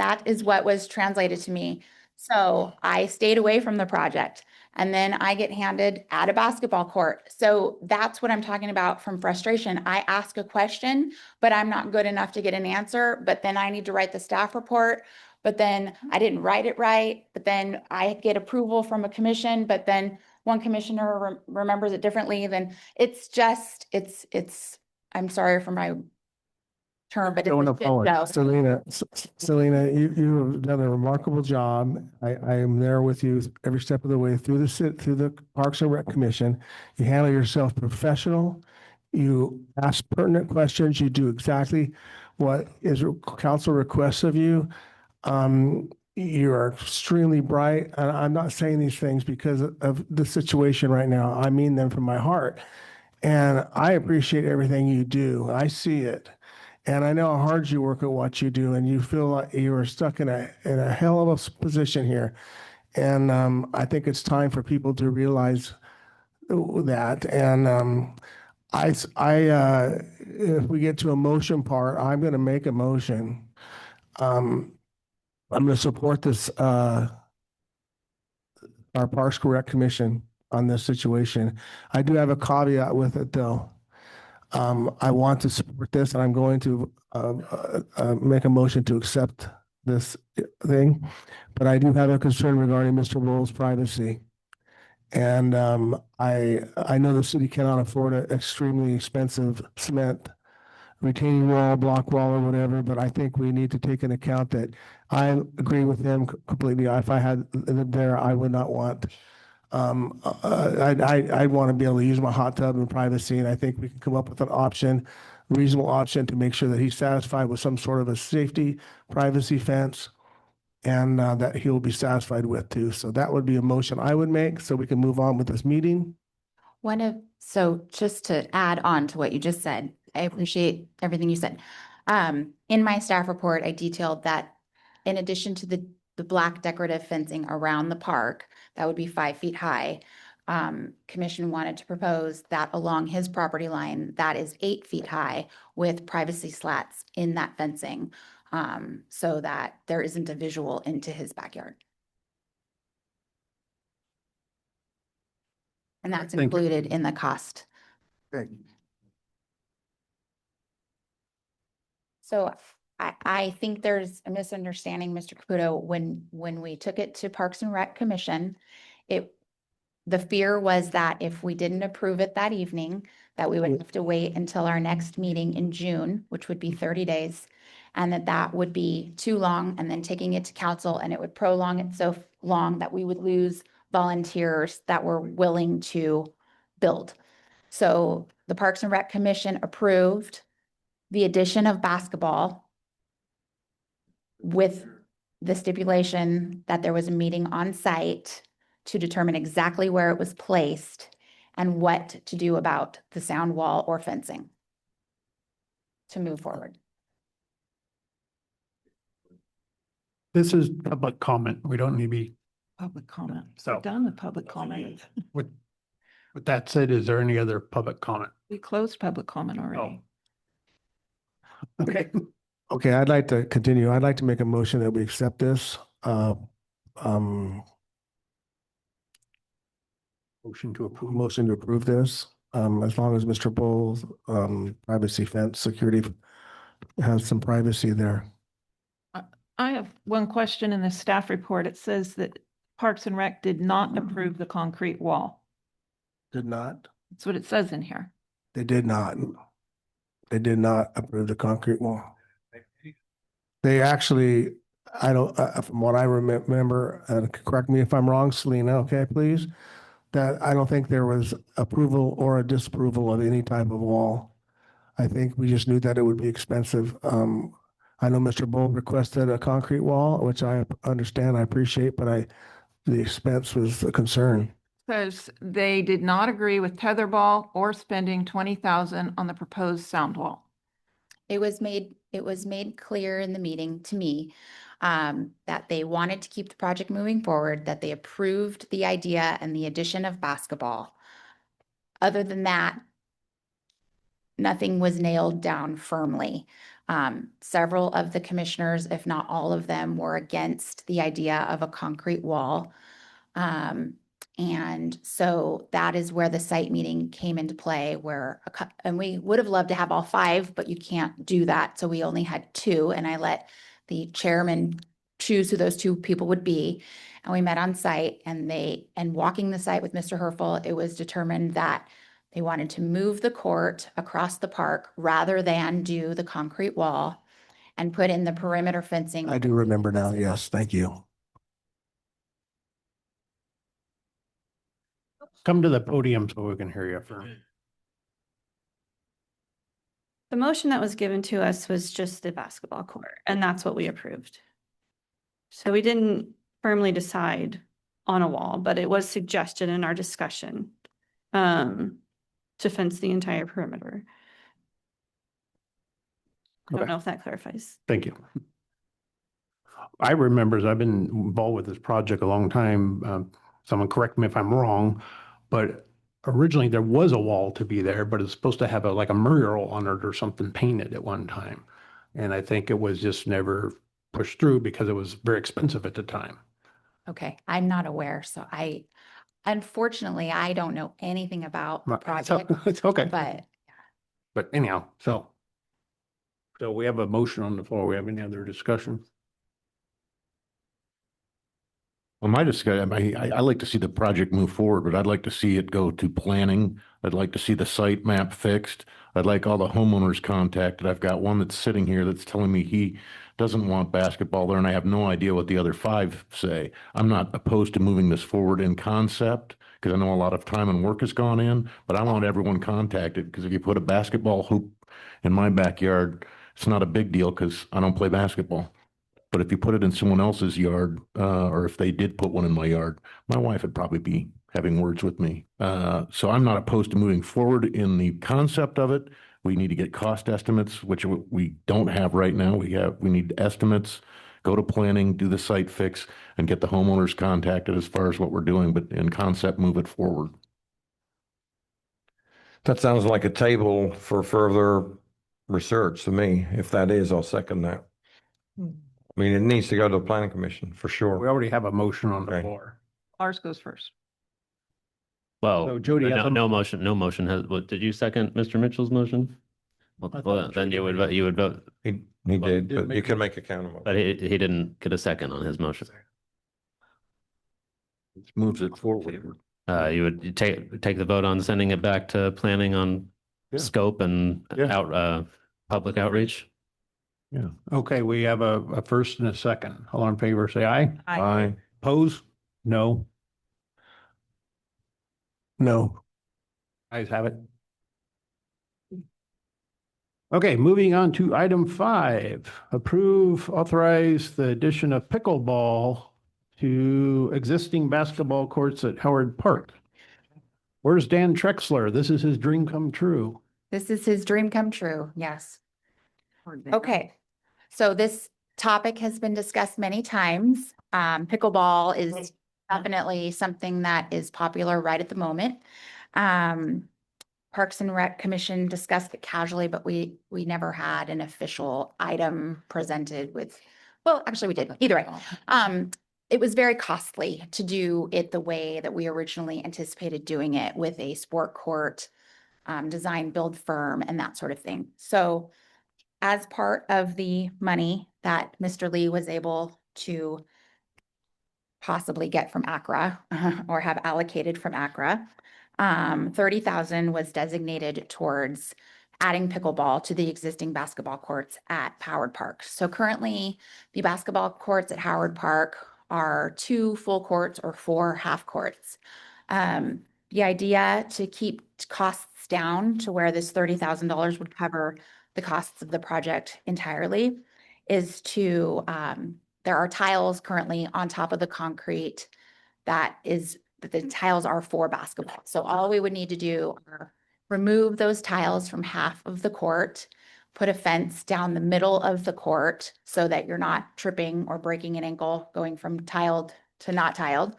that is what was translated to me. So I stayed away from the project, and then I get handed at a basketball court. So that's what I'm talking about from frustration. I ask a question, but I'm not good enough to get an answer. But then I need to write the staff report, but then I didn't write it right. But then I get approval from a commission, but then one commissioner remembers it differently. Then it's just, I'm sorry for my term, but it's Don't a shit apologize. show. Selena, you have done a remarkable job. I am there with you every step of the way through the Parks and Rec Commission. You handle yourself professional. You ask pertinent questions. You do exactly what council requests of you. You are extremely bright. And I'm not saying these things because of the situation right now. I mean them from my heart. And I appreciate everything you do. I see it. And I know how hard you work at what you do, and you feel like you are stuck in a hell of a position here. And I think it's time for people to realize that. And if we get to a motion part, I'm going to make a motion. I'm going to support this, our Parks and Rec Commission on this situation. I do have a caveat with it, though. I want to support this, and I'm going to make a motion to accept this thing. But I do have a concern regarding Mr. Lowell's privacy. And I know the city cannot afford an extremely expensive cement retaining wall, block wall, or whatever, but I think we need to take into account that I agree with him completely. If I had lived there, I would not want I'd want to be able to use my hot tub in privacy, and I think we can come up with an option, reasonable option, to make sure that he's satisfied with some sort of a safety privacy fence, and that he'll be satisfied with too. So that would be a motion I would make, so we can move on with this meeting. So just to add on to what you just said, I appreciate everything you said. In my staff report, I detailed that in addition to the black decorative fencing around the park, that would be 5 feet high. Commission wanted to propose that along his property line, that is 8 feet high with privacy slats in that fencing, so that there isn't a visual into his backyard. And that's included in the cost. So I think there's a misunderstanding, Mr. Caputo. When we took it to Parks and Rec Commission, the fear was that if we didn't approve it that evening, that we would have to wait until our next meeting in June, which would be 30 days, and that would be too long, and then taking it to council, and it would prolong it so long that we would lose volunteers that were willing to build. So the Parks and Rec Commission approved the addition of basketball with the stipulation that there was a meeting on site to determine exactly where it was placed and what to do about the sound wall or fencing to move forward. This is public comment. We don't need to be. Public comment. So- We're done with public comment. With that said, is there any other public comment? We closed public comment already. Okay. Okay, I'd like to continue. I'd like to make a motion that we accept this. Um, Motion to approve. motion to approve this, as long as Mr. Bowles, privacy fence security has some privacy there. I have one question in the staff report. It says that Parks and Rec did not approve the concrete wall. Did not? That's what it says in here. They did not. They did not approve the concrete wall. They actually, I don't, from what I remember, correct me if I'm wrong, Selena, okay, please? That I don't think there was approval or a disapproval of any type of wall. I think we just knew that it would be expensive. I know Mr. Bull requested a concrete wall, which I understand, I appreciate, but the expense was a concern. Says they did not agree with tetherball or spending 20,000 on the proposed sound wall. It was made clear in the meeting to me that they wanted to keep the project moving forward, that they approved the idea and the addition of basketball. Other than that, nothing was nailed down firmly. Several of the commissioners, if not all of them, were against the idea of a concrete wall. And so that is where the site meeting came into play, and we would have loved to have all 5, but you can't do that. So we only had 2, and I let the chairman choose who those 2 people would be. And we met on site, and walking the site with Mr. Herfel, it was determined that they wanted to move the court across the park rather than do the concrete wall and put in the perimeter fencing. I do remember now, yes, thank you. Come to the podium so we can hear you. The motion that was given to us was just the basketball court, and that's what we approved. So we didn't firmly decide on a wall, but it was suggested in our discussion to fence the entire perimeter. I don't Okay. know if that clarifies. Thank you. I remember, as I've been involved with this project a long time, someone correct me if I'm wrong, but originally there was a wall to be there, but it's supposed to have like a mural on it or something painted at one time. And I think it was just never pushed through because it was very expensive at the time. Okay, I'm not aware, so unfortunately, I don't know anything about the project, It's okay. but Anyhow, so we have a motion on the floor. We have any other discussion? Well, my discussion, I like to see the project move forward, but I'd like to see it go to planning. I'd like to see the site map fixed. I'd like all the homeowners contacted. I've got one that's sitting here that's telling me he doesn't want basketball there, and I have no idea what the other 5 say. I'm not opposed to moving this forward in concept, because I know a lot of time and work has gone in, but I want everyone contacted, because if you put a basketball hoop in my backyard, it's not a big deal because I don't play basketball. But if you put it in someone else's yard, or if they did put one in my yard, my wife would probably be having words with me. So I'm not opposed to moving forward in the concept of it. We need to get cost estimates, which we don't have right now. We need estimates, go to planning, do the site fix, and get the homeowners contacted as far as what we're doing, but in concept, move it forward. That sounds like a table for further research to me. If that is, I'll second that. I mean, it needs to go to the planning commission for sure. We already have a motion on the floor. Ours goes first. Well, So Jody has no motion has, what, did you second Mr. Mitchell's motion? Well, then you would vote. He did, but you can make a counter motion. But he didn't get a second on his motion. It moves it forward. You would take the vote on sending it back to planning on scope and public outreach? Yeah. Okay, we have a first and a second. All in favor, say aye. Aye. Oppose? No. No. Ayes have it. Okay, moving on to item 5, authorize the addition of pickleball to existing basketball courts at Howard Park. Where's Dan Trexler? This is his dream come true. this is his dream come true. Yes. Okay, so this topic has been discussed many times. Pickleball is definitely something that is popular right at the moment. Parks and Rec Commission discussed it casually, but we never had an official item presented with, well, actually we did, either way. It was very costly to do it the way that we originally anticipated doing it with a sport court, design build firm and that sort of thing. So as part of the money that Mr. Lee was able to possibly get from ACRA or have allocated from ACRA, 30,000 was designated towards adding pickleball to the existing basketball courts at Howard Park. So currently the basketball courts at Howard Park are 2 full courts or 4 half courts. The idea to keep costs down to where this $30,000 would cover the costs of the project entirely is to, there are tiles currently on top of the concrete the tiles are for basketball. So all we would need to do are remove those tiles from half of the court, put a fence down the middle of the court so that you're not tripping or breaking an ankle going from tiled to not tiled.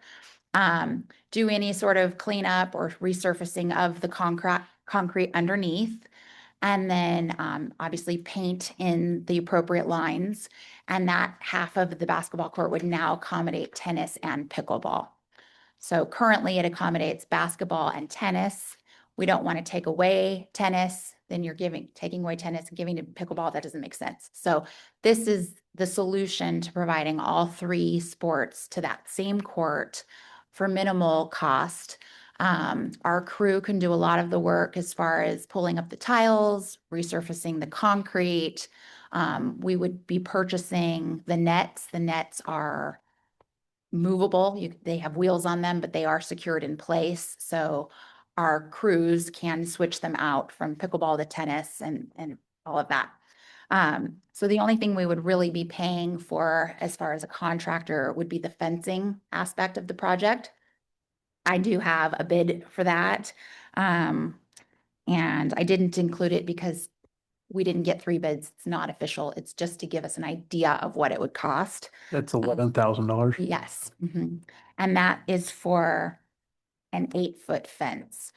Do any sort of cleanup or resurfacing of the concrete underneath. And then obviously paint in the appropriate lines. And that half of the basketball court would now accommodate tennis and pickleball. So currently it accommodates basketball and tennis. We don't want to take away tennis, then you're taking away tennis and giving to pickleball. That doesn't make sense. So this is the solution to providing all 3 sports to that same court for minimal cost. Our crew can do a lot of the work as far as pulling up the tiles, resurfacing the concrete. We would be purchasing the nets. The nets are movable. They have wheels on them, but they are secured in place. So our crews can switch them out from pickleball to tennis and all of that. So the only thing we would really be paying for as far as a contractor would be the fencing aspect of the project. I do have a bid for that. And I didn't include it because we didn't get 3 bids. It's not official. It's just to give us an idea of what it would cost. That's $11,000. Yes. And that is for an 8-foot fence.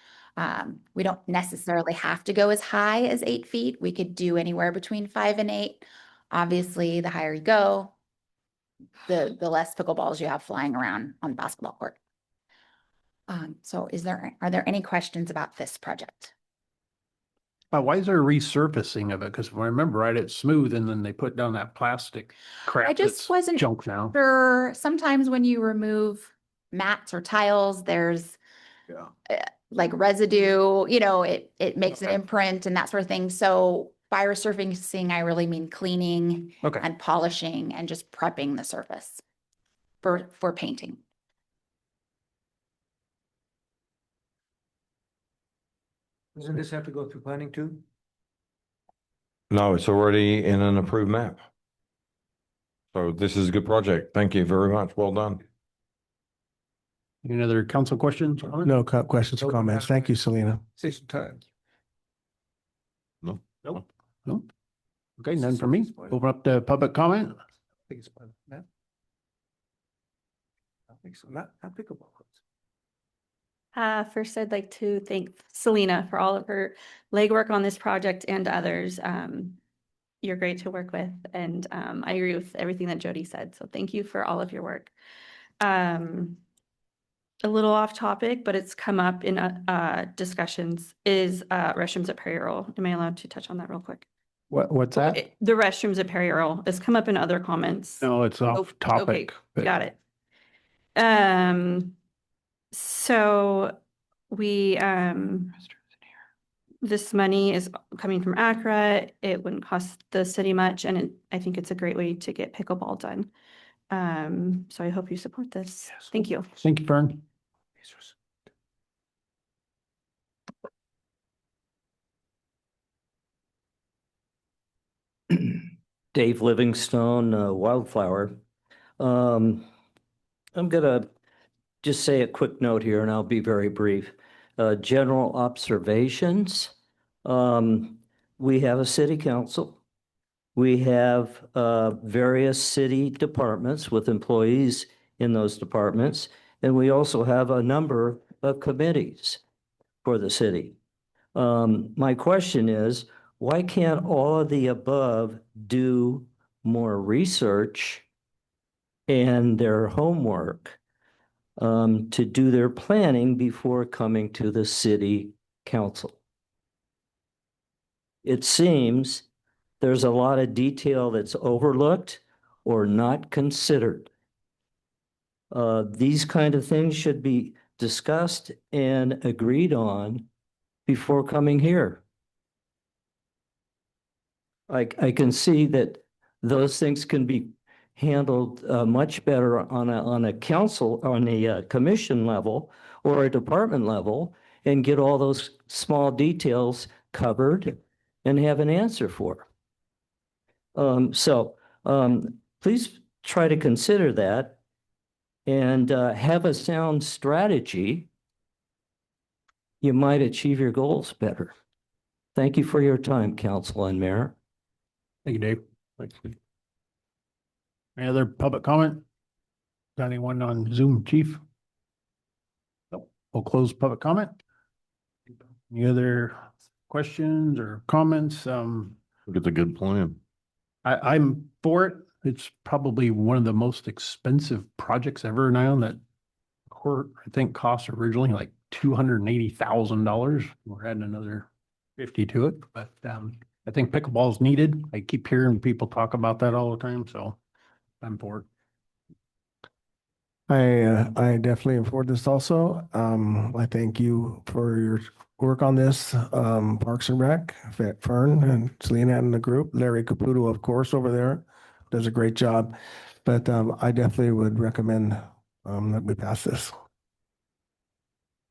We don't necessarily have to go as high as 8 feet. We could do anywhere between 5 and 8. Obviously, the higher you go, the less pickleballs you have flying around on the basketball court. So are there any questions about this project? Why is there resurfacing of it? Because if I remember right, it's smooth and then they put down that plastic crap. I just that's wasn't junk now. sure. Sometimes when you remove mats or tiles, there's like residue, it makes an imprint and that sort of thing. So by resurfacing, I really mean cleaning and polishing and just prepping the surface for painting. Doesn't this have to go through planning too? No, it's already in an approved map. So this is a good project. Thank you very much. Well done. Any other council questions? No questions or comments. Thank you, Selena. Save some time. No. Nope. Okay, none for me. Open up the public comment. I think it's fine. I think so. Not pickleball courts. First, I'd like to thank Selena for all of her legwork on this project and others. You're great to work with, and I agree with everything that Jody said. So thank you for all of your work. A little off topic, but it's come up in discussions, is restrooms at Perry Earl. Am I allowed to touch on that real quick? What's that? The restrooms at Perry Earl has come up in other comments. No, it's off topic. Okay, got it. So we, this money is coming from ACRA. It wouldn't cost the city much, and I think it's a great way to get pickleball done. So I hope you support this. Thank you. Thank you, Fern. Dave Livingstone, Wildflower. I'm gonna just say a quick note here, and I'll be very brief. General observations. We have a city council. We have various city departments with employees in those departments. And we also have a number of committees for the city. My question is, why can't all of the above do more research and their homework to do their planning before coming to the city council? It seems there's a lot of detail that's overlooked or not considered. These kind of things should be discussed and agreed on before coming here. I can see that those things can be handled much better on a council, on a commission level or a department level, and get all those small details covered and have an answer for. Please try to consider that and have a sound strategy. You might achieve your goals better. Thank you for your time, council and mayor. Thank you, Dave. Thanks. Any other public comment? Got anyone on Zoom, chief? Nope. We'll close public comment. Any other questions or comments? I think it's a good plan. I'm for it. It's probably one of the most expensive projects ever now that court, I think, cost originally like $280,000. We're adding another 50 to it, but I think pickleball is needed. I keep hearing people talk about that all the time, so I'm for it. I definitely am for this also. I thank you for your work on this, Parks and Rec, Fern and Selena and the group. Larry Caputo, of course, over there does a great job. But I definitely would recommend that we pass this.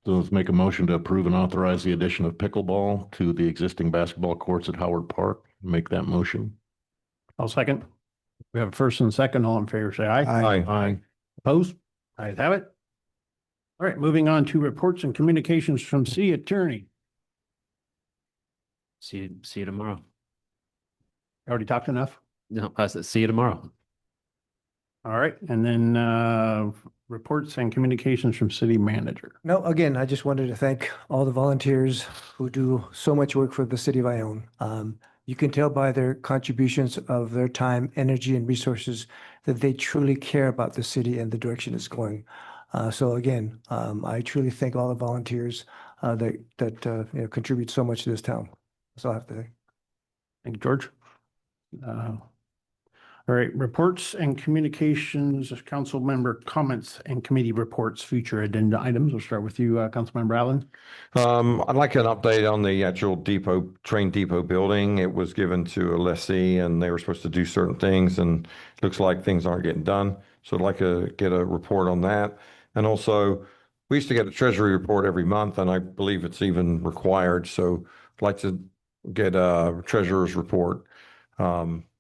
So let's make a motion to approve and authorize the addition of pickleball to the existing basketball courts at Howard Park. Make that motion. I'll second. We have a first and second. All in favor, say aye. Aye. Aye. Opposed? Ayes have it. All right, moving on to reports and communications from city attorney. See you tomorrow. Already talked enough? No, I said, see you tomorrow. All right, and then reports and communications from city manager. No, again, I just wanted to thank all the volunteers who do so much work for the city of Ione. You can tell by their contributions of their time, energy, and resources that they truly care about the city and the direction it's going. So again, I truly thank all the volunteers that contribute so much to this town. That's all I have to say. Thank you, George. All right, reports and communications, council member comments and committee reports, future agenda items. We'll start with you, Councilmember Allen. I'd like an update on the actual train depot building. It was given to a lessee and they were supposed to do certain things and it looks like things aren't getting done. So I'd like to get a report on that. And also, we used to get a treasury report every month and I believe it's even required. So I'd like to get a treasurer's report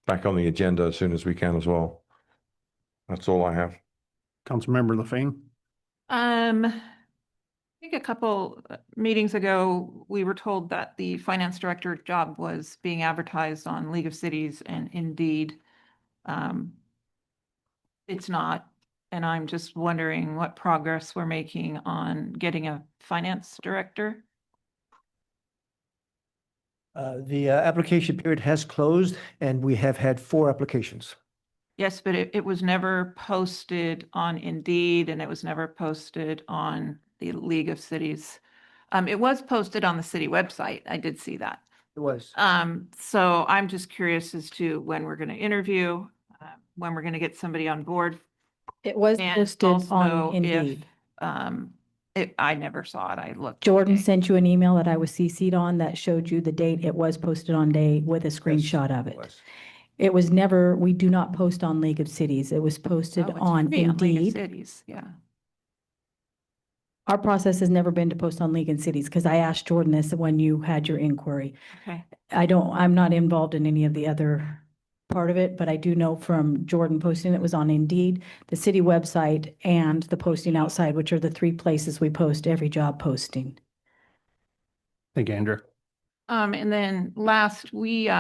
back on the agenda as soon as we can as well. That's all I have. Councilmember LaFane. I think a couple meetings ago, we were told that the finance director job was being advertised on League of Cities and Indeed. It's not, and I'm just wondering what progress we're making on getting a finance director. The application period has closed and we have had 4 applications. Yes, but it was never posted on Indeed and it was never posted on the League of Cities. It was posted on the city website. I did see that. It was. So I'm just curious as to when we're going to interview, when we're going to get somebody on board. It was And posted also on if, Indeed. I never saw it. I looked. Jordan today. sent you an email that I was CC'd on that showed you the date. It was posted on day with a screenshot of it. It was never, we do not post on League of Cities. It was posted Oh, it's on free on League of Indeed. Cities, yeah. Our process has never been to post on League and Cities because I asked Jordan this when you had your inquiry. Okay. I'm not involved in any of the other part of it, but I do know from Jordan posting it was on Indeed, the city website, and the posting outside, which are the 3 places we post every job posting. Thank you, Andrew. And then last, we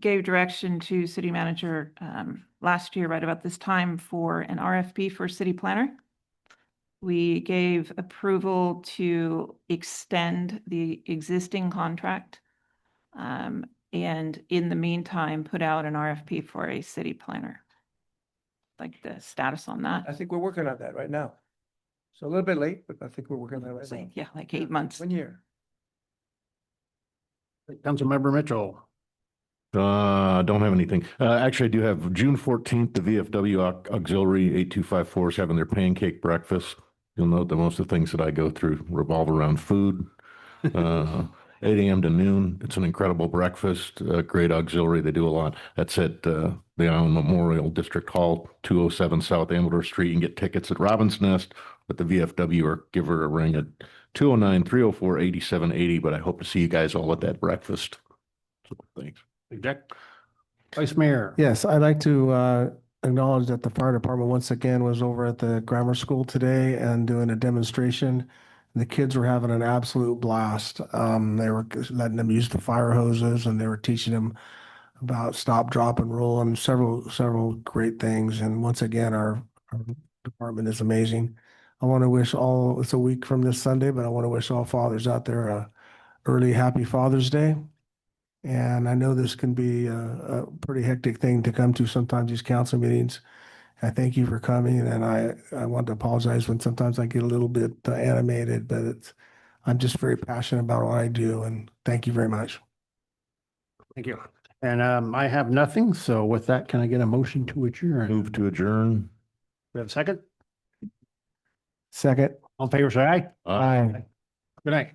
gave direction to city manager last year, right about this time, for an RFP for city planner. We gave approval to extend the existing contract. And in the meantime, put out an RFP for a city planner. Like the status on that. I think we're working on that right now. So a little bit late, but I think we're working on that right now. Yeah, like 8 months. 1 year. Councilmember Mitchell. Don't have anything. Actually, I do have June 14th, the VFW Auxiliary 8254 is having their pancake breakfast. You'll note that most of the things that I go through revolve around food. 8 a.m. to noon. It's an incredible breakfast, great auxiliary. They do a lot. That's at the Island Memorial District Hall, 207 South Amador Street. You can get tickets at Robin's Nest, but the VFW or give her a ring at 209-304-8780. But I hope to see you guys all at that breakfast. So, thanks. Jack. Vice Mayor. Yes, I'd like to acknowledge that the fire department once again was over at the grammar school today and doing a demonstration. The kids were having an absolute blast. They were letting them use the fire hoses and they were teaching them about stop, drop, and roll and several great things. And once again, our department is amazing. I want to wish it's a week from this Sunday, but I want to wish all fathers out there a early happy Father's Day. And I know this can be a pretty hectic thing to come to sometimes, these council meetings. I thank you for coming, and I want to apologize when sometimes I get a little bit animated, but I'm just very passionate about what I do, and thank you very much. Thank you. And I have nothing, so with that, can I get a motion to adjourn? Move to adjourn. We have a second? Second. All in favor, say aye. Aye. Good night. Night.